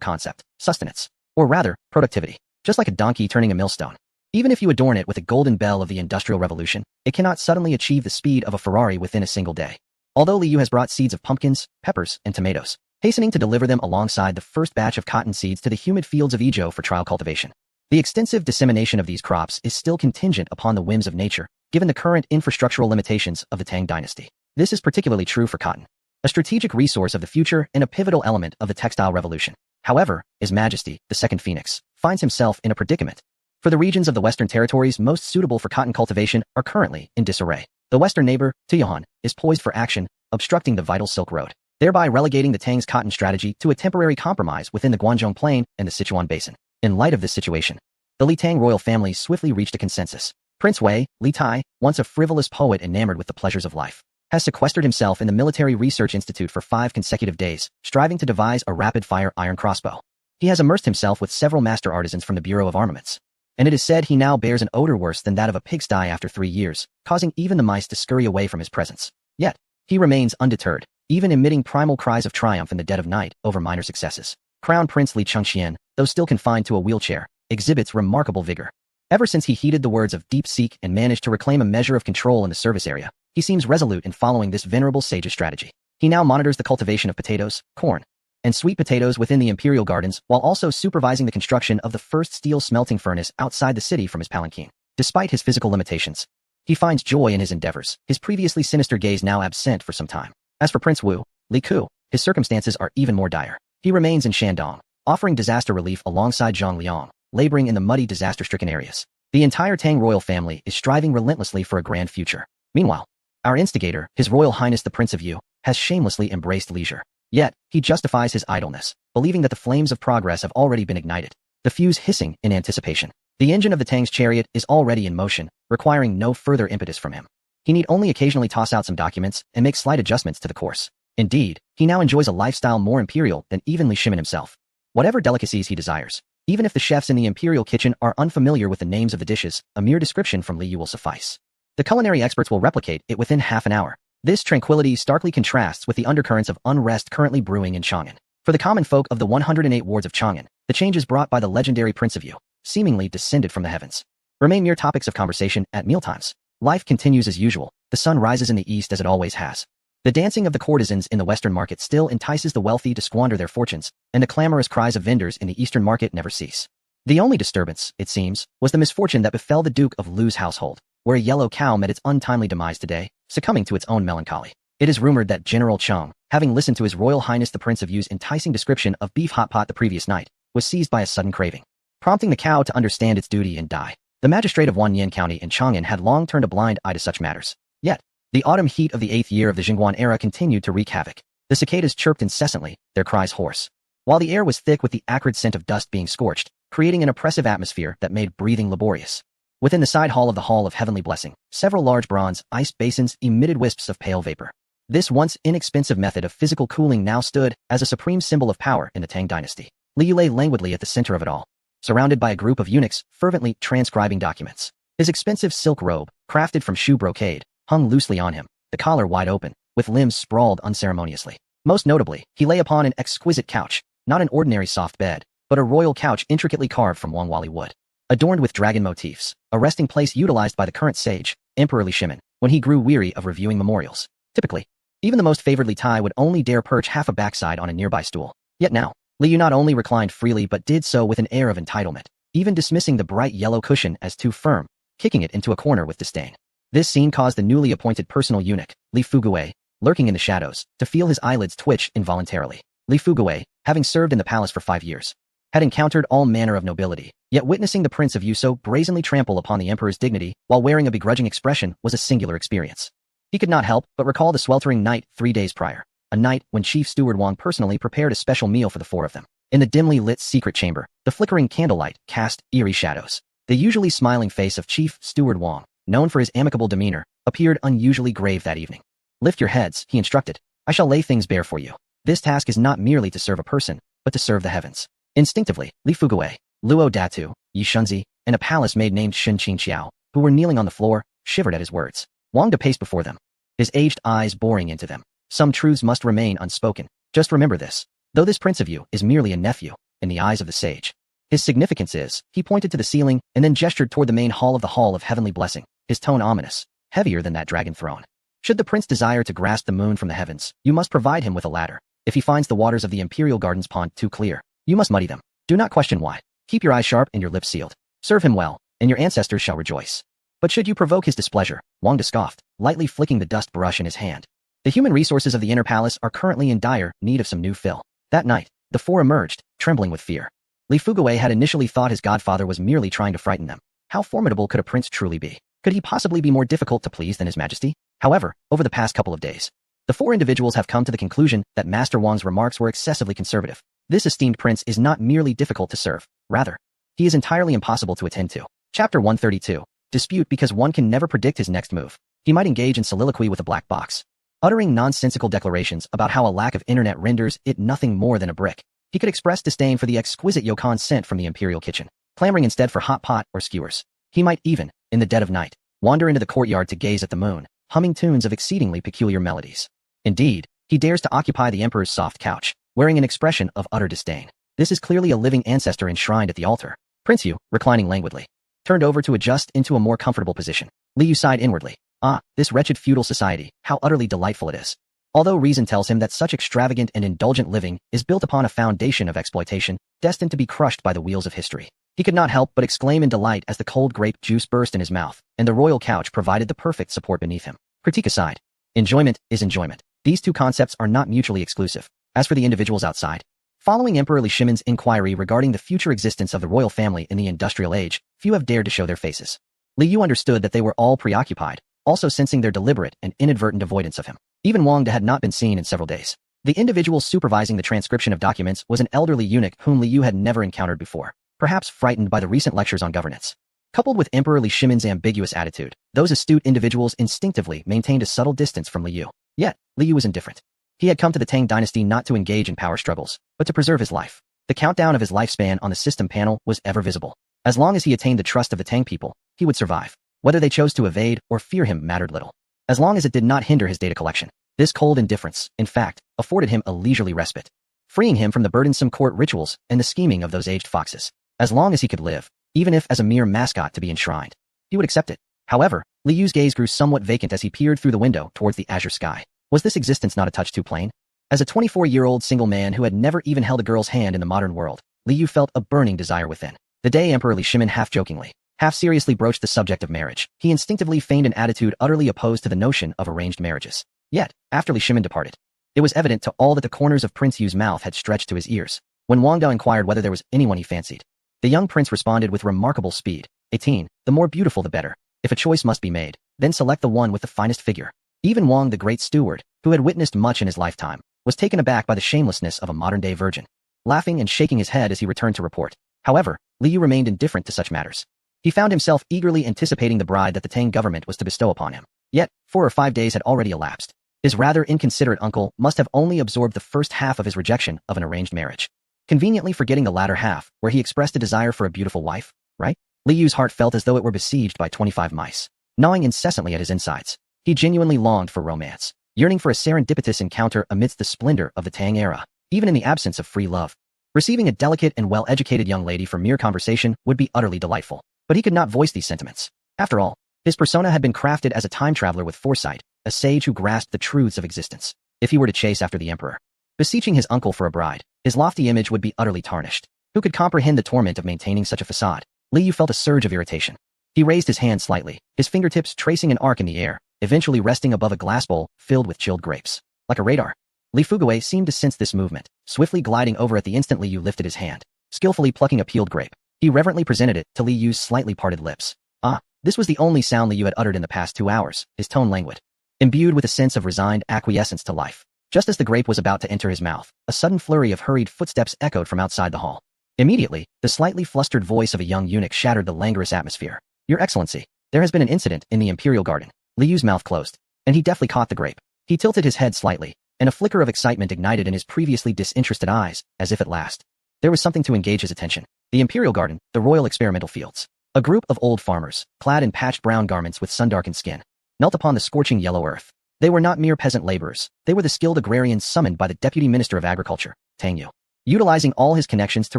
concept, sustenance, or rather, productivity. Just like a donkey turning a millstone. Even if you adorn it with a golden bell of the Industrial Revolution, it cannot suddenly achieve the speed of a Ferrari within a single day. Although Li Yu has brought seeds of pumpkins, peppers, and tomatoes, hastening to deliver them alongside the first batch of cotton seeds to the humid fields of Izhou for trial cultivation. The extensive dissemination of these crops is still contingent upon the whims of nature, given the current infrastructural limitations of the Tang dynasty. This is particularly true for cotton, a strategic resource of the future and a pivotal element of the textile revolution. However, His Majesty, the Second Phoenix, finds himself in a predicament. For the regions of the Western Territories most suitable for cotton cultivation are currently in disarray. The western neighbor, Tuyahan, is poised for action, obstructing the vital Silk Road, thereby relegating the Tang's cotton strategy to a temporary compromise within the Guangzhou Plain and the Sichuan Basin. In light of this situation, the Li Tang royal family swiftly reached a consensus. Prince Wei, Li Tai, once a frivolous poet enamored with the pleasures of life, has sequestered himself in the Military Research Institute for 5 consecutive days, striving to devise a rapid-fire iron crossbow. He has immersed himself with several master artisans from the Bureau of Armaments, and it is said he now bears an odor worse than that of a pigsty after 3 years, causing even the mice to scurry away from his presence. Yet, he remains undeterred, even emitting primal cries of triumph in the dead of night over minor successes. Crown Prince Li Chengxian, though still confined to a wheelchair, exhibits remarkable vigor. Ever since he heeded the words of Deep Seek and managed to reclaim a measure of control in the service area, he seems resolute in following this venerable sage's strategy. He now monitors the cultivation of potatoes, corn, and sweet potatoes within the imperial gardens while also supervising the construction of the first steel smelting furnace outside the city from his palanquin. Despite his physical limitations, he finds joy in his endeavors, his previously sinister gaze now absent for some time. As for Prince Wu, Li Ku, his circumstances are even more dire. He remains in Shandong, offering disaster relief alongside Zhang Liang, laboring in the muddy disaster-stricken areas. The entire Tang royal family is striving relentlessly for a grand future. Meanwhile, our instigator, His Royal Highness the Prince of Yu, has shamelessly embraced leisure. Yet, he justifies his idleness, believing that the flames of progress have already been ignited, the fuse hissing in anticipation. The engine of the Tang's chariot is already in motion, requiring no further impetus from him. He need only occasionally toss out some documents and make slight adjustments to the course. Indeed, he now enjoys a lifestyle more imperial than even Li Shimin himself. Whatever delicacies he desires, even if the chefs in the imperial kitchen are unfamiliar with the names of the dishes, a mere description from Li Yu will suffice. The culinary experts will replicate it within half an hour. This tranquility starkly contrasts with the undercurrents of unrest currently brewing in Chang'an. For the common folk of the 108 wards of Chang'an, the changes brought by the legendary Prince of Yu, seemingly descended from the heavens, remain mere topics of conversation at mealtimes. Life continues as usual. The sun rises in the east as it always has. The dancing of the courtesans in the western market still entices the wealthy to squander their fortunes, and the clamorous cries of vendors in the eastern market never cease. The only disturbance, it seems, was the misfortune that befell the Duke of Lu's household, where a yellow cow met its untimely demise today, succumbing to its own melancholy. It is rumored that General Cheng, having listened to His Royal Highness the Prince of Yu's enticing description of beef hot pot the previous night, was seized by a sudden craving, prompting the cow to understand its duty and die. The magistrate of Wanyan County in Chang'an had long turned a blind eye to such matters. Yet, the autumn heat of the 8th year of the Jingguan era continued to wreak havoc. The cicadas chirped incessantly, their cries hoarse, while the air was thick with the acrid scent of dust being scorched, creating an oppressive atmosphere that made breathing laborious. Within the side hall of the Hall of Heavenly Blessing, several large bronze, iced basins emitted wisps of pale vapor. This once inexpensive method of physical cooling now stood as a supreme symbol of power in the Tang dynasty. Li Yu lay languidly at the center of it all, surrounded by a group of eunuchs fervently transcribing documents. His expensive silk robe, crafted from shoe brocade, hung loosely on him, the collar wide open, with limbs sprawled unceremoniously. Most notably, he lay upon an exquisite couch, not an ordinary soft bed, but a royal couch intricately carved from Wangwali wood, adorned with dragon motifs, a resting place utilized by the current sage, Emperor Li Shimin, when he grew weary of reviewing memorials. Typically, even the most favored Li Tai would only dare perch half a backside on a nearby stool. Yet now, Li Yu not only reclined freely but did so with an air of entitlement, even dismissing the bright yellow cushion as too firm, kicking it into a corner with disdain. This scene caused the newly appointed personal eunuch, Li Fugui, lurking in the shadows, to feel his eyelids twitch involuntarily. Li Fugui, having served in the palace for 5 years, had encountered all manner of nobility, yet witnessing the Prince of Yu so brazenly trample upon the emperor's dignity while wearing a begrudging expression was a singular experience. He could not help but recall the sweltering night 3 days prior, a night when Chief Steward Wang personally prepared a special meal for the 4 of them. In the dimly lit secret chamber, the flickering candlelight cast eerie shadows. The usually smiling face of Chief Steward Wang, known for his amicable demeanor, appeared unusually grave that evening. "Lift your heads," he instructed. "I shall lay things bare for you. This task is not merely to serve a person, but to serve the heavens." Instinctively, Li Fugui, Luo Datu, Yi Shunzi, and a palace maid named Shen Qingqiao, who were kneeling on the floor, shivered at his words. Wang De paced before them, his aged eyes boring into them. Some truths must remain unspoken. Just remember this. Though this Prince of Yu is merely a nephew, in the eyes of the sage, his significance is, he pointed to the ceiling and then gestured toward the main hall of the Hall of Heavenly Blessing, his tone ominous, heavier than that dragon throne. Should the prince desire to grasp the moon from the heavens, you must provide him with a ladder. If he finds the waters of the Imperial Gardens pond too clear, you must muddy them. Do not question why. Keep your eyes sharp and your lips sealed. Serve him well, and your ancestors shall rejoice. But should you provoke his displeasure, Wang De scoffed, lightly flicking the dust brush in his hand. The human resources of the inner palace are currently in dire need of some new fill. That night, the four emerged, trembling with fear. Li Fugawei had initially thought his godfather was merely trying to frighten them. How formidable could a prince truly be? Could he possibly be more difficult to please than his majesty? However, over the past couple of days, the four individuals have come to the conclusion that Master Wang's remarks were excessively conservative. This esteemed prince is not merely difficult to serve. Rather, he is entirely impossible to attend to. Chapter 132. Dispute because one can never predict his next move. He might engage in soliloquy with a black box, uttering nonsensical declarations about how a lack of internet renders it nothing more than a brick. He could express disdain for the exquisite yokan sent from the imperial kitchen, clamoring instead for hot pot or skewers. He might even, in the dead of night, wander into the courtyard to gaze at the moon, humming tunes of exceedingly peculiar melodies. Indeed, he dares to occupy the emperor's soft couch, wearing an expression of utter disdain. This is clearly a living ancestor enshrined at the altar. Prince Yu, reclining languidly, turned over to adjust into a more comfortable position. Li Yu sighed inwardly. Ah, this wretched feudal society, how utterly delightful it is. Although reason tells him that such extravagant and indulgent living is built upon a foundation of exploitation, destined to be crushed by the wheels of history, he could not help but exclaim in delight as the cold grape juice burst in his mouth, and the royal couch provided the perfect support beneath him. Critique aside, enjoyment is enjoyment. These two concepts are not mutually exclusive. As for the individuals outside, following Emperor Li Shimon's inquiry regarding the future existence of the royal family in the industrial age, few have dared to show their faces. Li Yu understood that they were all preoccupied, also sensing their deliberate and inadvertent avoidance of him. Even Wang De had not been seen in several days. The individual supervising the transcription of documents was an elderly eunuch whom Li Yu had never encountered before, perhaps frightened by the recent lectures on governance. Coupled with Emperor Li Shimon's ambiguous attitude, those astute individuals instinctively maintained a subtle distance from Li Yu. Yet, Li Yu was indifferent. He had come to the Tang dynasty not to engage in power struggles, but to preserve his life. The countdown of his lifespan on the system panel was ever visible. As long as he attained the trust of the Tang people, he would survive. Whether they chose to evade or fear him mattered little, as long as it did not hinder his data collection. This cold indifference, in fact, afforded him a leisurely respite, freeing him from the burdensome court rituals and the scheming of those aged foxes. As long as he could live, even if as a mere mascot to be enshrined, he would accept it. However, Li Yu's gaze grew somewhat vacant as he peered through the window towards the azure sky. Was this existence not a touch too plain? As a 24-year-old single man who had never even held a girl's hand in the modern world, Li Yu felt a burning desire within. The day Emperor Li Shimon half-jokingly, half-seriously broached the subject of marriage, he instinctively feigned an attitude utterly opposed to the notion of arranged marriages. Yet, after Li Shimon departed, it was evident to all that the corners of Prince Yu's mouth had stretched to his ears. When Wang De inquired whether there was anyone he fancied, the young prince responded with remarkable speed. 18, the more beautiful the better. If a choice must be made, then select the one with the finest figure. Even Wang, the great steward, who had witnessed much in his lifetime, was taken aback by the shamelessness of a modern-day virgin, laughing and shaking his head as he returned to report. However, Li Yu remained indifferent to such matters. He found himself eagerly anticipating the bride that the Tang government was to bestow upon him. Yet, 4 or 5 days had already elapsed. His rather inconsiderate uncle must have only absorbed the first half of his rejection of an arranged marriage, conveniently forgetting the latter half, where he expressed a desire for a beautiful wife, right? Li Yu's heart felt as though it were besieged by 25 mice, gnawing incessantly at his insides. He genuinely longed for romance, yearning for a serendipitous encounter amidst the splendor of the Tang era, even in the absence of free love. Receiving a delicate and well-educated young lady for mere conversation would be utterly delightful, but he could not voice these sentiments. After all, his persona had been crafted as a time traveler with foresight, a sage who grasped the truths of existence. If he were to chase after the emperor, beseeching his uncle for a bride, his lofty image would be utterly tarnished. Who could comprehend the torment of maintaining such a facade? Li Yu felt a surge of irritation. He raised his hand slightly, his fingertips tracing an arc in the air, eventually resting above a glass bowl filled with chilled grapes. Like a radar, Li Fugawei seemed to sense this movement, swiftly gliding over at the instant Li Yu lifted his hand, skillfully plucking a peeled grape. He reverently presented it to Li Yu's slightly parted lips. Ah, this was the only sound Li Yu had uttered in the past 2 hours, his tone languid, imbued with a sense of resigned acquiescence to life. Just as the grape was about to enter his mouth, a sudden flurry of hurried footsteps echoed from outside the hall. Immediately, the slightly flustered voice of a young eunuch shattered the languorous atmosphere. Your Excellency, there has been an incident in the Imperial Garden. Li Yu's mouth closed, and he deftly caught the grape. He tilted his head slightly, and a flicker of excitement ignited in his previously disinterested eyes, as if at last there was something to engage his attention. The Imperial Garden, the Royal Experimental Fields. A group of old farmers, clad in patched brown garments with sun-darkened skin, knelt upon the scorching yellow earth. They were not mere peasant laborers, they were the skilled agrarians summoned by the Deputy Minister of Agriculture, Tang Yu, utilizing all his connections to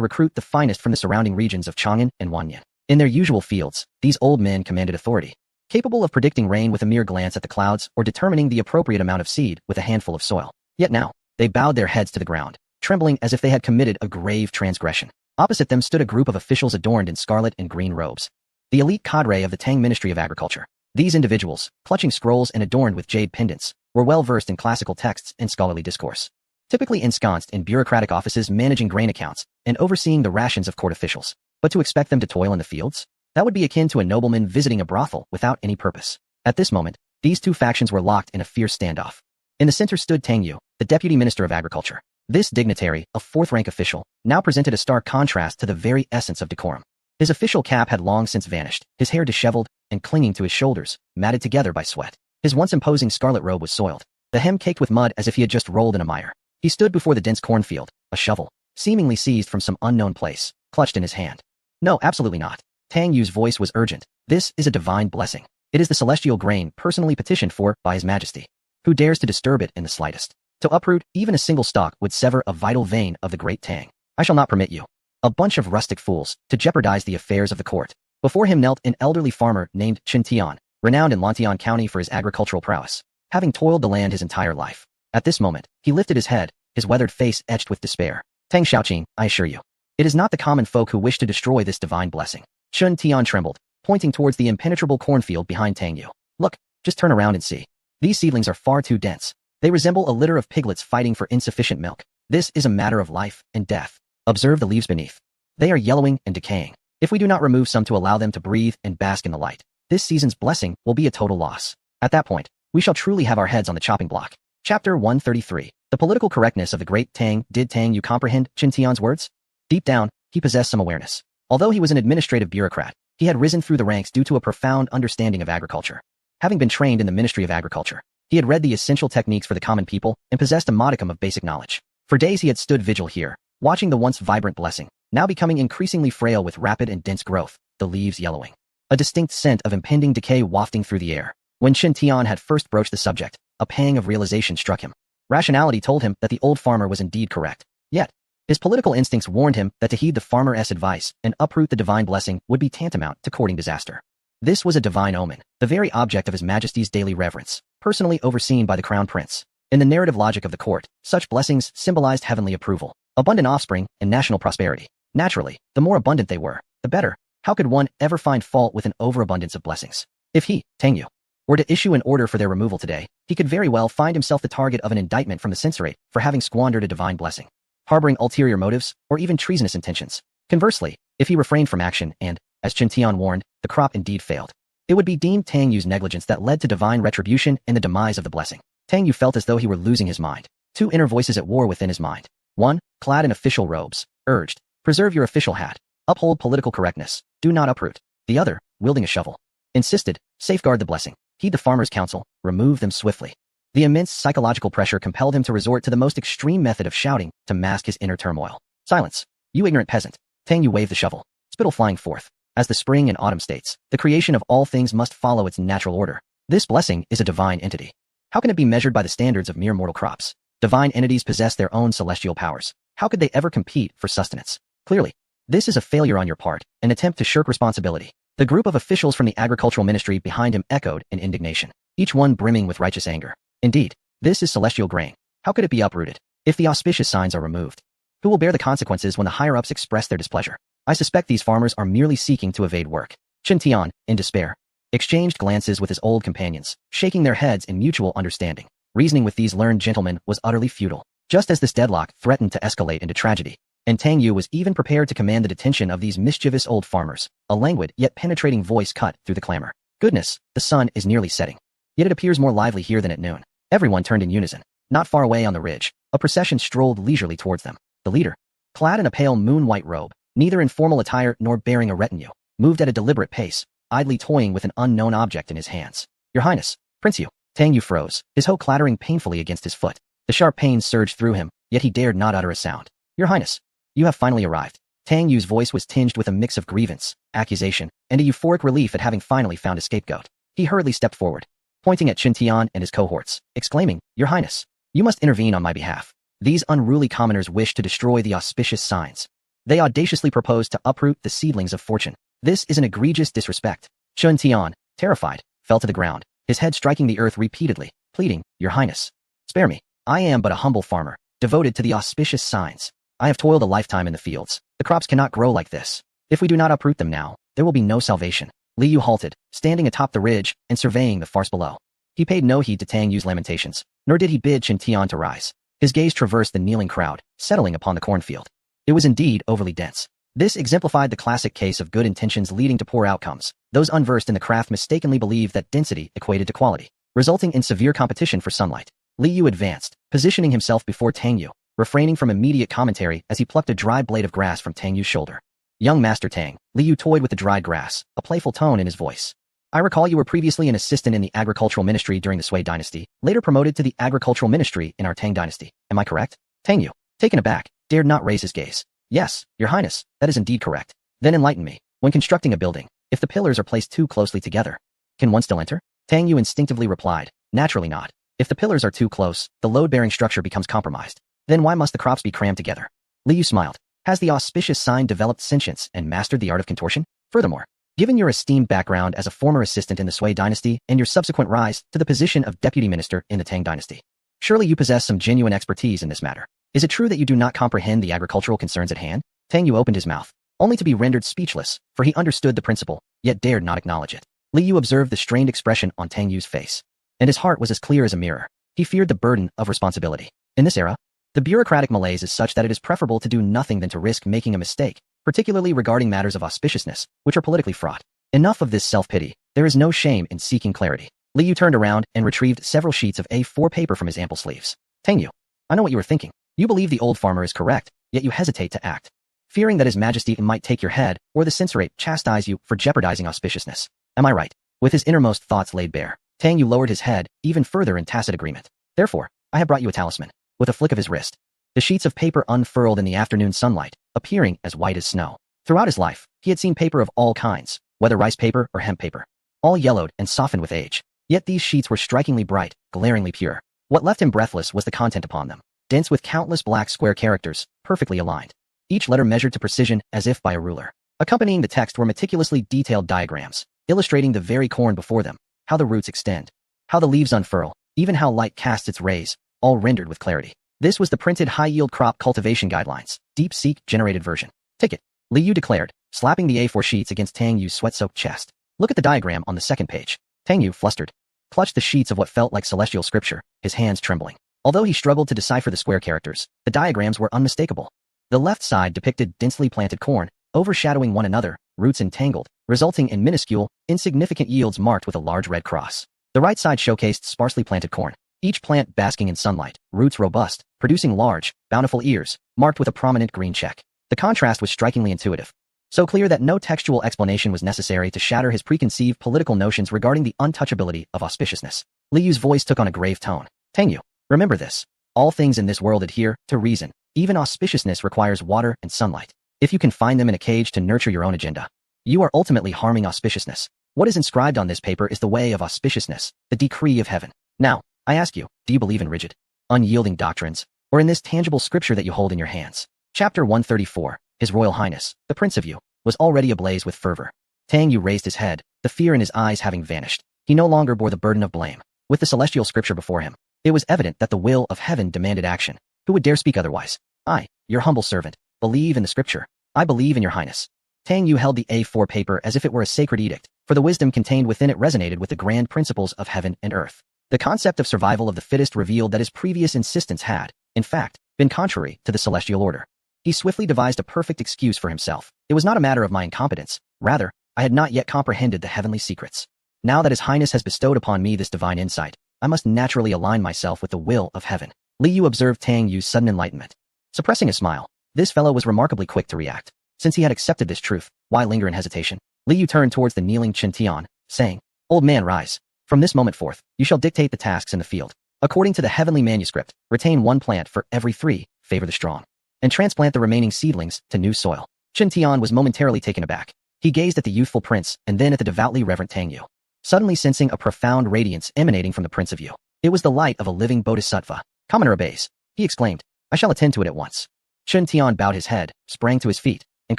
recruit the finest from the surrounding regions of Chang'an and Wanyan. In their usual fields, these old men commanded authority, capable of predicting rain with a mere glance at the clouds or determining the appropriate amount of seed with a handful of soil. Yet now, they bowed their heads to the ground, trembling as if they had committed a grave transgression. Opposite them stood a group of officials adorned in scarlet and green robes. the elite cadre of the Tang Ministry of Agriculture. These individuals, clutching scrolls and adorned with jade pendants, were well versed in classical texts and scholarly discourse. Typically ensconced in bureaucratic offices managing grain accounts and overseeing the rations of court officials. But to expect them to toil in the fields? That would be akin to a nobleman visiting a brothel without any purpose. At this moment, these two factions were locked in a fierce standoff. In the center stood Tang Yu, the Deputy Minister of Agriculture. This dignitary, a fourth-rank official, now presented a stark contrast to the very essence of decorum. His official cap had long since vanished, his hair disheveled and clinging to his shoulders, matted together by sweat. His once imposing scarlet robe was soiled, the hem caked with mud as if he had just rolled in a mire. He stood before the dense cornfield, a shovel, seemingly seized from some unknown place, clutched in his hand. No, absolutely not. Tang Yu's voice was urgent. This is a divine blessing. It is the celestial grain personally petitioned for by His Majesty. Who dares to disturb it in the slightest? To uproot even a single stalk would sever a vital vein of the great Tang. I shall not permit you, a bunch of rustic fools, to jeopardize the affairs of the court. Before him knelt an elderly farmer named Chen Tian, renowned in Lantian County for his agricultural prowess, having toiled the land his entire life. At this moment, he lifted his head, his weathered face etched with despair. Tang Xiaoqing, I assure you, it is not the common folk who wish to destroy this divine blessing. Chen Tian trembled, pointing towards the impenetrable cornfield behind Tang Yu. Look, just turn around and see. These seedlings are far too dense. They resemble a litter of piglets fighting for insufficient milk. This is a matter of life and death. Observe the leaves beneath. They are yellowing and decaying. If we do not remove some to allow them to breathe and bask in the light, this season's blessing will be a total loss. At that point, we shall truly have our heads on the chopping block. Chapter 133. The political correctness of the great Tang. Did Tang Yu comprehend Chen Tian's words? Deep down, he possessed some awareness. Although he was an administrative bureaucrat, he had risen through the ranks due to a profound understanding of agriculture. Having been trained in the Ministry of Agriculture, he had read the essential techniques for the common people and possessed a modicum of basic knowledge. For days he had stood vigil here, watching the once vibrant blessing, now becoming increasingly frail with rapid and dense growth, the leaves yellowing. A distinct scent of impending decay wafting through the air. When Chen Tian had first broached the subject, a pang of realization struck him. Rationality told him that the old farmer was indeed correct. Yet, his political instincts warned him that to heed the farmer's advice and uproot the divine blessing would be tantamount to courting disaster. This was a divine omen, the very object of His Majesty's daily reverence, personally overseen by the Crown Prince. In the narrative logic of the court, such blessings symbolized heavenly approval, abundant offspring, and national prosperity. Naturally, the more abundant they were, the better. How could one ever find fault with an overabundance of blessings? If he, Tang Yu, were to issue an order for their removal today, he could very well find himself the target of an indictment from the censorate for having squandered a divine blessing, harboring ulterior motives, or even treasonous intentions. Conversely, if he refrained from action and, as Chen Tian warned, the crop indeed failed, it would be deemed Tang Yu's negligence that led to divine retribution and the demise of the blessing. Tang Yu felt as though he were losing his mind. Two inner voices at war within his mind. One, clad in official robes, urged, preserve your official hat, uphold political correctness, do not uproot. The other, wielding a shovel, insisted, safeguard the blessing, heed the farmer's counsel, remove them swiftly. The immense psychological pressure compelled him to resort to the most extreme method of shouting to mask his inner turmoil. Silence, you ignorant peasant. Tang Yu waved the shovel, spittle flying forth. As the spring and autumn states, the creation of all things must follow its natural order. This blessing is a divine entity. How can it be measured by the standards of mere mortal crops? Divine entities possess their own celestial powers. How could they ever compete for sustenance? Clearly, this is a failure on your part, an attempt to shirk responsibility. The group of officials from the agricultural ministry behind him echoed in indignation, each one brimming with righteous anger. Indeed, this is celestial grain. How could it be uprooted? If the auspicious signs are removed, who will bear the consequences when the higher-ups express their displeasure? I suspect these farmers are merely seeking to evade work. Chen Tian, in despair, exchanged glances with his old companions, shaking their heads in mutual understanding. Reasoning with these learned gentlemen was utterly futile, just as this deadlock threatened to escalate into tragedy. And Tang Yu was even prepared to command the detention of these mischievous old farmers. A languid yet penetrating voice cut through the clamor. Goodness, the sun is nearly setting. Yet it appears more lively here than at noon. Everyone turned in unison. Not far away on the ridge, a procession strolled leisurely towards them. The leader, clad in a pale moon-white robe, neither in formal attire nor bearing a retinue, moved at a deliberate pace, idly toying with an unknown object in his hands. Your Highness, Prince Yu. Tang Yu froze, his hoe clattering painfully against his foot. The sharp pains surged through him, yet he dared not utter a sound. Your Highness, you have finally arrived. Tang Yu's voice was tinged with a mix of grievance, accusation, and a euphoric relief at having finally found a scapegoat. He hurriedly stepped forward, pointing at Chen Tian and his cohorts, exclaiming, Your Highness, you must intervene on my behalf. These unruly commoners wish to destroy the auspicious signs. They audaciously propose to uproot the seedlings of fortune. This is an egregious disrespect. Chen Tian, terrified, fell to the ground, his head striking the earth repeatedly, pleading, Your Highness, spare me. I am but a humble farmer, devoted to the auspicious signs. I have toiled a lifetime in the fields. The crops cannot grow like this. If we do not uproot them now, there will be no salvation. Li Yu halted, standing atop the ridge and surveying the farce below. He paid no heed to Tang Yu's lamentations, nor did he bid Chen Tian to rise. His gaze traversed the kneeling crowd, settling upon the cornfield. It was indeed overly dense. This exemplified the classic case of good intentions leading to poor outcomes. Those unversed in the craft mistakenly believed that density equated to quality, resulting in severe competition for sunlight. Li Yu advanced, positioning himself before Tang Yu, refraining from immediate commentary as he plucked a dry blade of grass from Tang Yu's shoulder. Young Master Tang, Li Yu toyed with the dried grass, a playful tone in his voice. I recall you were previously an assistant in the agricultural ministry during the Sui dynasty, later promoted to the agricultural ministry in our Tang dynasty. Am I correct? Tang Yu, taken aback, dared not raise his gaze. Yes, Your Highness, that is indeed correct. Then enlighten me. When constructing a building, if the pillars are placed too closely together, can one still enter? Tang Yu instinctively replied, naturally not. If the pillars are too close, the load-bearing structure becomes compromised. Then why must the crops be crammed together? Li Yu smiled. Has the auspicious sign developed sentience and mastered the art of contortion? Furthermore, given your esteemed background as a former assistant in the Sui dynasty and your subsequent rise to the position of deputy minister in the Tang dynasty, surely you possess some genuine expertise in this matter. Is it true that you do not comprehend the agricultural concerns at hand? Tang Yu opened his mouth, only to be rendered speechless, for he understood the principle, yet dared not acknowledge it. Li Yu observed the strained expression on Tang Yu's face, and his heart was as clear as a mirror. He feared the burden of responsibility. In this era, the bureaucratic malaise is such that it is preferable to do nothing than to risk making a mistake, particularly regarding matters of auspiciousness, which are politically fraught. Enough of this self-pity. There is no shame in seeking clarity. Li Yu turned around and retrieved several sheets of A4 paper from his ample sleeves. Tang Yu, I know what you were thinking. You believe the old farmer is correct, yet you hesitate to act, fearing that His Majesty might take your head or the censorate chastise you for jeopardizing auspiciousness. Am I right? With his innermost thoughts laid bare, Tang Yu lowered his head even further in tacit agreement. Therefore, I have brought you a talisman. With a flick of his wrist, the sheets of paper unfurled in the afternoon sunlight, appearing as white as snow. Throughout his life, he had seen paper of all kinds, whether rice paper or hemp paper, all yellowed and softened with age. Yet these sheets were strikingly bright, glaringly pure. What left him breathless was the content upon them, dense with countless black square characters, perfectly aligned. Each letter measured to precision as if by a ruler. Accompanying the text were meticulously detailed diagrams, illustrating the very corn before them, how the roots extend, how the leaves unfurl, even how light casts its rays, all rendered with clarity. This was the printed high-yield crop cultivation guidelines, DeepSeek generated version. Take it, Li Yu declared, slapping the A4 sheets against Tang Yu's sweat-soaked chest. Look at the diagram on the second page. Tang Yu, flustered, clutched the sheets of what felt like celestial scripture, his hands trembling. Although he struggled to decipher the square characters, the diagrams were unmistakable. The left side depicted densely planted corn, overshadowing one another, roots entangled, resulting in minuscule, insignificant yields marked with a large red cross. The right side showcased sparsely planted corn, each plant basking in sunlight, roots robust, producing large, bountiful ears, marked with a prominent green check. The contrast was strikingly intuitive, so clear that no textual explanation was necessary to shatter his preconceived political notions regarding the untouchability of auspiciousness. Li Yu's voice took on a grave tone. Tang Yu, remember this. All things in this world adhere to reason. Even auspiciousness requires water and sunlight. If you confine them in a cage to nurture your own agenda, you are ultimately harming auspiciousness. What is inscribed on this paper is the way of auspiciousness, the decree of heaven. Now, I ask you, do you believe in rigid, unyielding doctrines, or in this tangible scripture that you hold in your hands? Chapter 134, His Royal Highness, the Prince of Yu, was already ablaze with fervor. Tang Yu raised his head, the fear in his eyes having vanished. He no longer bore the burden of blame. With the celestial scripture before him, it was evident that the will of heaven demanded action. Who would dare speak otherwise? I, your humble servant, believe in the scripture. I believe in your highness. Tang Yu held the A4 paper as if it were a sacred edict, for the wisdom contained within it resonated with the grand principles of heaven and earth. The concept of survival of the fittest revealed that his previous insistence had, in fact, been contrary to the celestial order. He swiftly devised a perfect excuse for himself. It was not a matter of my incompetence. Rather, I had not yet comprehended the heavenly secrets. Now that His Highness has bestowed upon me this divine insight, I must naturally align myself with the will of heaven. Li Yu observed Tang Yu's sudden enlightenment. Suppressing a smile, this fellow was remarkably quick to react. Since he had accepted this truth, why linger in hesitation? Li Yu turned towards the kneeling Chen Tian, saying, Old man, rise. From this moment forth, you shall dictate the tasks in the field. According to the heavenly manuscript, retain one plant for every 3, favor the strong, and transplant the remaining seedlings to new soil. Chen Tian was momentarily taken aback. He gazed at the youthful prince and then at the devoutly reverent Tang Yu, suddenly sensing a profound radiance emanating from the Prince of Yu. It was the light of a living bodhisattva. Commoner obeys, he exclaimed. I shall attend to it at once. Chen Tian bowed his head, sprang to his feet, and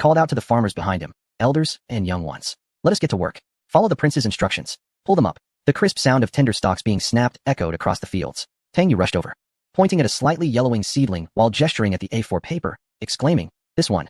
called out to the farmers behind him, elders and young ones. Let us get to work. Follow the prince's instructions. Pull them up. The crisp sound of tender stalks being snapped echoed across the fields. Tang Yu rushed over, pointing at a slightly yellowing seedling while gesturing at the A4 paper, exclaiming, This one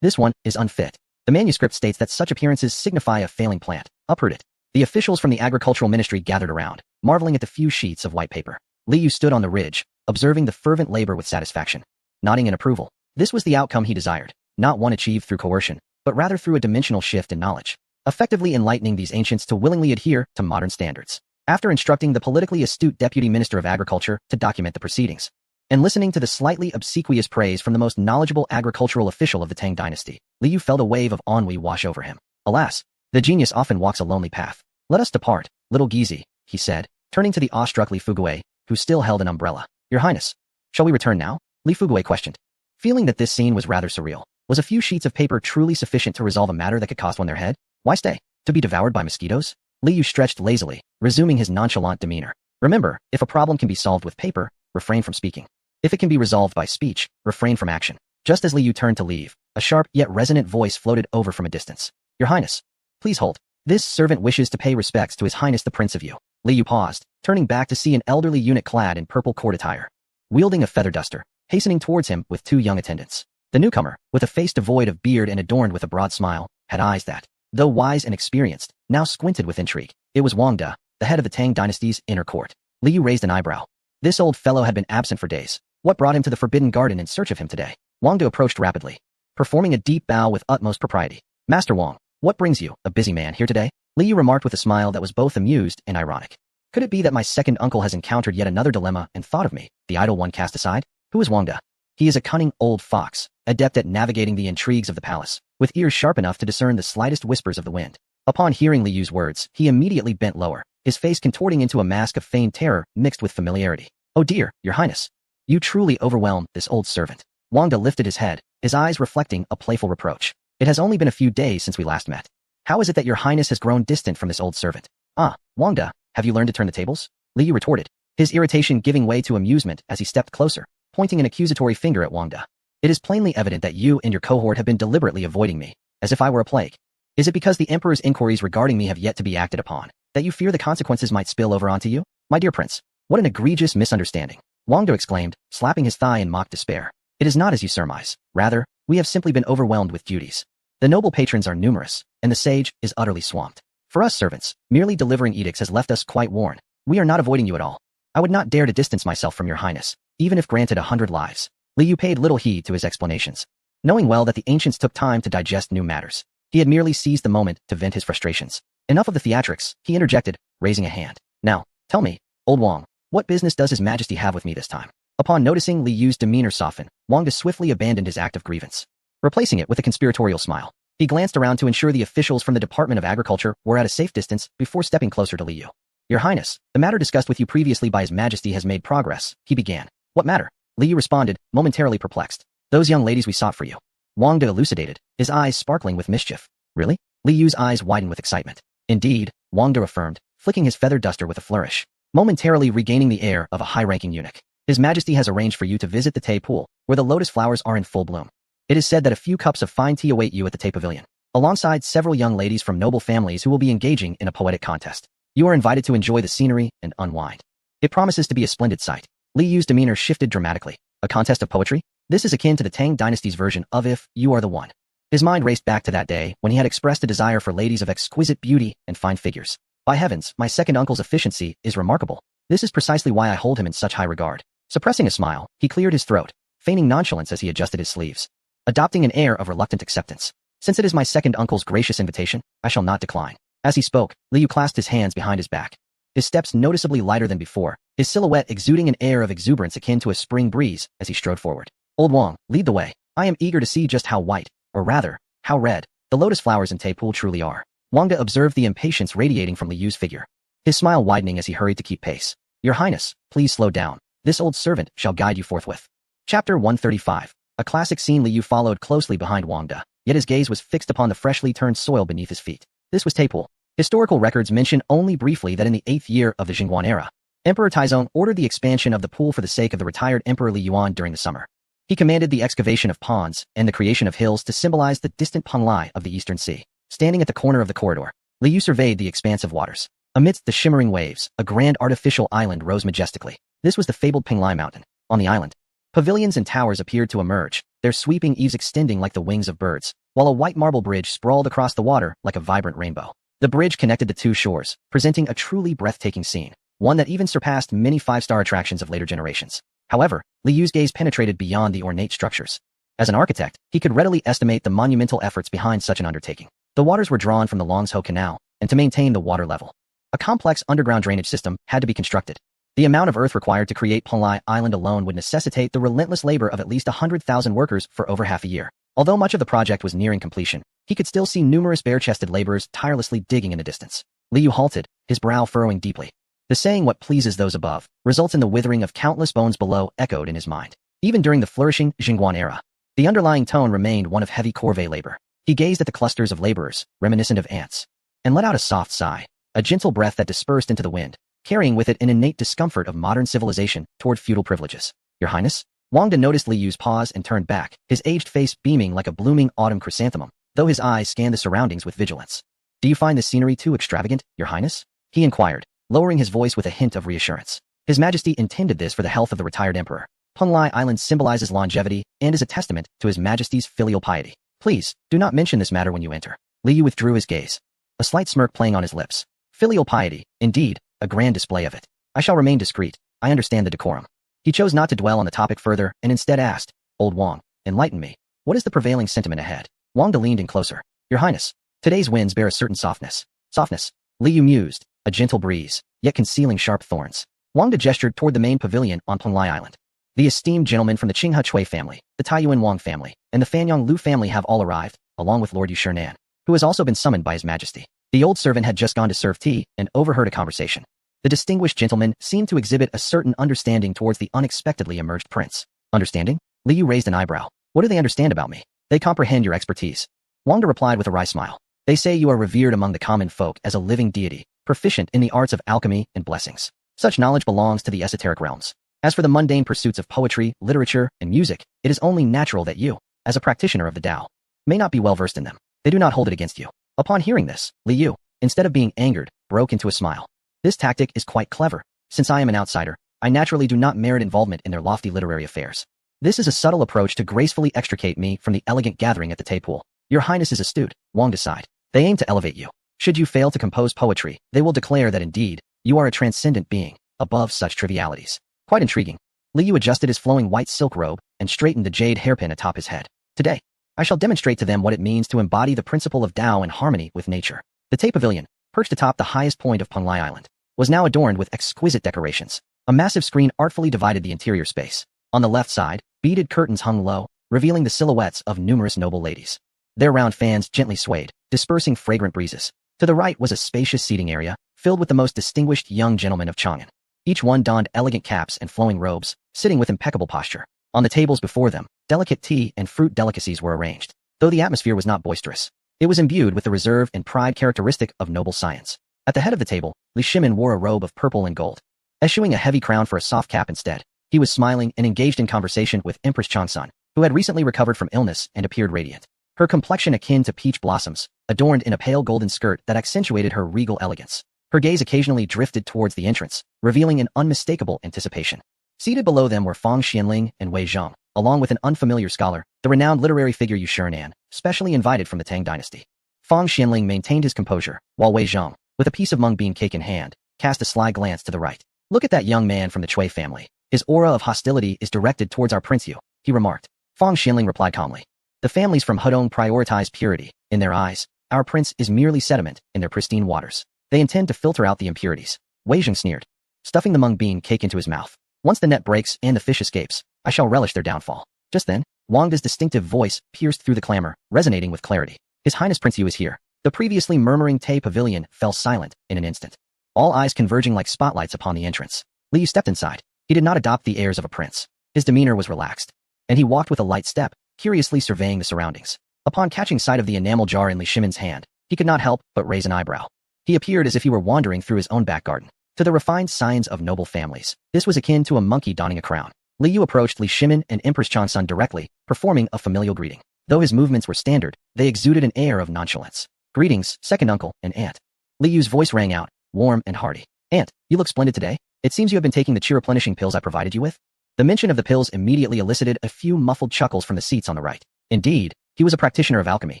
is unfit. The manuscript states that such appearances signify a failing plant. Uproot it. The officials from the agricultural ministry gathered around, marveling at the few sheets of white paper. Li Yu stood on the ridge, observing the fervent labor with satisfaction, nodding in approval. This was the outcome he desired, not one achieved through coercion, but rather through a dimensional shift in knowledge, effectively enlightening these ancients to willingly adhere to modern standards. After instructing the politically astute Deputy Minister of Agriculture to document the proceedings, and listening to the slightly obsequious praise from the most knowledgeable agricultural official of the Tang dynasty, Li Yu felt a wave of ennui wash over him. Alas, the genius often walks a lonely path. Let us depart, little Gizi, he said, turning to the awestruck Li Fugui, who still held an umbrella. Your Highness, shall we return now? Li Fugui questioned. Feeling that this scene was rather surreal, was a few sheets of paper truly sufficient to resolve a matter that could cost one their head? Why stay? To be devoured by mosquitoes? Li Yu stretched lazily, resuming his nonchalant demeanor. Remember, if a problem can be solved with paper, refrain from speaking. If it can be resolved by speech, refrain from action. Just as Li Yu turned to leave, a sharp yet resonant voice floated over from a distance. Your Highness, please hold. This servant wishes to pay respects to His Highness the Prince of Yu. Li Yu paused, turning back to see an elderly eunuch clad in purple court attire, wielding a feather duster, hastening towards him with two young attendants. The newcomer, with a face devoid of beard and adorned with a broad smile, had eyes that, though wise and experienced, now squinted with intrigue. It was Wang De, the head of the Tang dynasty's inner court. Li Yu raised an eyebrow. This old fellow had been absent for days. What brought him to the Forbidden Garden in search of him today? Wang De approached rapidly, performing a deep bow with utmost propriety. Master Wang, what brings you, a busy man, here today? Li Yu remarked with a smile that was both amused and ironic. Could it be that my second uncle has encountered yet another dilemma and thought of me, the idle one cast aside? Who is Wang De? He is a cunning old fox, adept at navigating the intrigues of the palace, with ears sharp enough to discern the slightest whispers of the wind. Upon hearing Li Yu's words, he immediately bent lower, his face contorting into a mask of feigned terror mixed with familiarity. Oh dear, Your Highness. You truly overwhelm this old servant. Wang De lifted his head, his eyes reflecting a playful reproach. It has only been a few days since we last met. How is it that Your Highness has grown distant from this old servant? Ah, Wang De, have you learned to turn the tables? Li Yu retorted, his irritation giving way to amusement as he stepped closer, pointing an accusatory finger at Wang De. It is plainly evident that you and your cohort have been deliberately avoiding me, as if I were a plague. Is it because the Emperor's inquiries regarding me have yet to be acted upon, that you fear the consequences might spill over onto you? My dear prince, what an egregious misunderstanding. Wang De exclaimed, slapping his thigh in mock despair. It is not as you surmise. Rather, we have simply been overwhelmed with duties. The noble patrons are numerous, and the sage is utterly swamped. For us servants, merely delivering edicts has left us quite worn. We are not avoiding you at all. I would not dare to distance myself from Your Highness, even if granted 100 lives. Li Yu paid little heed to his explanations. Knowing well that the ancients took time to digest new matters, he had merely seized the moment to vent his frustrations. Enough of the theatrics, he interjected, raising a hand. Now, tell me, old Wang, what business does His Majesty have with me this time? Upon noticing Li Yu's demeanor soften, Wang De swiftly abandoned his act of grievance, replacing it with a conspiratorial smile. He glanced around to ensure the officials from the Department of Agriculture were at a safe distance before stepping closer to Li Yu. Your Highness, the matter discussed with you previously by His Majesty has made progress, he began. What matter? Li Yu responded, momentarily perplexed. Those young ladies we sought for you. Wang De elucidated, his eyes sparkling with mischief. Really? Li Yu's eyes widened with excitement. Indeed, Wang De affirmed, flicking his feather duster with a flourish, momentarily regaining the air of a high-ranking eunuch. His Majesty has arranged for you to visit the Tay Pool, where the lotus flowers are in full bloom. It is said that a few cups of fine tea await you at the Tay Pavilion, alongside several young ladies from noble families who will be engaging in a poetic contest. You are invited to enjoy the scenery and unwind. It promises to be a splendid sight. Li Yu's demeanor shifted dramatically. A contest of poetry? This is akin to the Tang dynasty's version of If You Are the One. His mind raced back to that day when he had expressed a desire for ladies of exquisite beauty and fine figures. By heavens, my second uncle's efficiency is remarkable. This is precisely why I hold him in such high regard. Suppressing a smile, he cleared his throat, feigning nonchalance as he adjusted his sleeves, adopting an air of reluctant acceptance. Since it is my second uncle's gracious invitation, I shall not decline. As he spoke, Li Yu clasped his hands behind his back, his steps noticeably lighter than before, his silhouette exuding an air of exuberance akin to a spring breeze as he strode forward. Old Wang, lead the way. I am eager to see just how white, or rather, how red, the lotus flowers in Tay Pool truly are. Wang De observed the impatience radiating from Li Yu's figure, his smile widening as he hurried to keep pace. Your Highness, please slow down. This old servant shall guide you forthwith. Chapter 135. A classic scene. Li Yu followed closely behind Wang De, yet his gaze was fixed upon the freshly turned soil beneath his feet. This was Tay Pool. Historical records mention only briefly that in the 8th year of the Jingguan era, Emperor Taizong ordered the expansion of the pool for the sake of the retired Emperor Li Yuan during the summer. He commanded the excavation of ponds and the creation of hills to symbolize the distant Penglai of the Eastern Sea. Standing at the corner of the corridor, Li Yu surveyed the expansive waters. Amidst the shimmering waves, a grand artificial island rose majestically. This was the fabled Penglai Mountain. On the island, pavilions and towers appeared to emerge, their sweeping eaves extending like the wings of birds, while a white marble bridge sprawled across the water like a vibrant rainbow. The bridge connected the two shores, presenting a truly breathtaking scene, one that even surpassed many five-star attractions of later generations. However, Li Yu's gaze penetrated beyond the ornate structures. As an architect, he could readily estimate the monumental efforts behind such an undertaking. The waters were drawn from the Longsho Canal, and to maintain the water level, a complex underground drainage system had to be constructed. The amount of earth required to create Penglai Island alone would necessitate the relentless labor of at least 100,000 workers for over half a year. Although much of the project was nearing completion, he could still see numerous bare-chested laborers tirelessly digging in the distance. Li Yu halted, his brow furrowing deeply. The saying "what pleases those above" results in the withering of countless bones below echoed in his mind. Even during the flourishing Jingguan era, the underlying tone remained one of heavy corvée labor. He gazed at the clusters of laborers, reminiscent of ants, and let out a soft sigh, a gentle breath that dispersed into the wind, carrying with it an innate discomfort of modern civilization toward feudal privileges. "Your Highness?" Wang De noticed Li Yu's pause and turned back, his aged face beaming like a blooming autumn chrysanthemum, though his eyes scanned the surroundings with vigilance. "Do you find the scenery too extravagant, Your Highness?" he inquired, lowering his voice with a hint of reassurance. His Majesty intended this for the health of the retired emperor. Penglai Island symbolizes longevity and is a testament to His Majesty's filial piety. "Please, do not mention this matter when you enter." Li Yu withdrew his gaze, a slight smirk playing on his lips. Filial piety, indeed, a grand display of it. "I shall remain discreet. I understand the decorum." He chose not to dwell on the topic further and instead asked, "Old Wang, enlighten me. What is the prevailing sentiment ahead?" Wang De leaned in closer. "Your Highness, today's winds bear a certain softness." "Softness?" Li Yu mused, a gentle breeze, yet concealing sharp thorns. Wang De gestured toward the main pavilion on Penglai Island. "The esteemed gentlemen from the Qinghe Chui family, the Taiyuan Wang family, and the Fanyang Lu family have all arrived, along with Lord Yu Shernan, who has also been summoned by His Majesty." The old servant had just gone to serve tea and overheard a conversation. The distinguished gentleman seemed to exhibit a certain understanding towards the unexpectedly emerged prince. "Understanding?" Li Yu raised an eyebrow. "What do they understand about me?" "They comprehend your expertise." Wang De replied with a wry smile. "They say you are revered among the common folk as a living deity, proficient in the arts of alchemy and blessings. Such knowledge belongs to the esoteric realms. As for the mundane pursuits of poetry, literature, and music, it is only natural that you, as a practitioner of the Tao, may not be well versed in them. They do not hold it against you." Upon hearing this, Li Yu, instead of being angered, broke into a smile. "This tactic is quite clever. Since I am an outsider, I naturally do not merit involvement in their lofty literary affairs. This is a subtle approach to gracefully extricate me from the elegant gathering at the Tay Pool. Your Highness is astute," Wang decided. "They aim to elevate you. Should you fail to compose poetry, they will declare that indeed, you are a transcendent being, above such trivialities." Quite intriguing. Li Yu adjusted his flowing white silk robe and straightened the jade hairpin atop his head. "Today, I shall demonstrate to them what it means to embody the principle of Tao in harmony with nature." The Tay Pavilion, perched atop the highest point of Penglai Island, was now adorned with exquisite decorations. A massive screen artfully divided the interior space. On the left side, beaded curtains hung low, revealing the silhouettes of numerous noble ladies. Their round fans gently swayed, dispersing fragrant breezes. To the right was a spacious seating area, filled with the most distinguished young gentlemen of Chang'an. Each one donned elegant caps and flowing robes, sitting with impeccable posture. On the tables before them, delicate tea and fruit delicacies were arranged. Though the atmosphere was not boisterous, it was imbued with the reserve and pride characteristic of noble science. At the head of the table, Li Shimin wore a robe of purple and gold, eschewing a heavy crown for a soft cap instead. He was smiling and engaged in conversation with Empress Changsun, who had recently recovered from illness and appeared radiant. Her complexion akin to peach blossoms, adorned in a pale golden skirt that accentuated her regal elegance. Her gaze occasionally drifted towards the entrance, revealing an unmistakable anticipation. Seated below them were Fang Xianling and Wei Zheng, along with an unfamiliar scholar, the renowned literary figure Yu Shernan, specially invited from the Tang dynasty. Fang Xianling maintained his composure, while Wei Zheng, with a piece of mung bean cake in hand, cast a sly glance to the right. "Look at that young man from the Chui family. His aura of hostility is directed towards our Prince Yu," he remarked. Fang Xianling replied calmly. "The families from Hudong prioritize purity. In their eyes, our prince is merely sediment in their pristine waters. They intend to filter out the impurities." Wei Zheng sneered, stuffing the mung bean cake into his mouth. "Once the net breaks and the fish escapes, I shall relish their downfall." Just then, Wang De's distinctive voice pierced through the clamor, resonating with clarity. "His Highness Prince Yu is here." The previously murmuring Tay Pavilion fell silent in an instant, all eyes converging like spotlights upon the entrance. Li Yu stepped inside. He did not adopt the airs of a prince. His demeanor was relaxed, and he walked with a light step, curiously surveying the surroundings. Upon catching sight of the enamel jar in Li Shimin's hand, he could not help but raise an eyebrow. He appeared as if he were wandering through his own back garden. To the refined signs of noble families, this was akin to a monkey donning a crown. Li Yu approached Li Shimin and Empress Changsun directly, performing a familial greeting. Though his movements were standard, they exuded an air of nonchalance. "Greetings, second uncle and aunt." Li Yu's voice rang out, warm and hearty. "Aunt, you look splendid today. It seems you have been taking the cheer-replenishing pills I provided you with." The mention of the pills immediately elicited a few muffled chuckles from the seats on the right. Indeed, he was a practitioner of alchemy,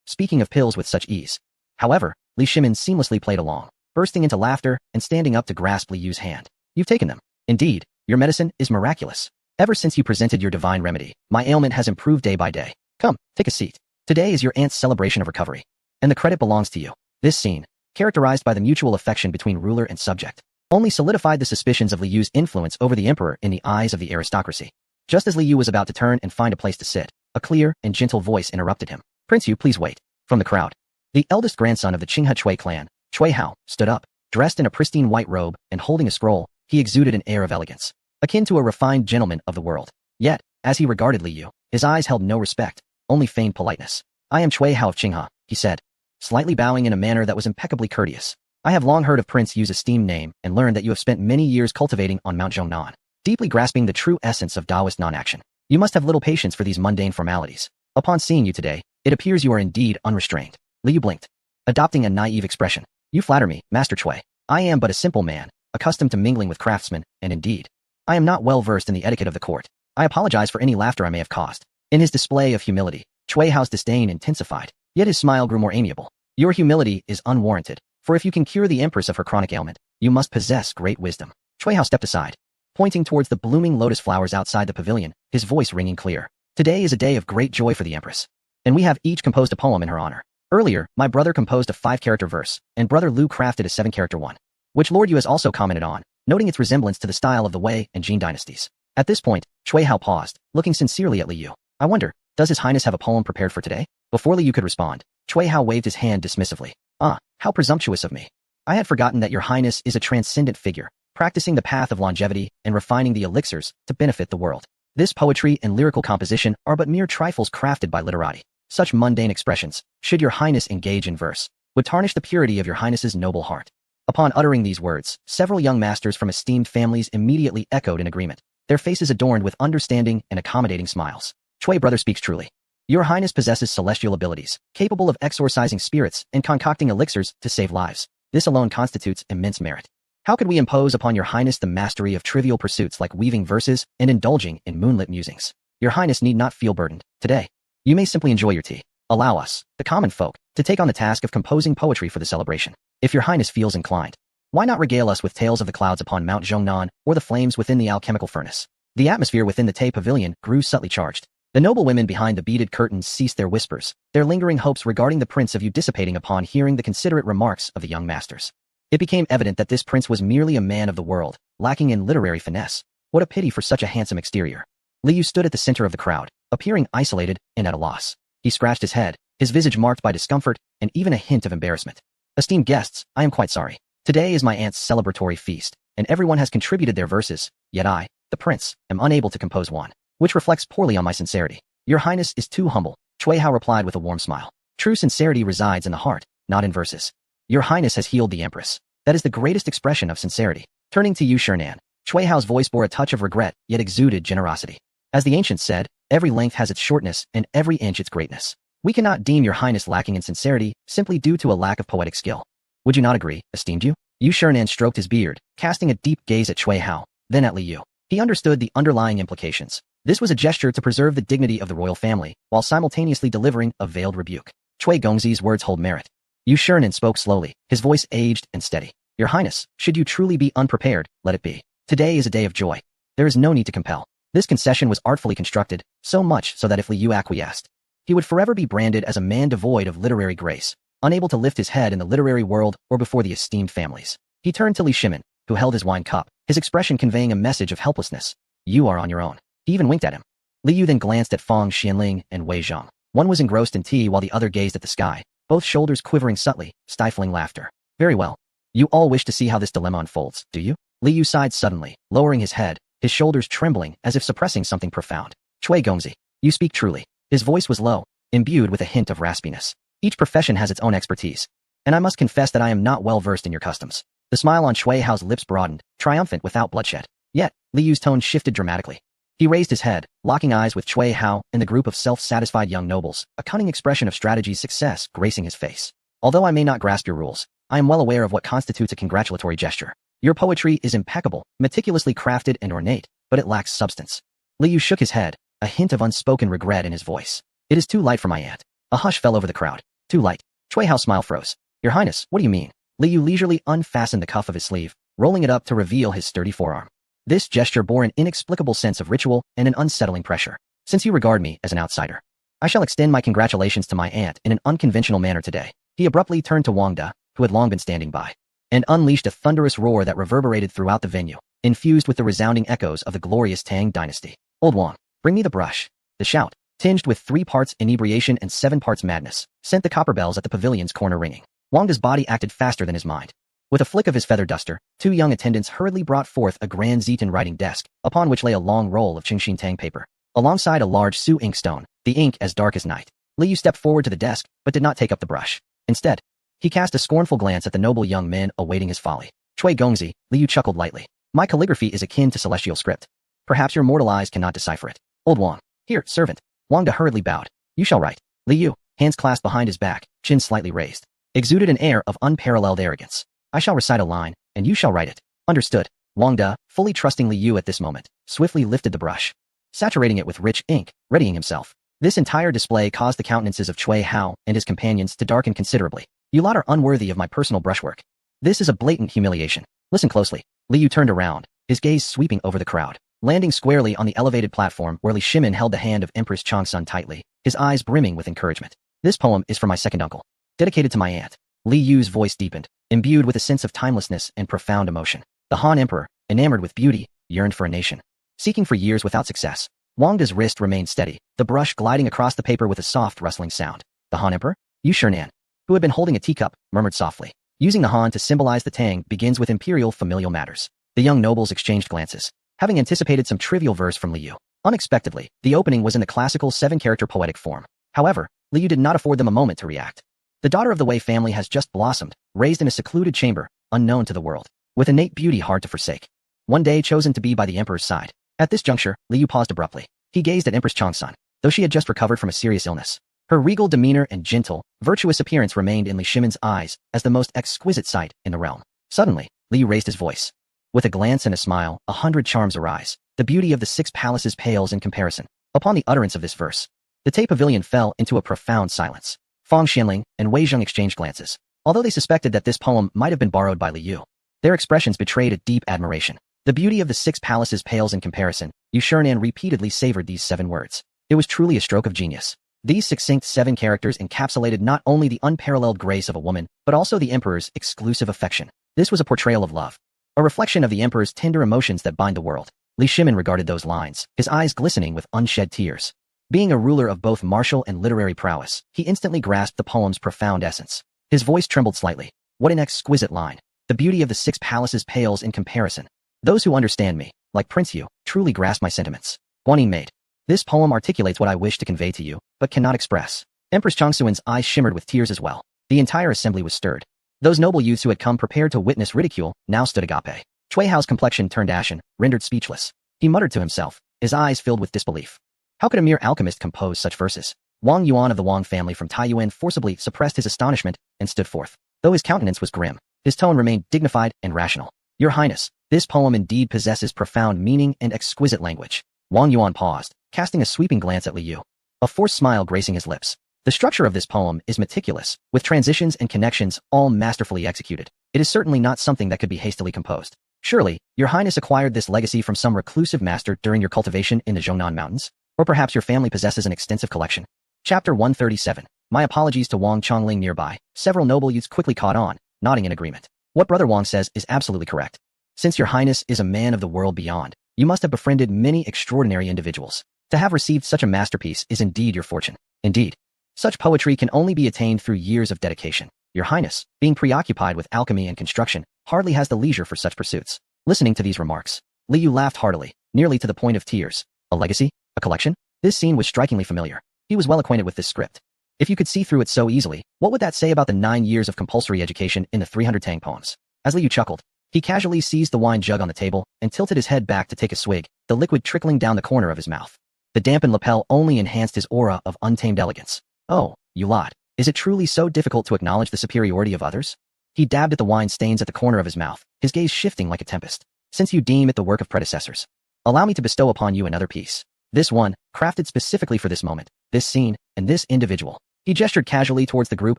speaking of pills with such ease. However, Li Shimin seamlessly played along, bursting into laughter and standing up to grasp Li Yu's hand. You've taken them. Indeed, your medicine is miraculous. Ever since you presented your divine remedy, my ailment has improved day by day. Come, take a seat. Today is your aunt's celebration of recovery, and the credit belongs to you. This scene, characterized by the mutual affection between ruler and subject, only solidified the suspicions of Li Yu's influence over the emperor in the eyes of the aristocracy. Just as Li Yu was about to turn and find a place to sit, a clear and gentle voice interrupted him. Prince Yu, please wait. From the crowd, the eldest grandson of the Qinghe Chui clan, Chui Hao, stood up. Dressed in a pristine white robe and holding a scroll, he exuded an air of elegance, akin to a refined gentleman of the world. Yet, as he regarded Li Yu, his eyes held no respect, only feigned politeness. I am Chui Hao of Qinghe, he said, slightly bowing in a manner that was impeccably courteous. I have long heard of Prince Yu's esteemed name and learned that you have spent many years cultivating on Mount Zhongnan, deeply grasping the true essence of Taoist non-action. You must have little patience for these mundane formalities. Upon seeing you today, it appears you are indeed unrestrained. Li Yu blinked, adopting a naive expression. You flatter me, Master Chui. I am but a simple man, accustomed to mingling with craftsmen, and indeed, I am not well versed in the etiquette of the court. I apologize for any laughter I may have caused. In his display of humility, Chui Hao's disdain intensified, yet his smile grew more amiable. Your humility is unwarranted, for if you can cure the empress of her chronic ailment, you must possess great wisdom. Chui Hao stepped aside, pointing towards the blooming lotus flowers outside the pavilion, his voice ringing clear. Today is a day of great joy for the empress, and we have each composed a poem in her honor. Earlier, my brother composed a 5-character verse, and brother Lu crafted a 7-character one, which Lord Yu has also commented on, noting its resemblance to the style of the Wei and Jin dynasties. At this point, Chui Hao paused, looking sincerely at Li Yu. I wonder, does His Highness have a poem prepared for today? Before Li Yu could respond, Chui Hao waved his hand dismissively. Ah, how presumptuous of me. I had forgotten that your Highness is a transcendent figure, practicing the path of longevity and refining the elixirs to benefit the world. This poetry and lyrical composition are but mere trifles crafted by literati. Such mundane expressions, should your Highness engage in verse, would tarnish the purity of your Highness's noble heart. Upon uttering these words, several young masters from esteemed families immediately echoed in agreement, their faces adorned with understanding and accommodating smiles. Chui brother speaks truly. Your Highness possesses celestial abilities, capable of exorcising spirits and concocting elixirs to save lives. This alone constitutes immense merit. How could we impose upon your Highness the mastery of trivial pursuits like weaving verses and indulging in moonlit musings? Your Highness need not feel burdened. Today, you may simply enjoy your tea. Allow us, the common folk, to take on the task of composing poetry for the celebration. If your Highness feels inclined, why not regale us with tales of the clouds upon Mount Zhongnan or the flames within the alchemical furnace? The atmosphere within the Tay Pavilion grew subtly charged. The noble women behind the beaded curtains ceased their whispers, their lingering hopes regarding the Prince of Yu dissipating upon hearing the considerate remarks of the young masters. It became evident that this prince was merely a man of the world, lacking in literary finesse. What a pity for such a handsome exterior. Li Yu stood at the center of the crowd, appearing isolated and at a loss. He scratched his head, his visage marked by discomfort and even a hint of embarrassment. Esteemed guests, I am quite sorry. Today is my aunt's celebratory feast, and everyone has contributed their verses, yet I, the prince, am unable to compose one, which reflects poorly on my sincerity. Your Highness is too humble, Chui Hao replied with a warm smile. True sincerity resides in the heart, not in verses. Your Highness has healed the empress. That is the greatest expression of sincerity. Turning to Yu Shernan, Chui Hao's voice bore a touch of regret, yet exuded generosity. As the ancients said, every length has its shortness and every inch its greatness. We cannot deem your Highness lacking in sincerity simply due to a lack of poetic skill. Would you not agree, esteemed Yu? Yu Shernan stroked his beard, casting a deep gaze at Chui Hao, then at Li Yu. He understood the underlying implications. This was a gesture to preserve the dignity of the royal family, while simultaneously delivering a veiled rebuke. Chui Gongzi's words hold merit. Yu Shernan spoke slowly, his voice aged and steady. Your Highness, should you truly be unprepared, let it be. Today is a day of joy. There is no need to compel. This concession was artfully constructed, so much so that if Li Yu acquiesced, he would forever be branded as a man devoid of literary grace, unable to lift his head in the literary world or before the esteemed families. He turned to Li Shimin, who held his wine cup, his expression conveying a message of helplessness. You are on your own. He even winked at him. Li Yu then glanced at Fang Xianling and Wei Zhang. One was engrossed in tea while the other gazed at the sky, both shoulders quivering subtly, stifling laughter. Very well. You all wish to see how this dilemma unfolds, do you? Li Yu sighed suddenly, lowering his head, his shoulders trembling as if suppressing something profound. Chui Gongzi, you speak truly. His voice was low, imbued with a hint of raspiness. Each profession has its own expertise, and I must confess that I am not well versed in your customs. The smile on Chui Hao's lips broadened, triumphant without bloodshed. Yet, Li Yu's tone shifted dramatically. He raised his head, locking eyes with Chui Hao and the group of self-satisfied young nobles, a cunning expression of strategy's success gracing his face. Although I may not grasp your rules, I am well aware of what constitutes a congratulatory gesture. Your poetry is impeccable, meticulously crafted and ornate, but it lacks substance. Li Yu shook his head, a hint of unspoken regret in his voice. It is too light for my aunt. A hush fell over the crowd. Too light. Chui Hao's smile froze. Your Highness, what do you mean? Li Yu leisurely unfastened the cuff of his sleeve, rolling it up to reveal his sturdy forearm. This gesture bore an inexplicable sense of ritual and an unsettling pressure. Since you regard me as an outsider, I shall extend my congratulations to my aunt in an unconventional manner today. He abruptly turned to Wang De, who had long been standing by, and unleashed a thunderous roar that reverberated throughout the venue, infused with the resounding echoes of the glorious Tang dynasty. Old Wang, bring me the brush. The shout, tinged with 3 parts inebriation and 7 parts madness, sent the copper bells at the pavilion's corner ringing. Wang De's body acted faster than his mind. With a flick of his feather duster, 2 young attendants hurriedly brought forth a grand Zetan writing desk, upon which lay a long roll of Qingxin Tang paper, alongside a large Su inkstone, the ink as dark as night. Li Yu stepped forward to the desk, but did not take up the brush. Instead, he cast a scornful glance at the noble young men awaiting his folly. Cui Gongzi, Li Yu chuckled lightly. My calligraphy is akin to celestial script. Perhaps your mortal eyes cannot decipher it. Old Wang. Here, servant. Wang De hurriedly bowed. You shall write. Li Yu, hands clasped behind his back, chin slightly raised, exuded an air of unparalleled arrogance. I shall recite a line, and you shall write it. Understood. Wang De, fully trusting Li Yu at this moment, swiftly lifted the brush, saturating it with rich ink, readying himself. This entire display caused the countenances of Cui Hao and his companions to darken considerably. You lot are unworthy of my personal brushwork. This is a blatant humiliation. Listen closely. Li Yu turned around, his gaze sweeping over the crowd, landing squarely on the elevated platform where Li Shimin held the hand of Empress Changsun tightly, his eyes brimming with encouragement. This poem is for my second uncle, dedicated to my aunt. Li Yu's voice deepened, imbued with a sense of timelessness and profound emotion. The Han Emperor, enamored with beauty, yearned for a nation. Seeking for years without success, Wang De's wrist remained steady, the brush gliding across the paper with a soft rustling sound. The Han Emperor? Yu Shernan, who had been holding a teacup, murmured softly. Using the Han to symbolize the Tang begins with imperial familial matters. The young nobles exchanged glances, having anticipated some trivial verse from Li Yu. Unexpectedly, the opening was in the classical 7-character poetic form. However, Li Yu did not afford them a moment to react. The daughter of the Wei family has just blossomed, raised in a secluded chamber, unknown to the world, with innate beauty hard to forsake. One day chosen to be by the emperor's side. At this juncture, Li Yu paused abruptly. He gazed at Empress Changsun, though she had just recovered from a serious illness. Her regal demeanor and gentle, virtuous appearance remained in Li Shimin's eyes as the most exquisite sight in the realm. Suddenly, Li Yu raised his voice. With a glance and a smile, 100 charms arise. The beauty of the 6 palaces pales in comparison. Upon the utterance of this verse, the Tay Pavilion fell into a profound silence. Fang Xianling and Wei Zheng exchanged glances. Although they suspected that this poem might have been borrowed by Li Yu, their expressions betrayed a deep admiration. The beauty of the 6 palaces pales in comparison. Yu Shernan repeatedly savored these 7 words. It was truly a stroke of genius. These succinct 7 characters encapsulated not only the unparalleled grace of a woman, but also the emperor's exclusive affection. This was a portrayal of love, a reflection of the emperor's tender emotions that bind the world. Li Shimin regarded those lines, his eyes glistening with unshed tears. Being a ruler of both martial and literary prowess, he instantly grasped the poem's profound essence. His voice trembled slightly. What an exquisite line. The beauty of the 6 palaces pales in comparison. Those who understand me, like Prince Yu, truly grasp my sentiments. Guanyin maid. This poem articulates what I wish to convey to you, but cannot express. Empress Changsun's eyes shimmered with tears as well. The entire assembly was stirred. Those noble youths who had come prepared to witness ridicule now stood agape. Cui Hao's complexion turned ashen, rendered speechless. He muttered to himself, his eyes filled with disbelief. How could a mere alchemist compose such verses? Wang Yuan of the Wang family from Taiyuan forcibly suppressed his astonishment and stood forth. Though his countenance was grim, his tone remained dignified and rational. Your Highness, this poem indeed possesses profound meaning and exquisite language. Wang Yuan paused, casting a sweeping glance at Li Yu, a forced smile gracing his lips. The structure of this poem is meticulous, with transitions and connections all masterfully executed. It is certainly not something that could be hastily composed. Surely, Your Highness acquired this legacy from some reclusive master during your cultivation in the Zhongnan Mountains? Or perhaps your family possesses an extensive collection? Chapter 137. My apologies to Wang Chongling nearby. Several noble youths quickly caught on, nodding in agreement. What Brother Wang says is absolutely correct. Since Your Highness is a man of the world beyond, you must have befriended many extraordinary individuals. To have received such a masterpiece is indeed your fortune. Indeed, such poetry can only be attained through years of dedication. Your Highness, being preoccupied with alchemy and construction, hardly has the leisure for such pursuits. Listening to these remarks, Li Yu laughed heartily, nearly to the point of tears. A legacy? A collection? This scene was strikingly familiar. He was well acquainted with this script. If you could see through it so easily, what would that say about the 9 years of compulsory education in the 300 Tang poems? As Li Yu chuckled, he casually seized the wine jug on the table and tilted his head back to take a swig, the liquid trickling down the corner of his mouth. The dampened lapel only enhanced his aura of untamed elegance. Oh, you lot, is it truly so difficult to acknowledge the superiority of others? He dabbed at the wine stains at the corner of his mouth, his gaze shifting like a tempest. Since you deem it the work of predecessors, allow me to bestow upon you another piece. This one, crafted specifically for this moment, this scene, and this individual. He gestured casually towards the group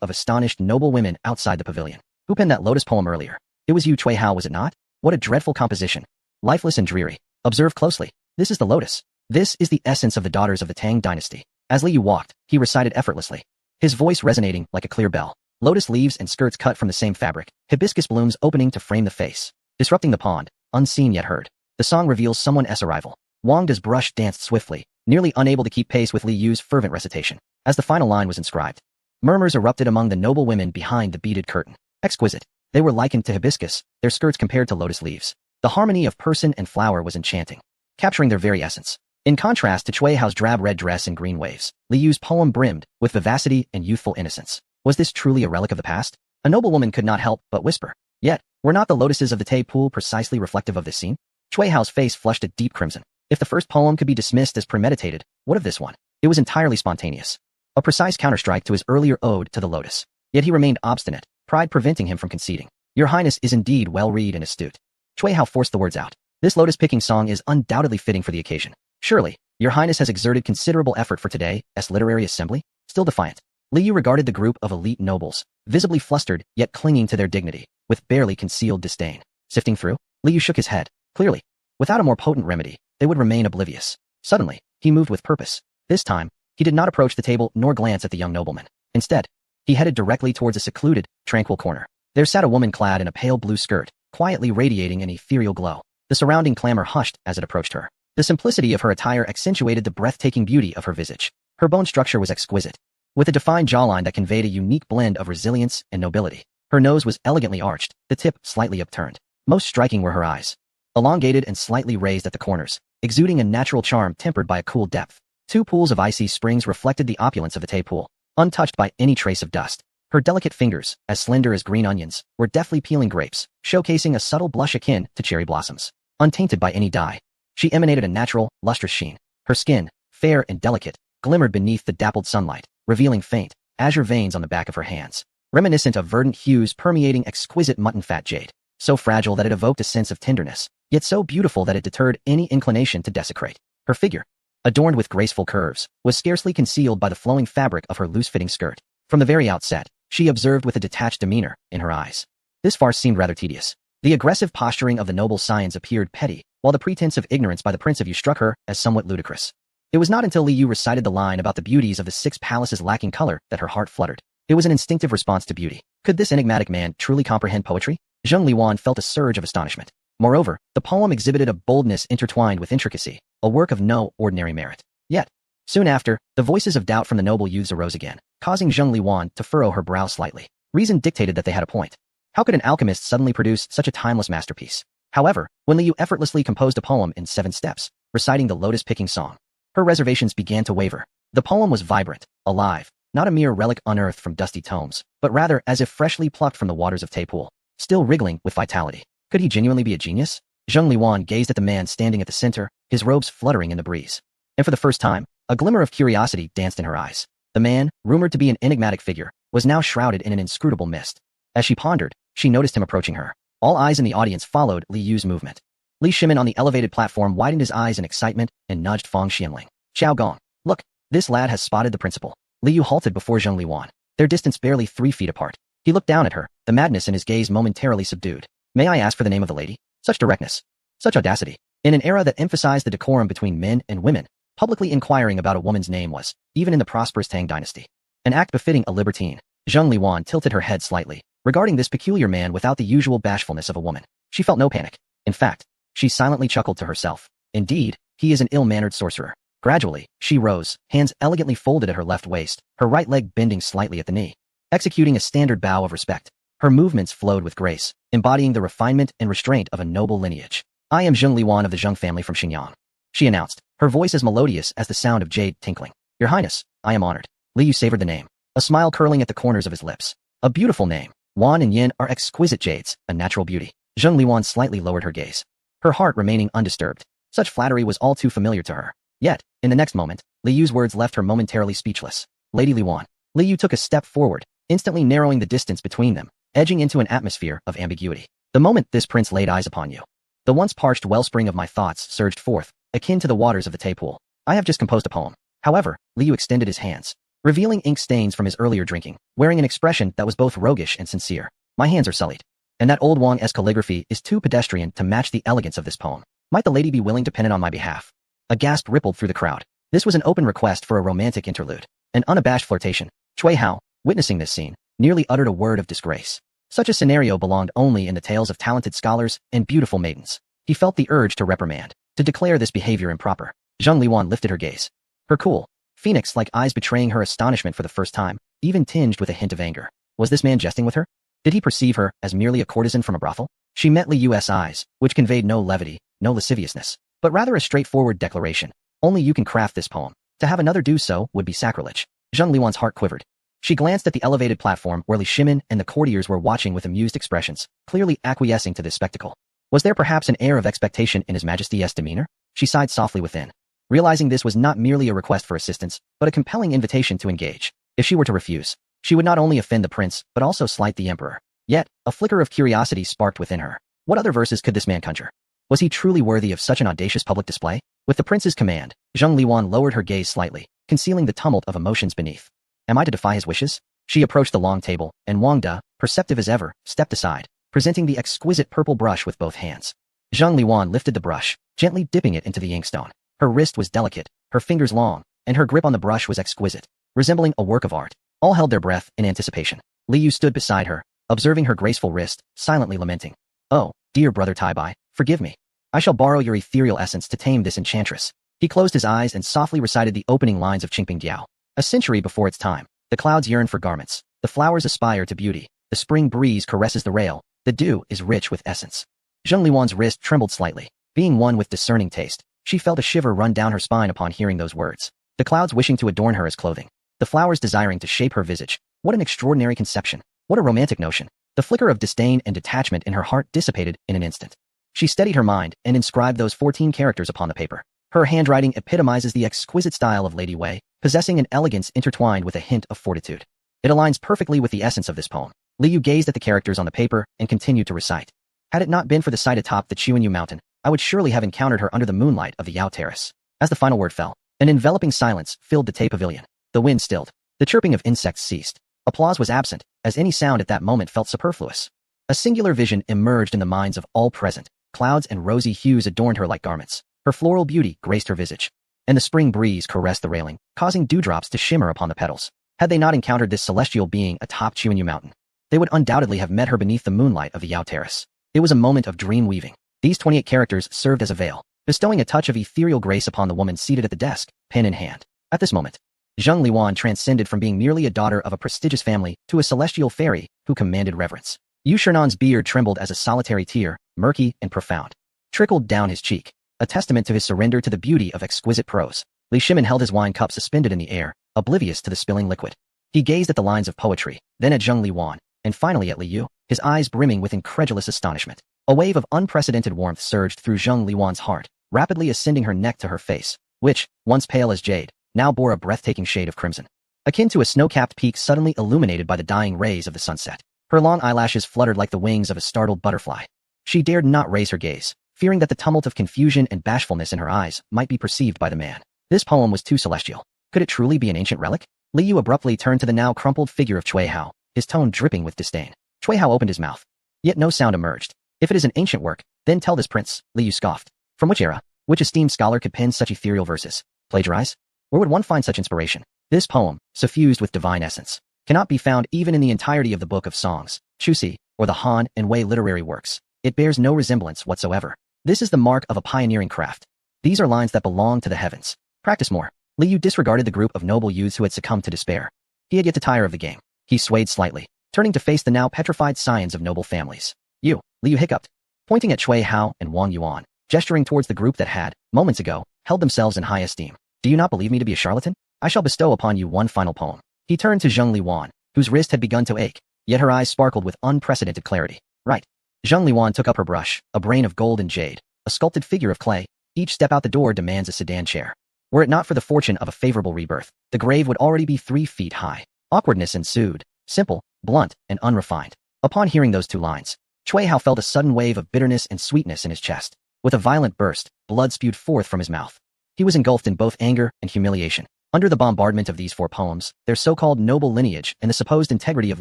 of astonished noble women outside the pavilion. Who penned that lotus poem earlier? It was Yu Chuihao, was it not? What a dreadful composition. Lifeless and dreary. Observe closely. This is the lotus. This is the essence of the daughters of the Tang dynasty. As Li Yu walked, he recited effortlessly, his voice resonating like a clear bell. Lotus leaves and skirts cut from the same fabric, hibiscus blooms opening to frame the face, disrupting the pond, unseen yet heard. The song reveals someone's arrival. Wang De's brush danced swiftly, nearly unable to keep pace with Li Yu's fervent recitation. As the final line was inscribed, murmurs erupted among the noble women behind the beaded curtain. Exquisite. They were likened to hibiscus, their skirts compared to lotus leaves. The harmony of person and flower was enchanting, capturing their very essence. In contrast to Chuihao's drab red dress and green waves, Li Yu's poem brimmed with vivacity and youthful innocence. Was this truly a relic of the past? A noblewoman could not help but whisper. Yet, were not the lotuses of the Tay pool precisely reflective of this scene? Chuihao's face flushed a deep crimson. If the first poem could be dismissed as premeditated, what of this one? It was entirely spontaneous. A precise counterstrike to his earlier ode to the lotus. Yet he remained obstinate, pride preventing him from conceding. Your Highness is indeed well-read and astute. Chuihao forced the words out. This lotus-picking song is undoubtedly fitting for the occasion. Surely, Your Highness has exerted considerable effort for today's literary assembly? Still defiant, Li Yu regarded the group of elite nobles, visibly flustered yet clinging to their dignity, with barely concealed disdain. Sifting through, Li Yu shook his head. Clearly, without a more potent remedy, they would remain oblivious. Suddenly, he moved with purpose. This time, he did not approach the table nor glance at the young nobleman. Instead, he headed directly towards a secluded, tranquil corner. There sat a woman clad in a pale blue skirt, quietly radiating an ethereal glow. The surrounding clamor hushed as it approached her. The simplicity of her attire accentuated the breathtaking beauty of her visage. Her bone structure was exquisite, with a defined jawline that conveyed a unique blend of resilience and nobility. Her nose was elegantly arched, the tip slightly upturned. Most striking were her eyes, elongated and slightly raised at the corners, exuding a natural charm tempered by a cool depth. Two pools of icy springs reflected the opulence of the Tay pool, untouched by any trace of dust. Her delicate fingers, as slender as green onions, were deftly peeling grapes, showcasing a subtle blush akin to cherry blossoms. Untainted by any dye, she emanated a natural, lustrous sheen. Her skin, fair and delicate, glimmered beneath the dappled sunlight, revealing faint, azure veins on the back of her hands, reminiscent of verdant hues permeating exquisite mutton-fat jade, so fragile that it evoked a sense of tenderness, yet so beautiful that it deterred any inclination to desecrate. Her figure, adorned with graceful curves, was scarcely concealed by the flowing fabric of her loose-fitting skirt. From the very outset, she observed with a detached demeanor in her eyes. This farce seemed rather tedious. The aggressive posturing of the noble scions appeared petty, while the pretense of ignorance by the Prince of Yu struck her as somewhat ludicrous. It was not until Li Yu recited the line about the beauties of the 6 palaces lacking color that her heart fluttered. It was an instinctive response to beauty. Could this enigmatic man truly comprehend poetry? Zheng Liwan felt a surge of astonishment. Moreover, the poem exhibited a boldness intertwined with intricacy, a work of no ordinary merit. Yet, soon after, the voices of doubt from the noble youths arose again, causing Zheng Liwan to furrow her brow slightly. Reason dictated that they had a point. How could an alchemist suddenly produce such a timeless masterpiece? However, when Li Yu effortlessly composed a poem in 7 steps, reciting the lotus-picking song, her reservations began to waver. The poem was vibrant, alive, not a mere relic unearthed from dusty tomes, but rather as if freshly plucked from the waters of Tay pool, still wriggling with vitality. Could he genuinely be a genius? Zheng Liwan gazed at the man standing at the center, his robes fluttering in the breeze. And for the first time, a glimmer of curiosity danced in her eyes. The man, rumored to be an enigmatic figure, was now shrouded in an inscrutable mist. As she pondered, she noticed him approaching her. All eyes in the audience followed Li Yu's movement. Li Shimin on the elevated platform widened his eyes in excitement and nudged Fang Xianling. Xiao Gong, look, this lad has spotted the principal. Li Yu halted before Zheng Liwan, their distance barely 3 feet apart. He looked down at her, the madness in his gaze momentarily subdued. May I ask for the name of the lady? Such directness. Such audacity. In an era that emphasized the decorum between men and women, publicly inquiring about a woman's name was, even in the prosperous Tang dynasty, an act befitting a libertine. Zheng Liwan tilted her head slightly, regarding this peculiar man without the usual bashfulness of a woman. She felt no panic. In fact, she silently chuckled to herself. Indeed, he is an ill-mannered sorcerer. Gradually, she rose, hands elegantly folded at her left waist, her right leg bending slightly at the knee, executing a standard bow of respect. Her movements flowed with grace, embodying the refinement and restraint of a noble lineage. I am Zheng Liwan of the Zheng family from Xinjiang, she announced, her voice as melodious as the sound of jade tinkling. Your Highness, I am honored. Li Yu savored the name, a smile curling at the corners of his lips. A beautiful name. Wan and Yin are exquisite jades, a natural beauty. Zheng Liwan slightly lowered her gaze, her heart remaining undisturbed. Such flattery was all too familiar to her. Yet, in the next moment, Li Yu's words left her momentarily speechless. Lady Liwan. Li Yu took a step forward, instantly narrowing the distance between them, edging into an atmosphere of ambiguity. The moment this prince laid eyes upon you, the once parched wellspring of my thoughts surged forth, akin to the waters of the Tay pool. I have just composed a poem. However, Li Yu extended his hands, revealing ink stains from his earlier drinking, wearing an expression that was both roguish and sincere. My hands are sullied. And that old Wang-esque calligraphy is too pedestrian to match the elegance of this poem. Might the lady be willing to pen it on my behalf? A gasp rippled through the crowd. This was an open request for a romantic interlude. An unabashed flirtation. Cui Hao, witnessing this scene, nearly uttered a word of disgrace. Such a scenario belonged only in the tales of talented scholars and beautiful maidens. He felt the urge to reprimand, to declare this behavior improper. Zheng Liwan lifted her gaze. Her cool, phoenix-like eyes betraying her astonishment for the first time, even tinged with a hint of anger. Was this man jesting with her? Did he perceive her as merely a courtesan from a brothel? She met Li Yu's eyes, which conveyed no levity, no lasciviousness, but rather a straightforward declaration. Only you can craft this poem. To have another do so would be sacrilege. Zheng Liwan's heart quivered. She glanced at the elevated platform where Li Shimin and the courtiers were watching with amused expressions, clearly acquiescing to this spectacle. Was there perhaps an air of expectation in His Majesty's demeanor? She sighed softly within, realizing this was not merely a request for assistance, but a compelling invitation to engage. If she were to refuse, she would not only offend the prince, but also slight the emperor. Yet, a flicker of curiosity sparked within her. What other verses could this man conjure? Was he truly worthy of such an audacious public display? With the prince's command, Zheng Liwan lowered her gaze slightly, concealing the tumult of emotions beneath. Am I to defy his wishes? She approached the long table, and Wang De, perceptive as ever, stepped aside, presenting the exquisite purple brush with both hands. Zheng Liwan lifted the brush, gently dipping it into the inkstone. Her wrist was delicate, her fingers long, and her grip on the brush was exquisite, resembling a work of art. All held their breath in anticipation. Li Yu stood beside her, observing her graceful wrist, silently lamenting. Oh, dear brother Taibai, forgive me. I shall borrow your ethereal essence to tame this enchantress. He closed his eyes and softly recited the opening lines of Qingping Diao. A century before its time, the clouds yearn for garments, the flowers aspire to beauty, the spring breeze caresses the rail, the dew is rich with essence. Zheng Liwan's wrist trembled slightly. Being one with discerning taste, she felt a shiver run down her spine upon hearing those words. The clouds wishing to adorn her as clothing, the flowers desiring to shape her visage. What an extraordinary conception. What a romantic notion. The flicker of disdain and detachment in her heart dissipated in an instant. She steadied her mind and inscribed those 14 characters upon the paper. Her handwriting epitomizes the exquisite style of Lady Wei, possessing an elegance intertwined with a hint of fortitude. It aligns perfectly with the essence of this poem. Li Yu gazed at the characters on the paper and continued to recite. Had it not been for the sight atop the Chuanyu mountain, I would surely have encountered her under the moonlight of the Yao Terrace. As the final word fell, an enveloping silence filled the Tay Pavilion. The wind stilled. The chirping of insects ceased. Applause was absent, as any sound at that moment felt superfluous. A singular vision emerged in the minds of all present. Clouds and rosy hues adorned her like garments. Her floral beauty graced her visage, and the spring breeze caressed the railing, causing dewdrops to shimmer upon the petals. Had they not encountered this celestial being atop Chuanyu Mountain, they would undoubtedly have met her beneath the moonlight of the Yao Terrace. It was a moment of dream weaving. These 28 characters served as a veil, bestowing a touch of ethereal grace upon the woman seated at the desk, pen in hand. At this moment, Zheng Liwan transcended from being merely a daughter of a prestigious family to a celestial fairy who commanded reverence. Yu Shernan's beard trembled as a solitary tear, murky and profound, trickled down his cheek, a testament to his surrender to the beauty of exquisite prose. Li Shimin held his wine cup suspended in the air, oblivious to the spilling liquid. He gazed at the lines of poetry, then at Zheng Liwan, and finally at Li Yu, his eyes brimming with incredulous astonishment. A wave of unprecedented warmth surged through Zheng Liwan's heart, rapidly ascending her neck to her face, which, once pale as jade, now bore a breathtaking shade of crimson, akin to a snow-capped peak suddenly illuminated by the dying rays of the sunset. Her long eyelashes fluttered like the wings of a startled butterfly. She dared not raise her gaze, fearing that the tumult of confusion and bashfulness in her eyes might be perceived by the man. This poem was too celestial. Could it truly be an ancient relic? Li Yu abruptly turned to the now crumpled figure of Cui Hao, his tone dripping with disdain. Cui Hao opened his mouth, yet no sound emerged. If it is an ancient work, then tell this prince, Li Yu scoffed. From which era, which esteemed scholar could pen such ethereal verses? Plagiarize? Where would one find such inspiration? This poem, suffused with divine essence, cannot be found even in the entirety of the Book of Songs, Chusi, or the Han and Wei literary works. It bears no resemblance whatsoever. This is the mark of a pioneering craft. These are lines that belong to the heavens. Practice more. Li Yu disregarded the group of noble youths who had succumbed to despair. He had yet to tire of the game. He swayed slightly, turning to face the now petrified scions of noble families. You, Li Yu hiccuped, pointing at Cui Hao and Wang Yuan, gesturing towards the group that had, moments ago, held themselves in high esteem. Do you not believe me to be a charlatan? I shall bestow upon you one final poem. He turned to Zheng Liwan, whose wrist had begun to ache, yet her eyes sparkled with unprecedented clarity. Right. Zheng Liwan took up her brush, a brain of gold and jade, a sculpted figure of clay. Each step out the door demands a sedan chair. Were it not for the fortune of a favorable rebirth, the grave would already be 3 feet high. Awkwardness ensued, simple, blunt, and unrefined. Upon hearing those 2 lines, Cui Hao felt a sudden wave of bitterness and sweetness in his chest. With a violent burst, blood spewed forth from his mouth. He was engulfed in both anger and humiliation. Under the bombardment of these 4 poems, their so-called noble lineage and the supposed integrity of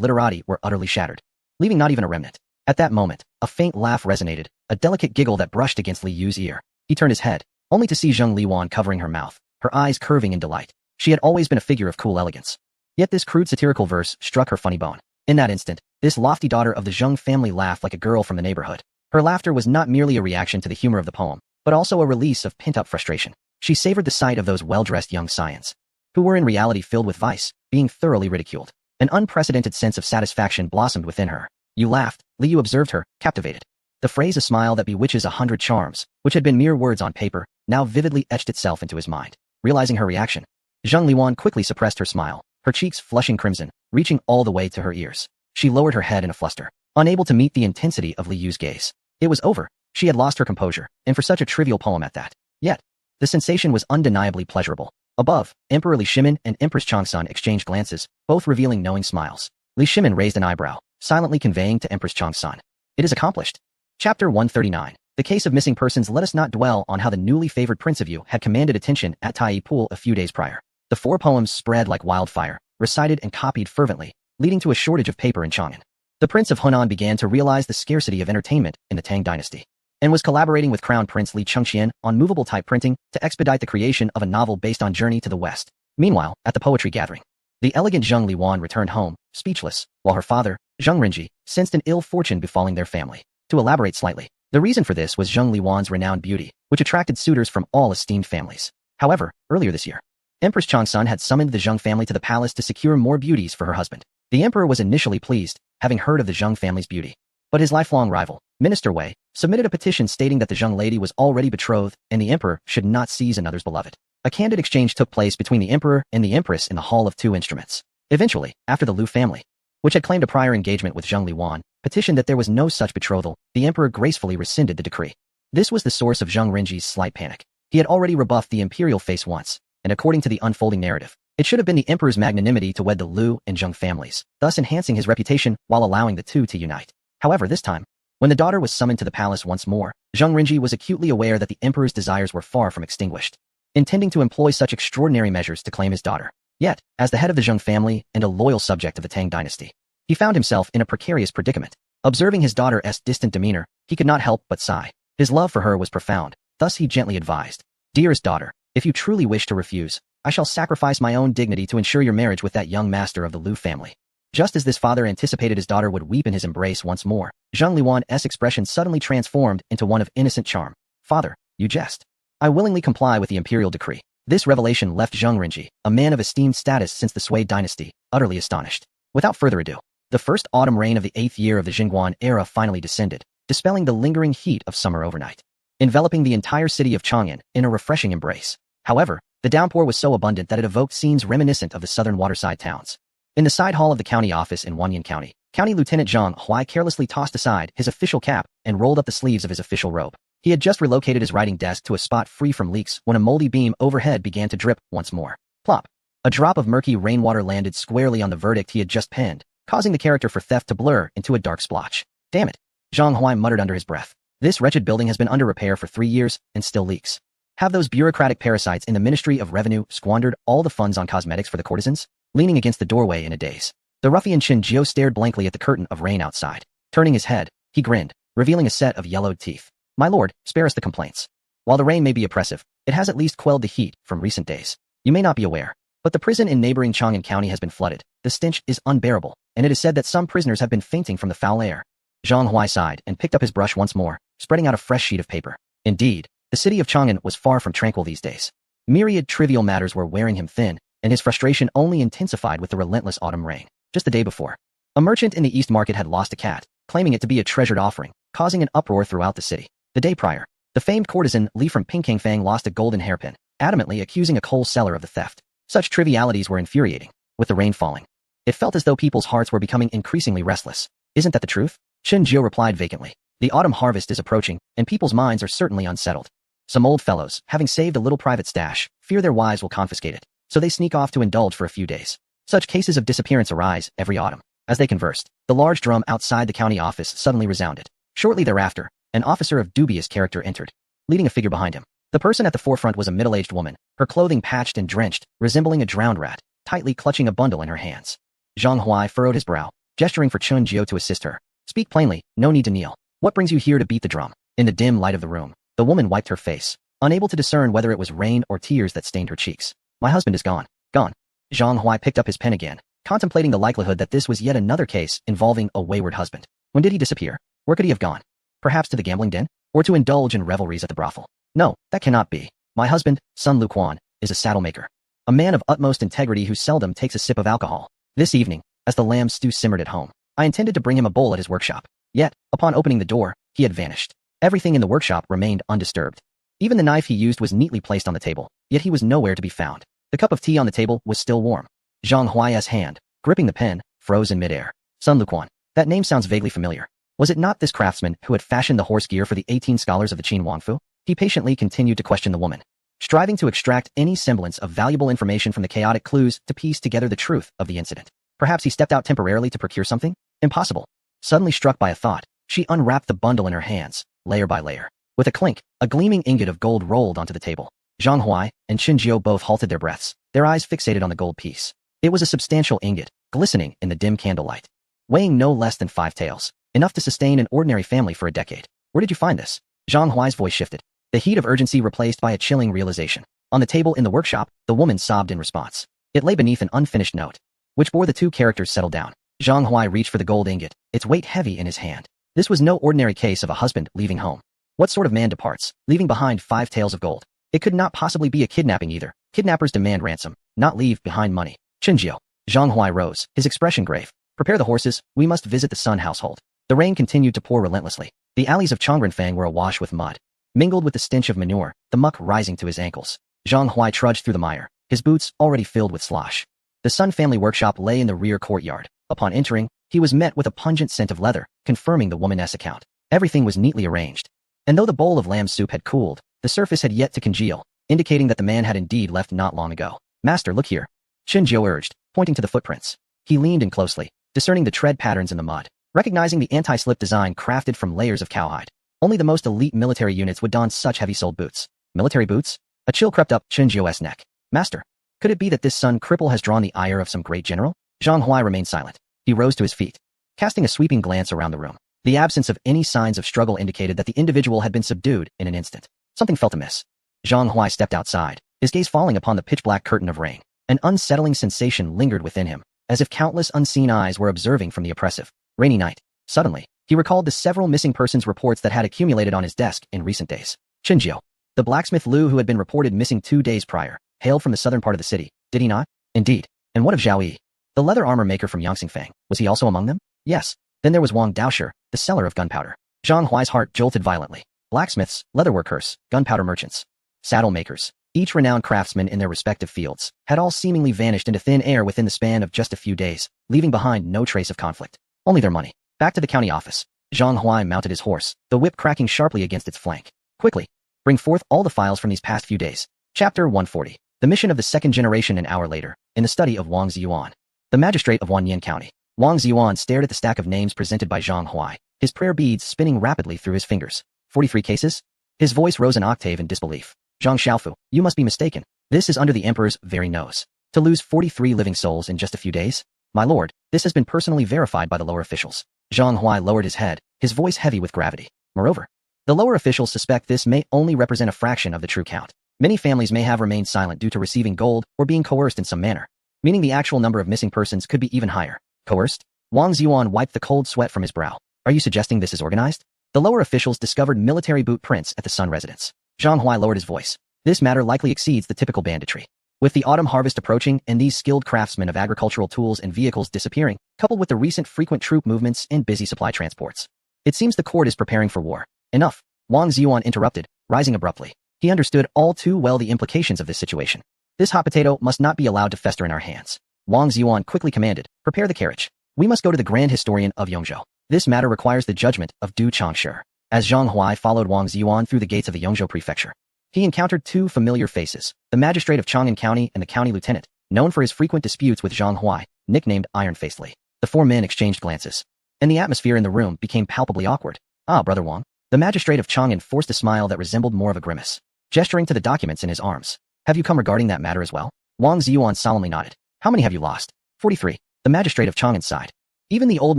literati were utterly shattered, leaving not even a remnant. At that moment, a faint laugh resonated, a delicate giggle that brushed against Li Yu's ear. He turned his head, only to see Zheng Liwan covering her mouth, her eyes curving in delight. She had always been a figure of cool elegance. Yet this crude satirical verse struck her funny bone. In that instant, this lofty daughter of the Zheng family laughed like a girl from the neighborhood. Her laughter was not merely a reaction to the humor of the poem, but also a release of pent-up frustration. She savored the sight of those well-dressed young scions, who were in reality filled with vice, being thoroughly ridiculed. An unprecedented sense of satisfaction blossomed within her. You laughed, Li Yu observed her, captivated. The phrase "a smile that bewitches 100 charms," which had been mere words on paper, now vividly etched itself into his mind. Realizing her reaction, Zheng Liwan quickly suppressed her smile, her cheeks flushing crimson, reaching all the way to her ears. She lowered her head in a fluster, unable to meet the intensity of Li Yu's gaze. It was over. She had lost her composure, and for such a trivial poem at that. Yet, the sensation was undeniably pleasurable. Above, Emperor Li Shimin and Empress Changsun exchanged glances, both revealing knowing smiles. Li Shimin raised an eyebrow, silently conveying to Empress Changsun, "It is accomplished." Chapter 139. The case of missing persons. Let us not dwell on how the newly favored Prince of Yu had commanded attention at Tai Pool a few days prior. The 4 poems spread like wildfire, recited and copied fervently, leading to a shortage of paper in Chang'an. The Prince of Hunan began to realize the scarcity of entertainment in the Tang dynasty, and was collaborating with Crown Prince Li Chengqian on movable type printing to expedite the creation of a novel based on Journey to the West. Meanwhile, at the poetry gathering, the elegant Zheng Liwan returned home, speechless, while her father, Zheng Renji, sensed an ill fortune befalling their family. To elaborate slightly, the reason for this was Zheng Liwan's renowned beauty, which attracted suitors from all esteemed families. However, earlier this year, Empress Changsun had summoned the Zheng family to the palace to secure more beauties for her husband. The emperor was initially pleased, having heard of the Zheng family's beauty. But his lifelong rival, Minister Wei, submitted a petition stating that the Zheng lady was already betrothed and the emperor should not seize another's beloved. A candid exchange took place between the emperor and the empress in the Hall of Two Instruments. Eventually, after the Liu family, which had claimed a prior engagement with Zheng Liwan, petitioned that there was no such betrothal, the emperor gracefully rescinded the decree. This was the source of Zheng Renji's slight panic. He had already rebuffed the imperial face once, and according to the unfolding narrative, it should have been the emperor's magnanimity to wed the Liu and Zheng families, thus enhancing his reputation while allowing the two to unite. However, this time, when the daughter was summoned to the palace once more, Zheng Renji was acutely aware that the emperor's desires were far from extinguished, intending to employ such extraordinary measures to claim his daughter. Yet, as the head of the Zheng family and a loyal subject of the Tang dynasty, he found himself in a precarious predicament. Observing his daughter's distant demeanor, he could not help but sigh. His love for her was profound, thus he gently advised, "Dearest daughter, if you truly wish to refuse, I shall sacrifice my own dignity to ensure your marriage with that young master of the Liu family." Just as this father anticipated his daughter would weep in his embrace once more, Zheng Liwan's expression suddenly transformed into one of innocent charm. "Father, you jest. I willingly comply with the imperial decree." This revelation left Zheng Renji, a man of esteemed status since the Sui dynasty, utterly astonished. Without further ado, the first autumn rain of the 8th year of the Jingguan era finally descended, dispelling the lingering heat of summer overnight, enveloping the entire city of Chang'an in a refreshing embrace. However, the downpour was so abundant that it evoked scenes reminiscent of the southern waterside towns. In the side hall of the county office in Wanyan County, County Lieutenant Zhang Huai carelessly tossed aside his official cap and rolled up the sleeves of his official robe. He had just relocated his writing desk to a spot free from leaks when a moldy beam overhead began to drip once more. Plop! A drop of murky rainwater landed squarely on the verdict he had just penned, causing the character for theft to blur into a dark splotch. "Damn it," Zhang Huai muttered under his breath. "This wretched building has been under repair for 3 years and still leaks. Have those bureaucratic parasites in the Ministry of Revenue squandered all the funds on cosmetics for the courtesans?" Leaning against the doorway in a daze, the ruffian Chen Jiao stared blankly at the curtain of rain outside. Turning his head, he grinned, revealing a set of yellowed teeth. "My lord, spare us the complaints. While the rain may be oppressive, it has at least quelled the heat from recent days. You may not be aware, but the prison in neighboring Chang'an County has been flooded. The stench is unbearable, and it is said that some prisoners have been fainting from the foul air." Zhang Huai sighed and picked up his brush once more, spreading out a fresh sheet of paper. Indeed, the city of Chang'an was far from tranquil these days. Myriad trivial matters were wearing him thin, and his frustration only intensified with the relentless autumn rain. Just the day before, a merchant in the East Market had lost a cat, claiming it to be a treasured offering, causing an uproar throughout the city. The day prior, the famed courtesan Li from Pingkangfang lost a golden hairpin, adamantly accusing a coal seller of the theft. Such trivialities were infuriating. With the rain falling, it felt as though people's hearts were becoming increasingly restless. "Isn't that the truth?" Chen Jiao replied vacantly. "The autumn harvest is approaching, and people's minds are certainly unsettled. Some old fellows, having saved a little private stash, fear their wives will confiscate it, so they sneak off to indulge for a few days. Such cases of disappearance arise every autumn." As they conversed, the large drum outside the county office suddenly resounded. Shortly thereafter, an officer of dubious character entered, leading a figure behind him. The person at the forefront was a middle-aged woman, her clothing patched and drenched, resembling a drowned rat, tightly clutching a bundle in her hands. Zhang Huai furrowed his brow, gesturing for Chun Jiao to assist her. Speak plainly, no need to kneel. What brings you here to beat the drum? In the dim light of the room, the woman wiped her face, unable to discern whether it was rain or tears that stained her cheeks. My husband is gone. Gone. Zhang Huai picked up his pen again, contemplating the likelihood that this was yet another case involving a wayward husband. When did he disappear? Where could he have gone? Perhaps to the gambling den? Or to indulge in revelries at the brothel? No, that cannot be. My husband, Sun Luquan, is a saddle maker. A man of utmost integrity who seldom takes a sip of alcohol. This evening, as the lamb stew simmered at home, I intended to bring him a bowl at his workshop. Yet, upon opening the door, he had vanished. Everything in the workshop remained undisturbed. Even the knife he used was neatly placed on the table, yet he was nowhere to be found. The cup of tea on the table was still warm. Zhang Huai's hand, gripping the pen, froze in midair. Sun Luquan. That name sounds vaguely familiar. Was it not this craftsman who had fashioned the horse gear for the 18 scholars of the Qin Wangfu? He patiently continued to question the woman, striving to extract any semblance of valuable information from the chaotic clues to piece together the truth of the incident. Perhaps he stepped out temporarily to procure something? Impossible. Suddenly struck by a thought, she unwrapped the bundle in her hands, layer by layer. With a clink, a gleaming ingot of gold rolled onto the table. Zhang Huai and Chun Jiao both halted their breaths, their eyes fixated on the gold piece. It was a substantial ingot, glistening in the dim candlelight, weighing no less than 5 taels, enough to sustain an ordinary family for a decade. Where did you find this? Zhang Huai's voice shifted, the heat of urgency replaced by a chilling realization. On the table in the workshop, the woman sobbed in response. It lay beneath an unfinished note, which bore the 2 characters settled down. Zhang Huai reached for the gold ingot, its weight heavy in his hand. This was no ordinary case of a husband leaving home. What sort of man departs, leaving behind 5 taels of gold? It could not possibly be a kidnapping either. Kidnappers demand ransom, not leave behind money. Chun Jiao. Zhang Huai rose, his expression grave. Prepare the horses, we must visit the Sun household. The rain continued to pour relentlessly. The alleys of Chongrenfang were awash with mud, mingled with the stench of manure, the muck rising to his ankles. Zhang Huai trudged through the mire, his boots already filled with slosh. The Sun family workshop lay in the rear courtyard. Upon entering, he was met with a pungent scent of leather, confirming the woman's account. Everything was neatly arranged. And though the bowl of lamb soup had cooled, the surface had yet to congeal, indicating that the man had indeed left not long ago. Master, look here. Chun Jiao urged, pointing to the footprints. He leaned in closely, discerning the tread patterns in the mud, recognizing the anti-slip design crafted from layers of cowhide. Only the most elite military units would don such heavy-soled boots. Military boots? A chill crept up Chun Jiao's neck. Master, could it be that this Sun cripple has drawn the ire of some great general? Zhang Huai remained silent. He rose to his feet, casting a sweeping glance around the room. The absence of any signs of struggle indicated that the individual had been subdued in an instant. Something felt amiss. Zhang Huai stepped outside, his gaze falling upon the pitch-black curtain of rain. An unsettling sensation lingered within him, as if countless unseen eyes were observing from the oppressive, rainy night. Suddenly, he recalled the several missing persons reports that had accumulated on his desk in recent days. Chun Jiao, the blacksmith Liu who had been reported missing 2 days prior, hailed from the southern part of the city, did he not? Indeed. And what of Zhao Yi? The leather armor maker from Yangtze, was he also among them? Yes. Then there was Wang Daosher, the seller of gunpowder. Zhang Huai's heart jolted violently. Blacksmiths, leatherworkers, gunpowder merchants, saddle makers, each renowned craftsman in their respective fields, had all seemingly vanished into thin air within the span of just a few days, leaving behind no trace of conflict. Only their money. Back to the county office. Zhang Huai mounted his horse, the whip cracking sharply against its flank. Quickly, bring forth all the files from these past few days. Chapter 140. The mission of the second generation. An hour later, in the study of Wang Ziyuan, the magistrate of Wanyan County. Wang Ziyuan stared at the stack of names presented by Zhang Huai, his prayer beads spinning rapidly through his fingers. 43 cases? His voice rose an octave in disbelief. Zhang Xiaofu, you must be mistaken. This is under the emperor's very nose. To lose 43 living souls in just a few days? My lord, this has been personally verified by the lower officials. Zhang Huai lowered his head, his voice heavy with gravity. Moreover, the lower officials suspect this may only represent a fraction of the true count. Many families may have remained silent due to receiving gold or being coerced in some manner, meaning the actual number of missing persons could be even higher. Coerced? Wang Ziyuan wiped the cold sweat from his brow. Are you suggesting this is organized? The lower officials discovered military boot prints at the Sun residence. Zhang Huai lowered his voice. This matter likely exceeds the typical banditry. With the autumn harvest approaching and these skilled craftsmen of agricultural tools and vehicles disappearing, coupled with the recent frequent troop movements and busy supply transports, it seems the court is preparing for war. Enough. Wang Ziyuan interrupted, rising abruptly. He understood all too well the implications of this situation. This hot potato must not be allowed to fester in our hands. Wang Ziyuan quickly commanded, prepare the carriage. We must go to the grand historian of Yongzhou. This matter requires the judgment of Du Changshi. As Zhang Huai followed Wang Ziyuan through the gates of the Yongzhou prefecture, he encountered 2 familiar faces, the magistrate of Chang'an County and the county lieutenant, known for his frequent disputes with Zhang Huai, nicknamed Iron-Faced Li. The 4 men exchanged glances, and the atmosphere in the room became palpably awkward. Ah, Brother Wang. The magistrate of Chang'an forced a smile that resembled more of a grimace. gesturing to the documents in his arms. Have you come regarding that matter as well? Wang Ziyuan solemnly nodded. How many have you lost? 43. The magistrate of Chang'an sighed. Even the old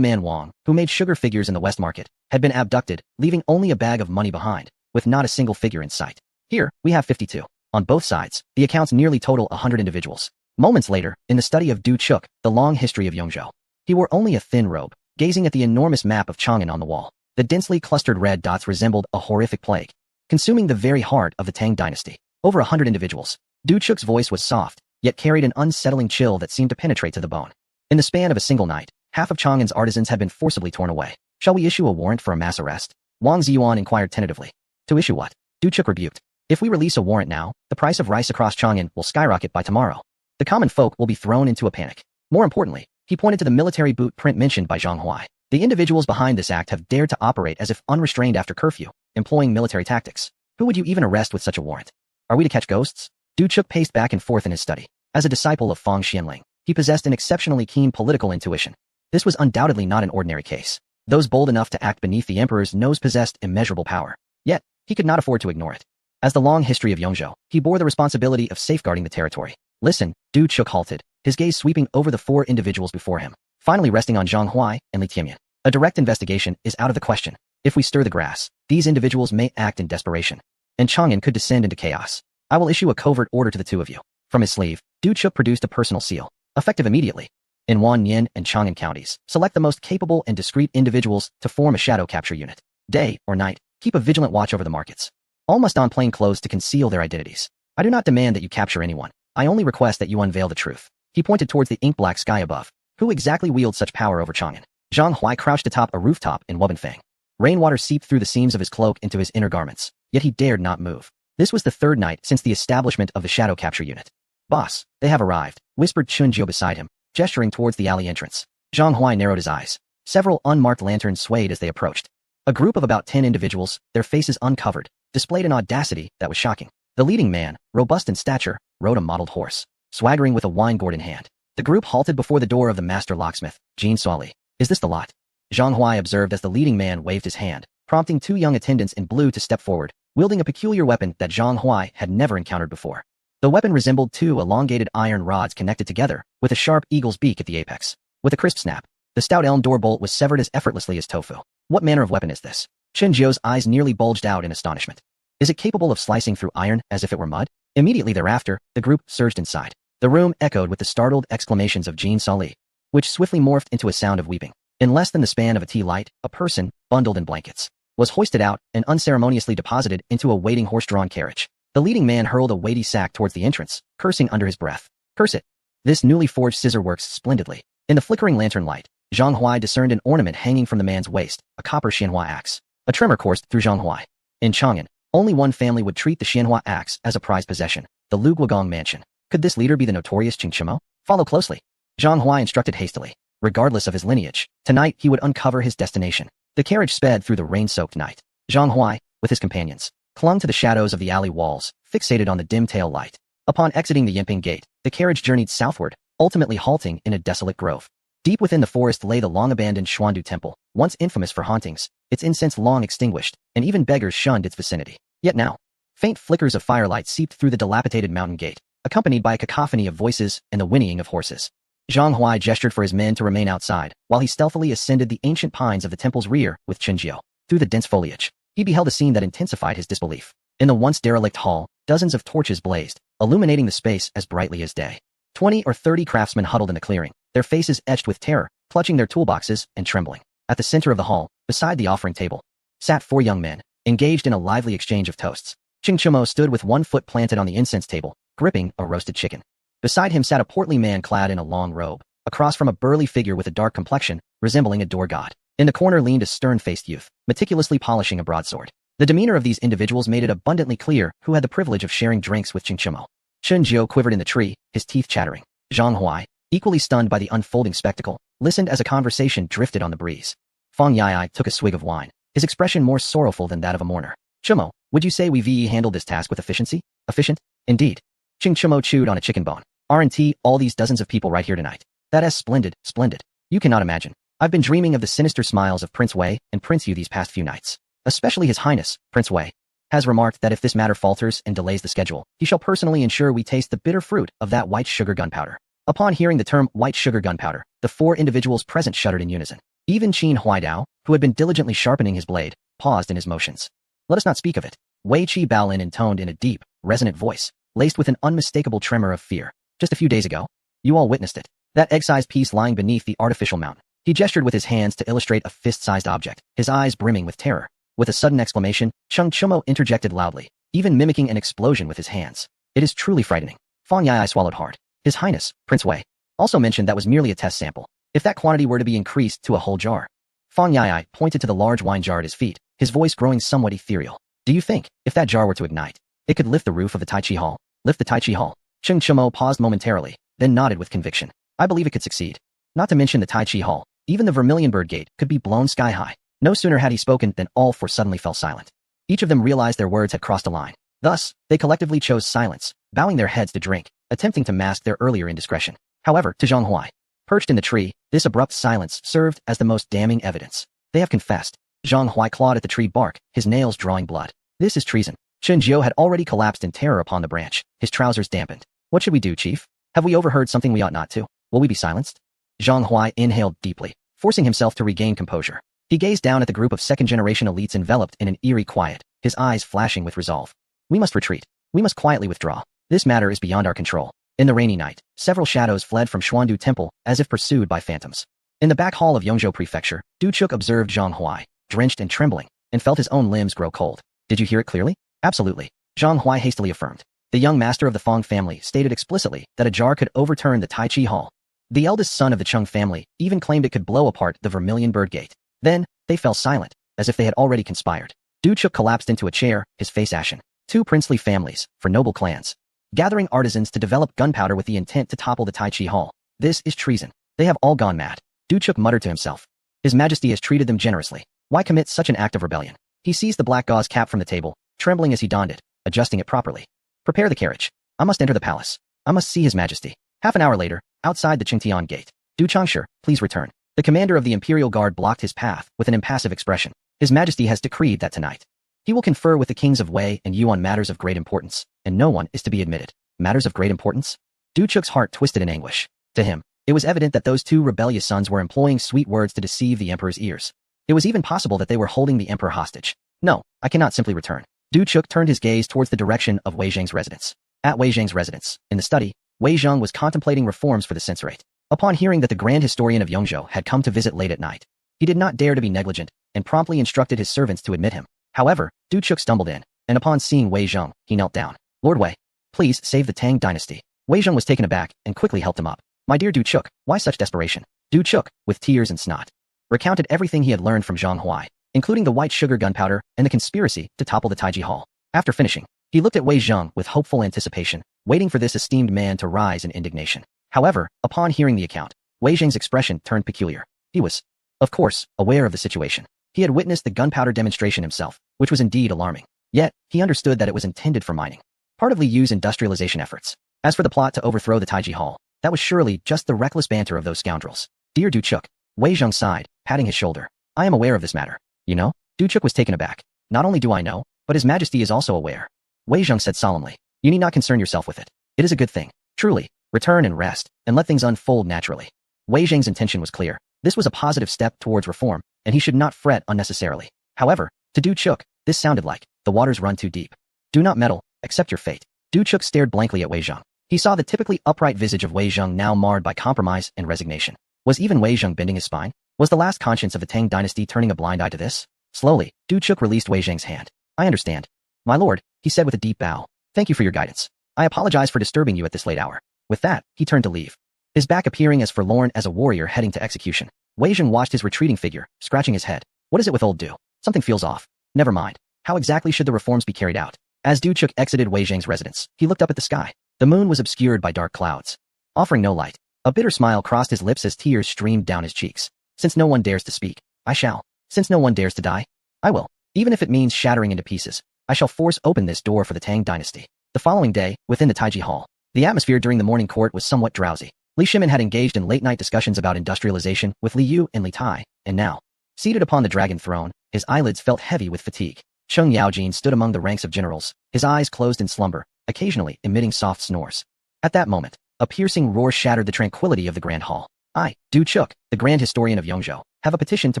man Wang, who made sugar figures in the West Market, had been abducted, leaving only a bag of money behind, with not a single figure in sight. Here, we have 52. On both sides, the accounts nearly total 100 individuals. Moments later, in the study of Du Chuk, the long history of Yongzhou, he wore only a thin robe, gazing at the enormous map of Chang'an on the wall. The densely clustered red dots resembled a horrific plague, consuming the very heart of the Tang dynasty. Over 100 individuals. Du Chuk's voice was soft, yet carried an unsettling chill that seemed to penetrate to the bone. In the span of a single night, half of Chang'an's artisans had been forcibly torn away. Shall we issue a warrant for a mass arrest? Wang Ziyuan inquired tentatively. To issue what? Du Chuk rebuked. If we release a warrant now, the price of rice across Chang'an will skyrocket by tomorrow. The common folk will be thrown into a panic. More importantly, he pointed to the military boot print mentioned by Zhang Huai. The individuals behind this act have dared to operate as if unrestrained after curfew, employing military tactics. Who would you even arrest with such a warrant? Are we to catch ghosts? Du Chuk paced back and forth in his study. As a disciple of Fang Xianling, he possessed an exceptionally keen political intuition. This was undoubtedly not an ordinary case. Those bold enough to act beneath the emperor's nose possessed immeasurable power. Yet, he could not afford to ignore it. As the long history of Yongzhou, he bore the responsibility of safeguarding the territory. Listen, Du Chuk halted, his gaze sweeping over the 4 individuals before him, finally resting on Zhang Huai and Li Tianyan. A direct investigation is out of the question. If we stir the grass, these individuals may act in desperation, and Chang'an could descend into chaos. I will issue a covert order to the 2 of you. From his sleeve, Du Chuk produced a personal seal, effective immediately. In Wanyan and Chang'an counties, select the most capable and discreet individuals to form a shadow capture unit. Day or night, keep a vigilant watch over the markets. All must don plain clothes to conceal their identities. I do not demand that you capture anyone. I only request that you unveil the truth. He pointed towards the ink-black sky above. Who exactly wields such power over Chang'an? Zhang Huai crouched atop a rooftop in Wubanfang. Rainwater seeped through the seams of his cloak into his inner garments, yet he dared not move. This was the 3rd night since the establishment of the shadow capture unit. Boss, they have arrived, whispered Chunjiu beside him, gesturing towards the alley entrance. Zhang Huai narrowed his eyes. Several unmarked lanterns swayed as they approached. A group of about 10 individuals, their faces uncovered, displayed an audacity that was shocking. The leading man, robust in stature, rode a mottled horse, swaggering with a wine gourd in hand. The group halted before the door of the master locksmith, Jin Suoli. Is this the lot? Zhang Huai observed as the leading man waved his hand, prompting 2 young attendants in blue to step forward, wielding a peculiar weapon that Zhang Huai had never encountered before. The weapon resembled 2 elongated iron rods connected together, with a sharp eagle's beak at the apex. With a crisp snap, the stout elm door bolt was severed as effortlessly as tofu. What manner of weapon is this? Chen Jiu's eyes nearly bulged out in astonishment. Is it capable of slicing through iron as if it were mud? Immediately thereafter, the group surged inside. The room echoed with the startled exclamations of Jin Suoli, which swiftly morphed into a sound of weeping. In less than the span of a tea light, a person, bundled in blankets, was hoisted out and unceremoniously deposited into a waiting horse-drawn carriage. The leading man hurled a weighty sack towards the entrance, cursing under his breath. Curse it! This newly forged scissor works splendidly. In the flickering lantern light, Zhang Huai discerned an ornament hanging from the man's waist, a copper Xianhua axe. A tremor coursed through Zhang Huai. In Chang'an, only one family would treat the Xianhua axe as a prized possession, the Lu Guogong mansion. Could this leader be the notorious Qing Chimo? Follow closely. Zhang Huai instructed hastily. Regardless of his lineage, tonight he would uncover his destination. The carriage sped through the rain-soaked night. Zhang Huai, with his companions, clung to the shadows of the alley walls, fixated on the dim tail light. Upon exiting the Yinping Gate, the carriage journeyed southward, ultimately halting in a desolate grove. Deep within the forest lay the long-abandoned Xuandu Temple, once infamous for hauntings, its incense long extinguished, and even beggars shunned its vicinity. Yet now, faint flickers of firelight seeped through the dilapidated mountain gate, accompanied by a cacophony of voices and the whinnying of horses. Zhang Huai gestured for his men to remain outside, while he stealthily ascended the ancient pines of the temple's rear with Chunjiu. Through the dense foliage, he beheld a scene that intensified his disbelief. In the once derelict hall, dozens of torches blazed, illuminating the space as brightly as day. 20 or 30 craftsmen huddled in the clearing, their faces etched with terror, clutching their toolboxes and trembling. At the center of the hall, beside the offering table, sat 4 young men, engaged in a lively exchange of toasts. Qing Chimo stood with one foot planted on the incense table, gripping a roasted chicken. Beside him sat a portly man clad in a long robe, across from a burly figure with a dark complexion, resembling a door god. In the corner leaned a stern-faced youth, meticulously polishing a broadsword. The demeanor of these individuals made it abundantly clear who had the privilege of sharing drinks with Qing Chimo. Chen Jiu quivered in the tree, his teeth chattering. Zhang Huai, equally stunned by the unfolding spectacle, listened as a conversation drifted on the breeze. Fang Yai took a swig of wine, his expression more sorrowful than that of a mourner. Chimo, would you say we've handled this task with efficiency? Efficient? Indeed. Qing Chimo chewed on a chicken bone. R&T, all these dozens of people right here tonight. That is splendid, splendid. You cannot imagine. I've been dreaming of the sinister smiles of Prince Wei and Prince Yu these past few nights. Especially His Highness, Prince Wei. has remarked that if this matter falters and delays the schedule, he shall personally ensure we taste the bitter fruit of that white sugar gunpowder. Upon hearing the term white sugar gunpowder, the 4 individuals present shuddered in unison. Even Qin Huaidao, who had been diligently sharpening his blade, paused in his motions. Let us not speak of it. Wei Qi Baolin intoned in a deep, resonant voice, laced with an unmistakable tremor of fear. Just a few days ago, you all witnessed it. That egg-sized piece lying beneath the artificial mountain. He gestured with his hands to illustrate a fist-sized object, his eyes brimming with terror. With a sudden exclamation, Cheng Chumo interjected loudly, even mimicking an explosion with his hands. It is truly frightening. Fang Yai swallowed hard. His Highness, Prince Wei, also mentioned that was merely a test sample. If that quantity were to be increased to a whole jar. Fang Yai pointed to the large wine jar at his feet, his voice growing somewhat ethereal. Do you think, if that jar were to ignite, it could lift the roof of the Tai Chi Hall? Lift the Tai Chi Hall? Cheng Chumo paused momentarily, then nodded with conviction. I believe it could succeed. Not to mention the Tai Chi Hall. Even the Vermilion Bird Gate could be blown sky high. No sooner had he spoken than all 4 suddenly fell silent. Each of them realized their words had crossed a line. Thus, they collectively chose silence, bowing their heads to drink, attempting to mask their earlier indiscretion. However, to Zhang Huai, perched in the tree, this abrupt silence served as the most damning evidence. They have confessed. Zhang Huai clawed at the tree bark, his nails drawing blood. This is treason. Chen Jiao had already collapsed in terror upon the branch, his trousers dampened. What should we do, Chief? Have we overheard something we ought not to? Will we be silenced? Zhang Huai inhaled deeply, forcing himself to regain composure. He gazed down at the group of second-generation elites enveloped in an eerie quiet, his eyes flashing with resolve. We must retreat. We must quietly withdraw. This matter is beyond our control. In the rainy night, several shadows fled from Xuandu Temple as if pursued by phantoms. In the back hall of Yongzhou Prefecture, Du Chuk observed Zhang Huai, drenched and trembling, and felt his own limbs grow cold. Did you hear it clearly? Absolutely. Zhang Huai hastily affirmed. The young master of the Fang family stated explicitly that a jar could overturn the Tai Chi Hall. The eldest son of the Chung family even claimed it could blow apart the Vermilion Bird Gate. Then, they fell silent, as if they had already conspired. Du Chuk collapsed into a chair, his face ashen. 2 princely families, for noble clans, gathering artisans to develop gunpowder with the intent to topple the Tai Chi Hall. This is treason. They have all gone mad. Du Chuk muttered to himself. His Majesty has treated them generously. Why commit such an act of rebellion? He seized the black gauze cap from the table, trembling as he donned it, adjusting it properly. Prepare the carriage. I must enter the palace. I must see His Majesty. Half an hour later, outside the Qingtian Gate. Du Changshu, please return. The commander of the Imperial Guard blocked his path with an impassive expression. His Majesty has decreed that tonight he will confer with the kings of Wei and Yu on matters of great importance, and no one is to be admitted. Matters of great importance? Du Chuk's heart twisted in anguish. To him, it was evident that those 2 rebellious sons were employing sweet words to deceive the emperor's ears. It was even possible that they were holding the emperor hostage. No, I cannot simply return. Du Chuk turned his gaze towards the direction of Wei Zhang's residence. At Wei Zhang's residence, in the study, Wei Zhang was contemplating reforms for the censorate. Upon hearing that the Grand Historian of Yongzhou had come to visit late at night, he did not dare to be negligent and promptly instructed his servants to admit him. However, Du Chuk stumbled in, and upon seeing Wei Zhang, he knelt down. Lord Wei, please save the Tang dynasty. Wei Zhang was taken aback and quickly helped him up. My dear Du Chuk, why such desperation? Du Chuk, with tears and snot, recounted everything he had learned from Zhang Huai, including the white sugar gunpowder and the conspiracy to topple the Taiji Hall. After finishing, he looked at Wei Zhang with hopeful anticipation, waiting for this esteemed man to rise in indignation. However, upon hearing the account, Wei Zhang's expression turned peculiar. He was, of course, aware of the situation. He had witnessed the gunpowder demonstration himself, which was indeed alarming. Yet, he understood that it was intended for mining, part of Li Yu's industrialization efforts. As for the plot to overthrow the Taiji Hall, that was surely just the reckless banter of those scoundrels. Dear Du Chuk, Wei Zhang sighed, patting his shoulder. I am aware of this matter. You know? Du Chuk was taken aback. Not only do I know, but His Majesty is also aware. Wei Zhang said solemnly. You need not concern yourself with it. It is a good thing. Truly, return and rest, and let things unfold naturally. Wei Zhang's intention was clear. This was a positive step towards reform, and he should not fret unnecessarily. However, to Du Chuk, this sounded like, the waters run too deep. Do not meddle, accept your fate. Du Chuk stared blankly at Wei Zhang. He saw the typically upright visage of Wei Zhang now marred by compromise and resignation. Was even Wei Zhang bending his spine? Was the last conscience of the Tang dynasty turning a blind eye to this? Slowly, Du Chuk released Wei Zhang's hand. I understand. My lord, he said with a deep bow. Thank you for your guidance. I apologize for disturbing you at this late hour. With that, he turned to leave, his back appearing as forlorn as a warrior heading to execution. Wei Zhang watched his retreating figure, scratching his head. What is it with old Du? Something feels off. Never mind. How exactly should the reforms be carried out? As Du Chuk exited Wei Zhang's residence, he looked up at the sky. The moon was obscured by dark clouds, offering no light. A bitter smile crossed his lips as tears streamed down his cheeks. Since no one dares to speak, I shall. Since no one dares to die, I will. Even if it means shattering into pieces, I shall force open this door for the Tang dynasty. The following day, within the Taiji Hall, the atmosphere during the morning court was somewhat drowsy. Li Shimin had engaged in late-night discussions about industrialization with Li Yu and Li Tai, and now, seated upon the dragon throne, his eyelids felt heavy with fatigue. Cheng Yaojin stood among the ranks of generals, his eyes closed in slumber, occasionally emitting soft snores. At that moment, a piercing roar shattered the tranquility of the Grand Hall. I, Du Chuk, the Grand Historian of Yongzhou, have a petition to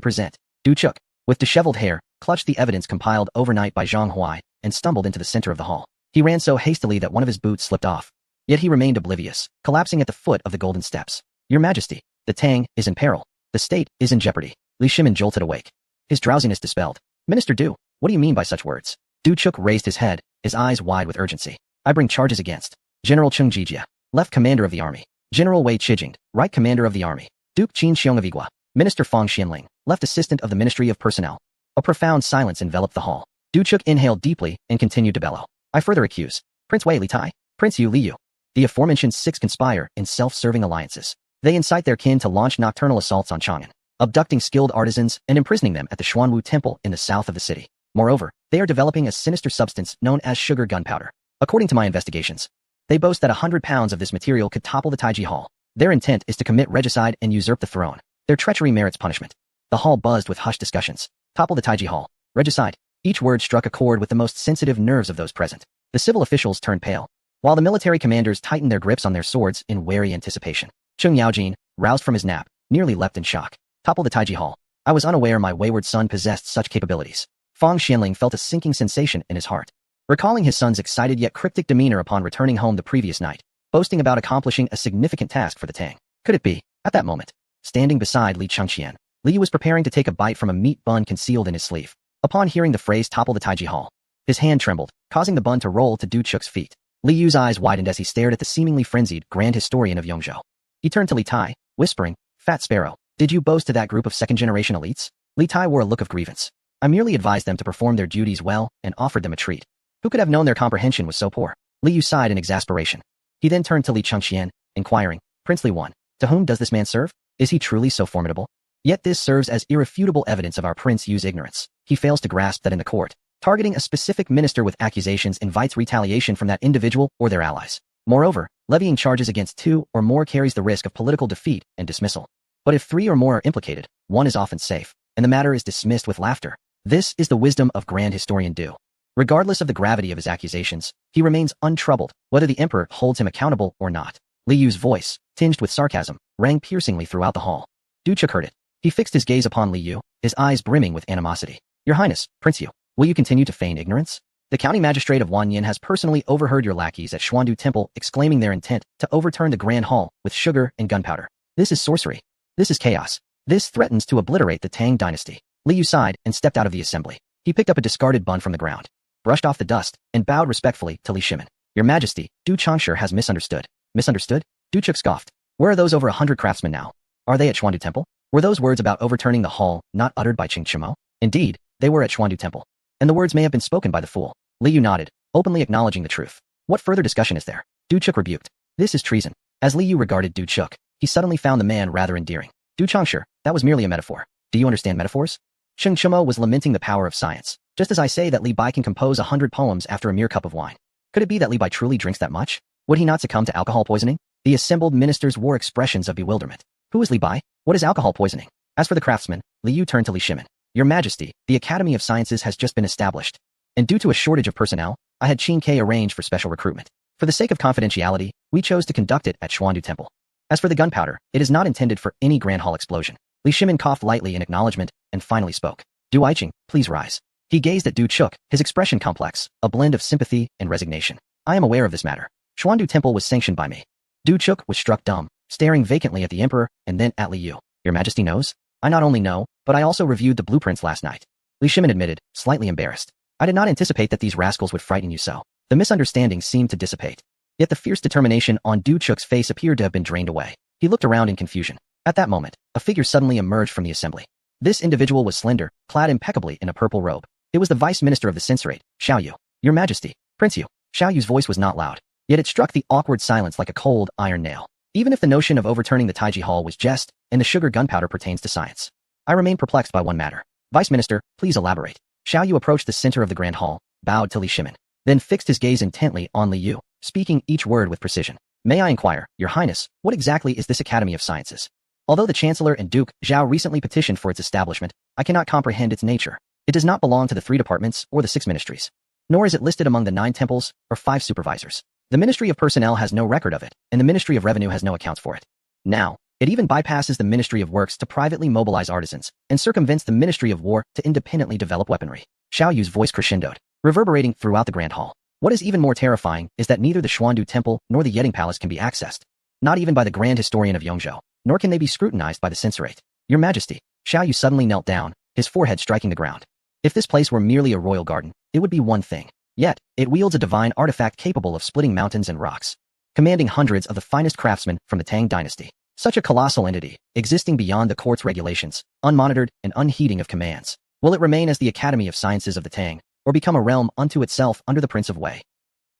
present. Du Chuk, with disheveled hair, clutched the evidence compiled overnight by Zhang Huai and stumbled into the center of the hall. He ran so hastily that one of his boots slipped off. Yet he remained oblivious, collapsing at the foot of the golden steps. Your Majesty, the Tang is in peril. The state is in jeopardy. Li Shimin jolted awake. His drowsiness dispelled. Minister Du, what do you mean by such words? Du Chuk raised his head, his eyes wide with urgency. I bring charges against General Cheng Jijia, left commander of the army. General Wei Qijing, right commander of the army. Duke Qin Xiong of Igua, Minister Fang Xianling, left assistant of the Ministry of Personnel. A profound silence enveloped the hall. Du Chuk inhaled deeply and continued to bellow. I further accuse Prince Wei Li Tai, Prince Yu Li Yu. The aforementioned six conspire in self-serving alliances. They incite their kin to launch nocturnal assaults on Chang'an, abducting skilled artisans and imprisoning them at the Xuanwu Temple in the south of the city. Moreover, they are developing a sinister substance known as sugar gunpowder. According to my investigations, they boast that 100 pounds of this material could topple the Taiji Hall. Their intent is to commit regicide and usurp the throne. Their treachery merits punishment. The hall buzzed with hushed discussions. Topple the Taiji Hall. Regicide. Each word struck a chord with the most sensitive nerves of those present. The civil officials turned pale, while the military commanders tightened their grips on their swords in wary anticipation. Cheng Yaojin, roused from his nap, nearly leapt in shock. Topple the Taiji Hall. I was unaware my wayward son possessed such capabilities. Fang Xianling felt a sinking sensation in his heart, recalling his son's excited yet cryptic demeanor upon returning home the previous night, boasting about accomplishing a significant task for the Tang. Could it be? At that moment, standing beside Li Chengqian, Li was preparing to take a bite from a meat bun concealed in his sleeve. Upon hearing the phrase topple the Taiji Hall, his hand trembled, causing the bun to roll to Du Chuk's feet. Li Yu's eyes widened as he stared at the seemingly frenzied Grand Historian of Yongzhou. He turned to Li Tai, whispering, Fat Sparrow, did you boast to that group of second-generation elites? Li Tai wore a look of grievance. I merely advised them to perform their duties well and offered them a treat. Who could have known their comprehension was so poor? Li Yu sighed in exasperation. He then turned to Li Chengqian, inquiring, Princely One, to whom does this man serve? Is he truly so formidable? Yet this serves as irrefutable evidence of our Prince Yu's ignorance. He fails to grasp that in the court, targeting a specific minister with accusations invites retaliation from that individual or their allies. Moreover, levying charges against two or more carries the risk of political defeat and dismissal. But if three or more are implicated, one is often safe, and the matter is dismissed with laughter. This is the wisdom of Grand Historian Du. Regardless of the gravity of his accusations, he remains untroubled, whether the emperor holds him accountable or not. Li Yu's voice, tinged with sarcasm, rang piercingly throughout the hall. Du Chuk heard it. He fixed his gaze upon Li Yu, his eyes brimming with animosity. Your Highness, Prince Yu, will you continue to feign ignorance? The county magistrate of Wanyan has personally overheard your lackeys at Xuandu Temple exclaiming their intent to overturn the Grand Hall with sugar and gunpowder. This is sorcery. This is chaos. This threatens to obliterate the Tang dynasty. Li Yu sighed and stepped out of the assembly. He picked up a discarded bun from the ground, brushed off the dust, and bowed respectfully to Li Shimin. Your Majesty, Du Changshi has misunderstood. Misunderstood? Du Chuk scoffed. Where are those over 100 craftsmen now? Are they at Xuandu Temple? Were those words about overturning the hall not uttered by Qing Chimo? Indeed, they were at Xuandu Temple. And the words may have been spoken by the fool. Li Yu nodded, openly acknowledging the truth. What further discussion is there? Du Chuk rebuked. This is treason. As Li Yu regarded Du Chuk, he suddenly found the man rather endearing. Du Changshi, that was merely a metaphor. Do you understand metaphors? Qing Chimo was lamenting the power of science, just as I say that Li Bai can compose 100 poems after a mere cup of wine. Could it be that Li Bai truly drinks that much? Would he not succumb to alcohol poisoning? The assembled ministers wore expressions of bewilderment. Who is Li Bai? What is alcohol poisoning? As for the craftsmen, Li Yu turned to Li Shimin. Your Majesty, the Academy of Sciences has just been established, and due to a shortage of personnel, I had Qin Ke arrange for special recruitment. For the sake of confidentiality, we chose to conduct it at Xuandu Temple. As for the gunpowder, it is not intended for any Grand Hall explosion. Li Shimin coughed lightly in acknowledgement and finally spoke. Du Aiqing, please rise. He gazed at Du Chuk, his expression complex, a blend of sympathy and resignation. I am aware of this matter. Xuandu Temple was sanctioned by me. Du Chuk was struck dumb, staring vacantly at the emperor and then at Li Yu. Your Majesty knows? I not only know, but I also reviewed the blueprints last night. Li Shimin admitted, slightly embarrassed. I did not anticipate that these rascals would frighten you so. The misunderstanding seemed to dissipate. Yet the fierce determination on Du Chuk's face appeared to have been drained away. He looked around in confusion. At that moment, a figure suddenly emerged from the assembly. This individual was slender, clad impeccably in a purple robe. It was the vice minister of the censorate, Xiao Yu. Your Majesty, Prince Yu. Xiao Yu's voice was not loud, yet it struck the awkward silence like a cold iron nail. Even if the notion of overturning the Taiji Hall was jest, and the sugar gunpowder pertains to science, I remain perplexed by one matter. Vice Minister, please elaborate. Xiao Yu approached the center of the Grand Hall, bowed to Li Shimin, then fixed his gaze intently on Li Yu, speaking each word with precision. May I inquire, Your Highness, what exactly is this Academy of Sciences? Although the Chancellor and Duke Zhao recently petitioned for its establishment, I cannot comprehend its nature. It does not belong to the 3 departments or the 6 ministries. Nor is it listed among the 9 temples or 5 supervisors. The Ministry of Personnel has no record of it, and the Ministry of Revenue has no accounts for it. Now, it even bypasses the Ministry of Works to privately mobilize artisans and circumvents the Ministry of War to independently develop weaponry. Xiao Yu's voice crescendoed, reverberating throughout the Grand Hall. What is even more terrifying is that neither the Xuandu Temple nor the Yeting Palace can be accessed, not even by the Grand Historian of Yongzhou, nor can they be scrutinized by the censorate. Your Majesty, Xiao Yu suddenly knelt down, his forehead striking the ground. If this place were merely a royal garden, it would be one thing. Yet, it wields a divine artifact capable of splitting mountains and rocks, commanding hundreds of the finest craftsmen from the Tang dynasty. Such a colossal entity, existing beyond the court's regulations, unmonitored and unheeding of commands. Will it remain as the Academy of Sciences of the Tang, or become a realm unto itself under the Prince of Wei?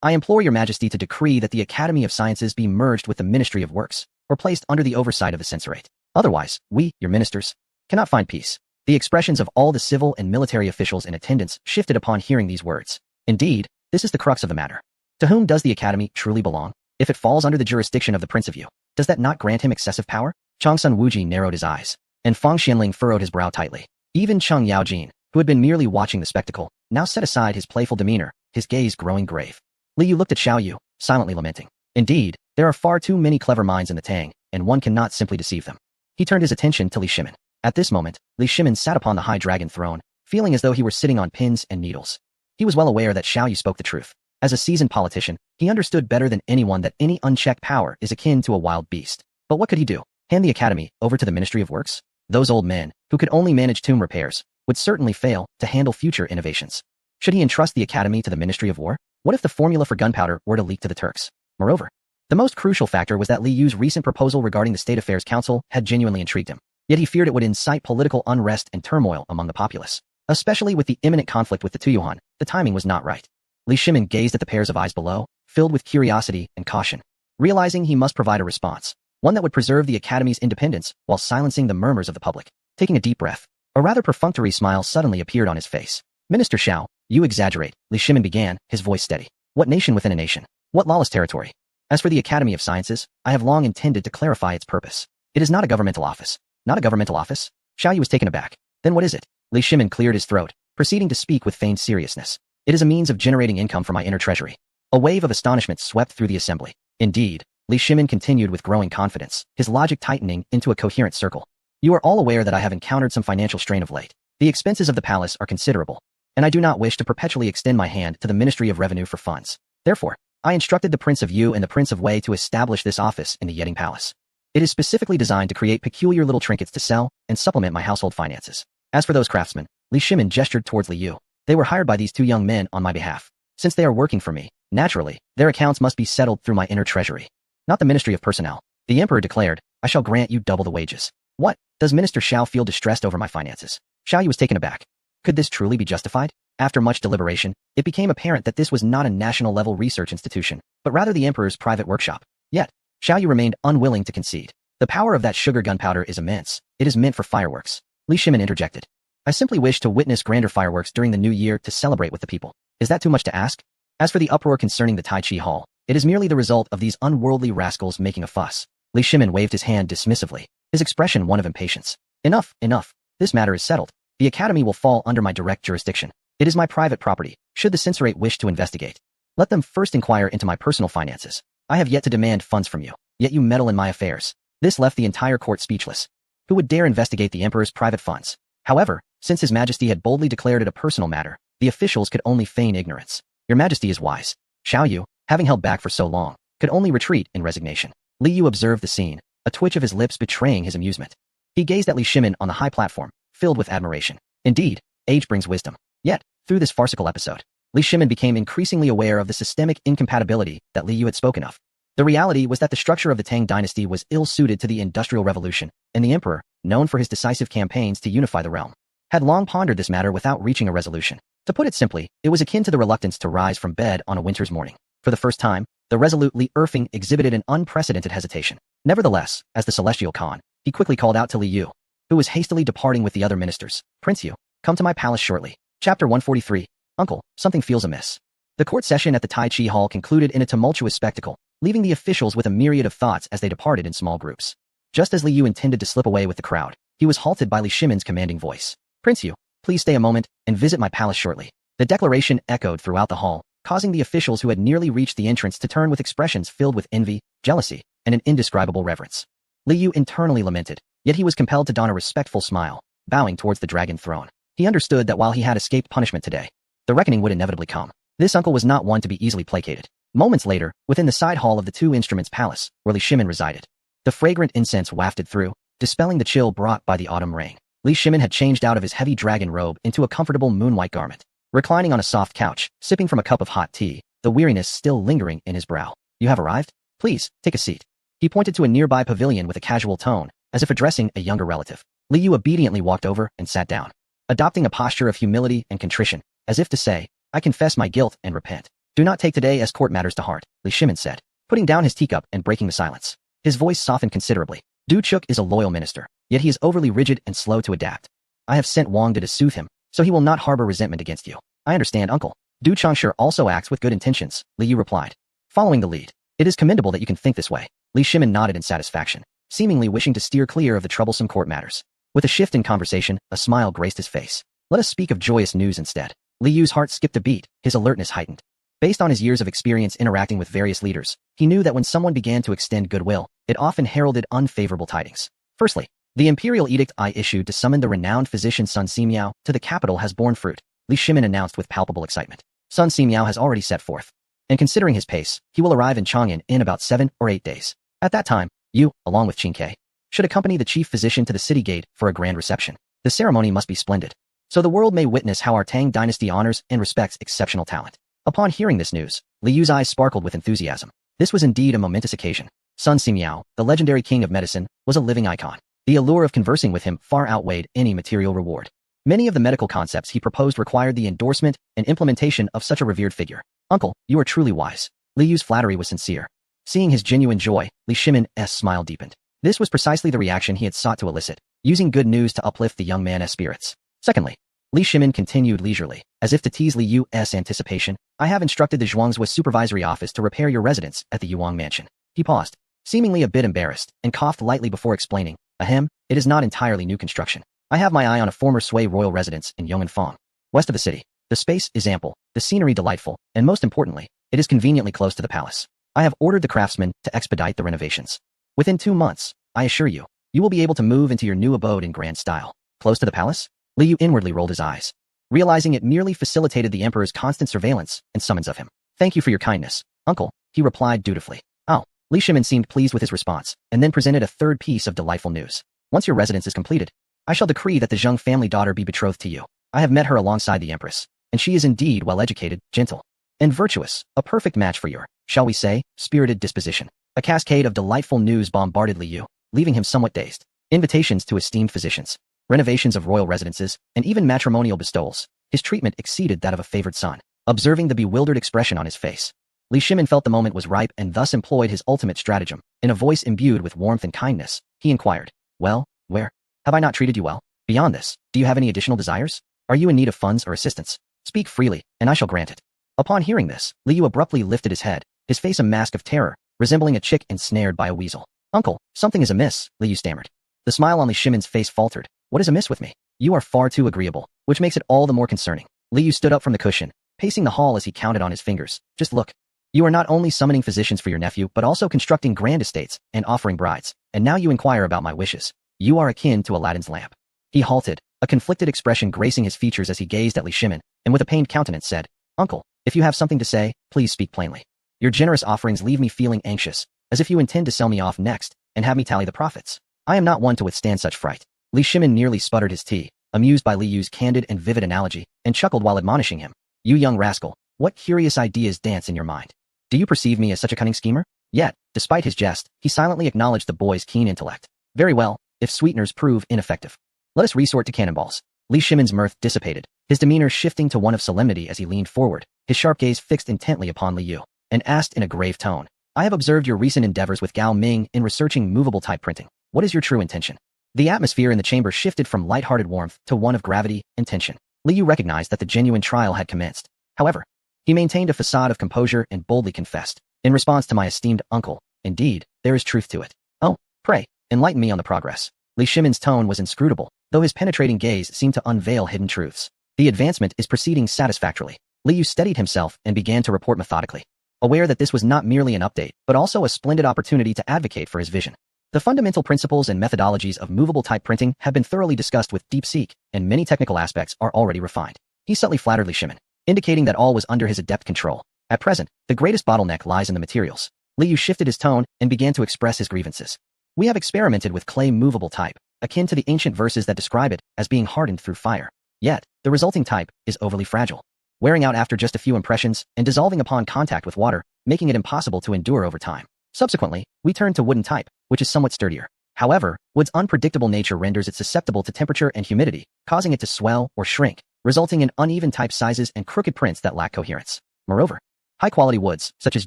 I implore your Majesty to decree that the Academy of Sciences be merged with the Ministry of Works, or placed under the oversight of the censorate. Otherwise, we, your ministers, cannot find peace. The expressions of all the civil and military officials in attendance shifted upon hearing these words. Indeed, this is the crux of the matter. To whom does the Academy truly belong? If it falls under the jurisdiction of the Prince of Yu, does that not grant him excessive power? Changsun Wuji narrowed his eyes, and Fang Xianling furrowed his brow tightly. Even Cheng Yaojin, who had been merely watching the spectacle, now set aside his playful demeanor, his gaze growing grave. Li Yu looked at Xiao Yu, silently lamenting. Indeed, there are far too many clever minds in the Tang, and one cannot simply deceive them. He turned his attention to Li Shimin. At this moment, Li Shimin sat upon the high dragon throne, feeling as though he were sitting on pins and needles. He was well aware that Xiao Yu spoke the truth. As a seasoned politician, he understood better than anyone that any unchecked power is akin to a wild beast. But what could he do? Hand the Academy over to the Ministry of Works? Those old men, who could only manage tomb repairs, would certainly fail to handle future innovations. Should he entrust the Academy to the Ministry of War? What if the formula for gunpowder were to leak to the Turks? Moreover, the most crucial factor was that Li Yu's recent proposal regarding the State Affairs Council had genuinely intrigued him. Yet he feared it would incite political unrest and turmoil among the populace. Especially with the imminent conflict with the Tuyuan, the timing was not right. Li Shimin gazed at the pairs of eyes below, filled with curiosity and caution, realizing he must provide a response, one that would preserve the Academy's independence while silencing the murmurs of the public. Taking a deep breath, a rather perfunctory smile suddenly appeared on his face. Minister Xiao, you exaggerate, Li Shimin began, his voice steady. What nation within a nation? What lawless territory? As for the Academy of Sciences, I have long intended to clarify its purpose. It is not a governmental office. Not a governmental office? Xiao Yu was taken aback. Then what is it? Li Shimin cleared his throat, proceeding to speak with feigned seriousness. It is a means of generating income for my inner treasury. A wave of astonishment swept through the assembly. Indeed, Li Shimin continued with growing confidence, his logic tightening into a coherent circle. You are all aware that I have encountered some financial strain of late. The expenses of the palace are considerable, and I do not wish to perpetually extend my hand to the Ministry of Revenue for funds. Therefore, I instructed the Prince of Yu and the Prince of Wei to establish this office in the Yeting Palace. It is specifically designed to create peculiar little trinkets to sell and supplement my household finances. As for those craftsmen, Li Shimin gestured towards Li Yu. They were hired by these 2 young men on my behalf. Since they are working for me, naturally, their accounts must be settled through my inner treasury. Not the Ministry of Personnel. The Emperor declared, I shall grant you double the wages. What? Does Minister Xiao feel distressed over my finances? Xiao Yu was taken aback. Could this truly be justified? After much deliberation, it became apparent that this was not a national-level research institution, but rather the Emperor's private workshop. Yet, Xiao Yu remained unwilling to concede. The power of that sugar gunpowder is immense. It is meant for fireworks. Li Shimin interjected. I simply wish to witness grander fireworks during the new year to celebrate with the people. Is that too much to ask? As for the uproar concerning the Tai Chi Hall, it is merely the result of these unworldly rascals making a fuss. Li Shimin waved his hand dismissively, his expression one of impatience. Enough, enough. This matter is settled. The Academy will fall under my direct jurisdiction. It is my private property, should the censorate wish to investigate. Let them first inquire into my personal finances. I have yet to demand funds from you, yet you meddle in my affairs. This left the entire court speechless. Who would dare investigate the Emperor's private funds? However, since His Majesty had boldly declared it a personal matter, the officials could only feign ignorance. Your Majesty is wise. Xiao Yu, having held back for so long, could only retreat in resignation. Li Yu observed the scene, a twitch of his lips betraying his amusement. He gazed at Li Shimin on the high platform, filled with admiration. Indeed, age brings wisdom. Yet, through this farcical episode, Li Shimin became increasingly aware of the systemic incompatibility that Li Yu had spoken of. The reality was that the structure of the Tang dynasty was ill-suited to the Industrial Revolution, and the Emperor, known for his decisive campaigns to unify the realm, had long pondered this matter without reaching a resolution. To put it simply, it was akin to the reluctance to rise from bed on a winter's morning. For the first time, the resolute Li Erfing exhibited an unprecedented hesitation. Nevertheless, as the Celestial Khan, he quickly called out to Li Yu, who was hastily departing with the other ministers. Prince Yu, come to my palace shortly. Chapter 143. Uncle, something feels amiss. The court session at the Tai Chi Hall concluded in a tumultuous spectacle, leaving the officials with a myriad of thoughts as they departed in small groups. Just as Li Yu intended to slip away with the crowd, he was halted by Li Shimin's commanding voice. Prince Yu, Please stay a moment and visit my palace shortly. The declaration echoed throughout the hall, causing the officials who had nearly reached the entrance to turn with expressions filled with envy, jealousy, and an indescribable reverence. Li Yu internally lamented, yet he was compelled to don a respectful smile, bowing towards the dragon throne. He understood that while he had escaped punishment today, the reckoning would inevitably come. This uncle was not one to be easily placated. Moments later, within the side hall of the Two Instruments Palace, where Li Shimin resided, the fragrant incense wafted through, dispelling the chill brought by the autumn rain. Li Shimin had changed out of his heavy dragon robe into a comfortable moon-white garment. Reclining on a soft couch, sipping from a cup of hot tea, the weariness still lingering in his brow. You have arrived? Please, take a seat. He pointed to a nearby pavilion with a casual tone, as if addressing a younger relative. Li Yu obediently walked over and sat down, adopting a posture of humility and contrition, as if to say, I confess my guilt and repent. Do not take today as court matters to heart, Li Shimin said, putting down his teacup and breaking the silence. His voice softened considerably. Du Chuk is a loyal minister, yet he is overly rigid and slow to adapt. I have sent Wang to soothe him, so he will not harbor resentment against you. I understand, uncle. Du Changshe also acts with good intentions, Li Yu replied, following the lead. It is commendable that you can think this way. Li Shimin nodded in satisfaction, seemingly wishing to steer clear of the troublesome court matters. With a shift in conversation, a smile graced his face. Let us speak of joyous news instead. Li Yu's heart skipped a beat, his alertness heightened. Based on his years of experience interacting with various leaders, he knew that when someone began to extend goodwill, it often heralded unfavorable tidings. Firstly, the imperial edict I issued to summon the renowned physician Sun Simiao to the capital has borne fruit, Li Shimin announced with palpable excitement. Sun Simiao has already set forth, and considering his pace, he will arrive in Chang'an in about 7 or 8 days. At that time, you, along with Qin Ke, should accompany the chief physician to the city gate for a grand reception. The ceremony must be splendid, so the world may witness how our Tang dynasty honors and respects exceptional talent. Upon hearing this news, Li Yu's eyes sparkled with enthusiasm. This was indeed a momentous occasion. Sun Simiao, the legendary king of medicine, was a living icon. The allure of conversing with him far outweighed any material reward. Many of the medical concepts he proposed required the endorsement and implementation of such a revered figure. Uncle, you are truly wise. Li Yu's flattery was sincere. Seeing his genuine joy, Li Shimin's smile deepened. This was precisely the reaction he had sought to elicit, using good news to uplift the young man's spirits. Secondly, Li Shimin continued leisurely, as if to tease Li Yu's anticipation, I have instructed the Zhuangzhou supervisory office to repair your residence at the Yuang mansion. He paused, seemingly a bit embarrassed, and coughed lightly before explaining, ahem, it is not entirely new construction. I have my eye on a former Sui royal residence in Yong'anfang, west of the city. The space is ample, the scenery delightful, and most importantly, it is conveniently close to the palace. I have ordered the craftsmen to expedite the renovations. Within 2 months, I assure you, you will be able to move into your new abode in grand style. Close to the palace? Li Yu inwardly rolled his eyes, realizing it merely facilitated the emperor's constant surveillance and summons of him. Thank you for your kindness, uncle, he replied dutifully. Oh, Li Shimin seemed pleased with his response, and then presented a third piece of delightful news. Once your residence is completed, I shall decree that the Zheng family daughter be betrothed to you. I have met her alongside the empress, and she is indeed well-educated, gentle, and virtuous, a perfect match for your, shall we say, spirited disposition. A cascade of delightful news bombarded Li Yu, leaving him somewhat dazed. Invitations to esteemed physicians, renovations of royal residences, and even matrimonial bestowals. His treatment exceeded that of a favored son. Observing the bewildered expression on his face, Li Shimin felt the moment was ripe and thus employed his ultimate stratagem. In a voice imbued with warmth and kindness, he inquired, well, where? Have I not treated you well? Beyond this, do you have any additional desires? Are you in need of funds or assistance? Speak freely, and I shall grant it. Upon hearing this, Li Yu abruptly lifted his head, his face a mask of terror, resembling a chick ensnared by a weasel. Uncle, something is amiss, Li Yu stammered. The smile on Li Shimin's face faltered. What is amiss with me? You are far too agreeable, which makes it all the more concerning. Li Yu stood up from the cushion, pacing the hall as he counted on his fingers. Just look. You are not only summoning physicians for your nephew, but also constructing grand estates and offering brides. And now you inquire about my wishes. You are akin to Aladdin's lamp. He halted, a conflicted expression gracing his features as he gazed at Li Shimin, and with a pained countenance said, Uncle, if you have something to say, please speak plainly. Your generous offerings leave me feeling anxious, as if you intend to sell me off next, and have me tally the profits. I am not one to withstand such fright. Li Shimin nearly sputtered his tea, amused by Li Yu's candid and vivid analogy, and chuckled while admonishing him. You young rascal, what curious ideas dance in your mind? Do you perceive me as such a cunning schemer? Yet, despite his jest, he silently acknowledged the boy's keen intellect. Very well, if sweeteners prove ineffective, let us resort to cannonballs. Li Shimin's mirth dissipated, his demeanor shifting to one of solemnity as he leaned forward, his sharp gaze fixed intently upon Li Yu, and asked in a grave tone, I have observed your recent endeavors with Gao Ming in researching movable type printing. What is your true intention? The atmosphere in the chamber shifted from light-hearted warmth to one of gravity and tension. Li Yu recognized that the genuine trial had commenced. However, he maintained a facade of composure and boldly confessed, in response to my esteemed uncle, indeed, there is truth to it. Oh, pray, enlighten me on the progress. Li Shimin's tone was inscrutable, though his penetrating gaze seemed to unveil hidden truths. The advancement is proceeding satisfactorily. Li Yu steadied himself and began to report methodically, aware that this was not merely an update, but also a splendid opportunity to advocate for his vision. The fundamental principles and methodologies of movable type printing have been thoroughly discussed with DeepSeek, and many technical aspects are already refined. He subtly flattered Li Shimin, indicating that all was under his adept control. At present, the greatest bottleneck lies in the materials. Li Yu shifted his tone and began to express his grievances. We have experimented with clay movable type, akin to the ancient verses that describe it as being hardened through fire. Yet, the resulting type is overly fragile, wearing out after just a few impressions and dissolving upon contact with water, making it impossible to endure over time. Subsequently, we turned to wooden type, which is somewhat sturdier. However, wood's unpredictable nature renders it susceptible to temperature and humidity, causing it to swell or shrink, resulting in uneven type sizes and crooked prints that lack coherence. Moreover, high-quality woods, such as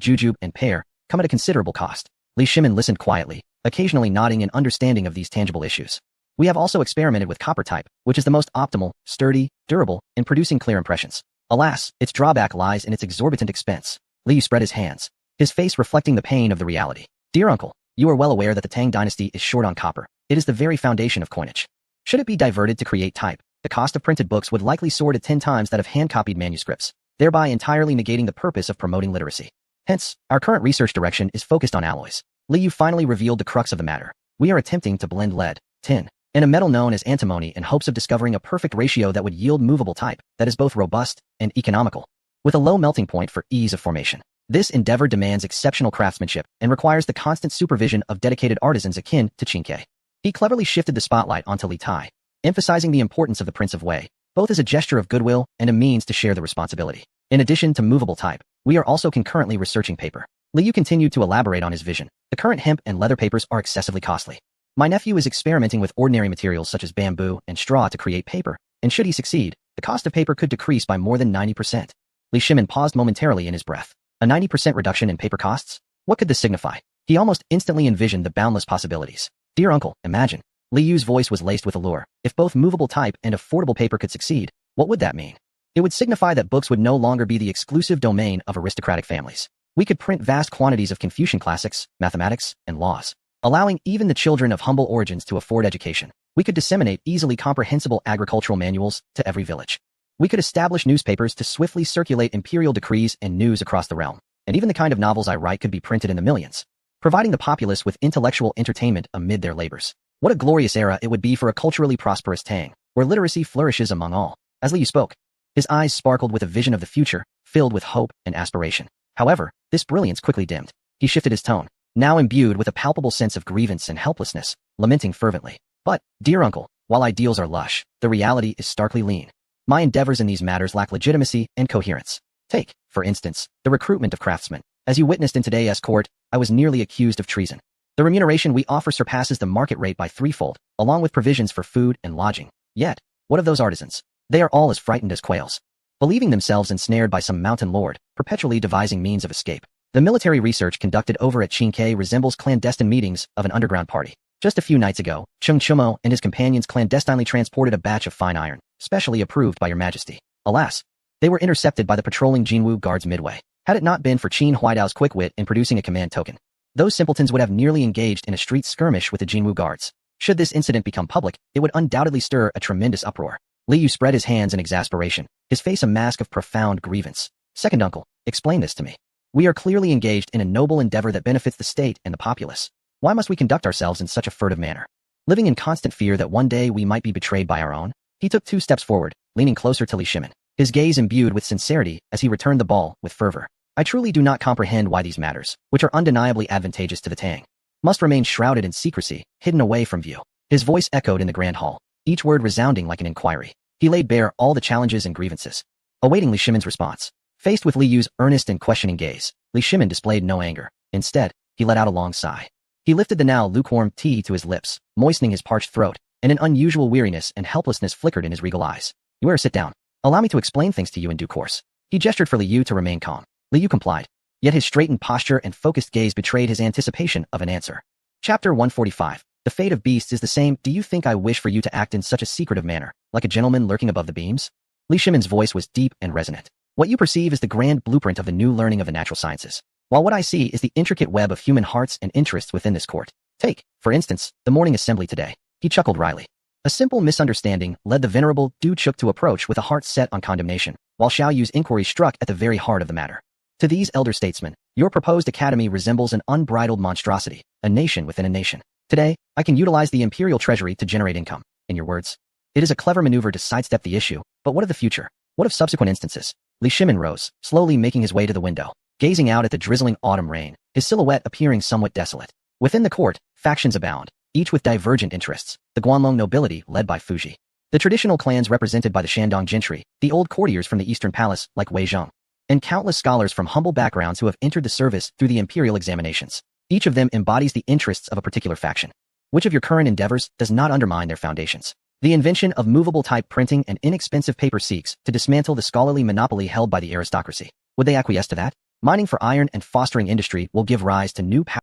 jujube and pear, come at a considerable cost. Li Shimin listened quietly, occasionally nodding in understanding of these tangible issues. We have also experimented with copper type, which is the most optimal, sturdy, durable, in producing clear impressions. Alas, its drawback lies in its exorbitant expense. Li Yu spread his hands, his face reflecting the pain of the reality. Dear uncle, you are well aware that the Tang dynasty is short on copper. It is the very foundation of coinage. Should it be diverted to create type, the cost of printed books would likely soar to 10 times that of hand-copied manuscripts, thereby entirely negating the purpose of promoting literacy. Hence, our current research direction is focused on alloys. Li Yu finally revealed the crux of the matter. We are attempting to blend lead, tin, and a metal known as antimony in hopes of discovering a perfect ratio that would yield movable type that is both robust and economical, with a low melting point for ease of formation. This endeavor demands exceptional craftsmanship and requires the constant supervision of dedicated artisans akin to Qin Ke. He cleverly shifted the spotlight onto Li Tai, emphasizing the importance of the Prince of Wei, both as a gesture of goodwill and a means to share the responsibility. In addition to movable type, we are also concurrently researching paper. Li Yu continued to elaborate on his vision. The current hemp and leather papers are excessively costly. My nephew is experimenting with ordinary materials such as bamboo and straw to create paper, and should he succeed, the cost of paper could decrease by more than 90%. Li Shimin paused momentarily in his breath. A 90% reduction in paper costs? What could this signify? He almost instantly envisioned the boundless possibilities. Dear uncle, imagine. Li Yu's voice was laced with allure. If both movable type and affordable paper could succeed, what would that mean? It would signify that books would no longer be the exclusive domain of aristocratic families. We could print vast quantities of Confucian classics, mathematics, and laws, allowing even the children of humble origins to afford education. We could disseminate easily comprehensible agricultural manuals to every village. We could establish newspapers to swiftly circulate imperial decrees and news across the realm, and even the kind of novels I write could be printed in the millions, providing the populace with intellectual entertainment amid their labors. What a glorious era it would be for a culturally prosperous Tang, where literacy flourishes among all. As Li Yu spoke, his eyes sparkled with a vision of the future, filled with hope and aspiration. However, this brilliance quickly dimmed. He shifted his tone, now imbued with a palpable sense of grievance and helplessness, lamenting fervently. But, dear uncle, while ideals are lush, the reality is starkly lean. My endeavors in these matters lack legitimacy and coherence. Take, for instance, the recruitment of craftsmen. As you witnessed in today's court, I was nearly accused of treason. The remuneration we offer surpasses the market rate by threefold, along with provisions for food and lodging. Yet, what of those artisans? They are all as frightened as quails, believing themselves ensnared by some mountain lord, perpetually devising means of escape. The military research conducted over at Qin Ke resembles clandestine meetings of an underground party. Just a few nights ago, Chung Chumo and his companions clandestinely transported a batch of fine iron, specially approved by your majesty. Alas, they were intercepted by the patrolling Jinwu guards midway. Had it not been for Qin Huaidao's quick wit in producing a command token, those simpletons would have nearly engaged in a street skirmish with the Jinwu guards. Should this incident become public, it would undoubtedly stir a tremendous uproar. Li Yu spread his hands in exasperation, his face a mask of profound grievance. Second uncle, explain this to me. We are clearly engaged in a noble endeavor that benefits the state and the populace. Why must we conduct ourselves in such a furtive manner? Living in constant fear that one day we might be betrayed by our own? He took 2 steps forward, leaning closer to Li Shimin, his gaze imbued with sincerity as he returned the ball with fervor. I truly do not comprehend why these matters, which are undeniably advantageous to the Tang, must remain shrouded in secrecy, hidden away from view. His voice echoed in the grand hall, each word resounding like an inquiry. He laid bare all the challenges and grievances, awaiting Li Shimin's response. Faced with Li Yu's earnest and questioning gaze, Li Shimin displayed no anger. Instead, he let out a long sigh. He lifted the now lukewarm tea to his lips, moistening his parched throat, and an unusual weariness and helplessness flickered in his regal eyes. You are sit down. Allow me to explain things to you in due course. He gestured for Li Yu to remain calm. Li Yu complied, yet his straightened posture and focused gaze betrayed his anticipation of an answer. Chapter 145. The fate of beasts is the same. Do you think I wish for you to act in such a secretive manner, like a gentleman lurking above the beams? Li Shimin's voice was deep and resonant. What you perceive is the grand blueprint of the new learning of the natural sciences, while what I see is the intricate web of human hearts and interests within this court. Take, for instance, the morning assembly today. He chuckled wryly. A simple misunderstanding led the venerable Du Chuk to approach with a heart set on condemnation, while Xiao Yu's inquiry struck at the very heart of the matter. To these elder statesmen, your proposed academy resembles an unbridled monstrosity, a nation within a nation. Today, I can utilize the imperial treasury to generate income. In your words, it is a clever maneuver to sidestep the issue, but what of the future? What of subsequent instances? Li Shimin rose, slowly making his way to the window, gazing out at the drizzling autumn rain, his silhouette appearing somewhat desolate. Within the court, factions abound, each with divergent interests. The Guanlong nobility, led by Fuji. The traditional clans represented by the Shandong gentry, the old courtiers from the Eastern Palace, like Wei Zhong, and countless scholars from humble backgrounds who have entered the service through the imperial examinations. Each of them embodies the interests of a particular faction. Which of your current endeavors does not undermine their foundations? The invention of movable type printing and inexpensive paper seeks to dismantle the scholarly monopoly held by the aristocracy. Would they acquiesce to that? Mining for iron and fostering industry will give rise to new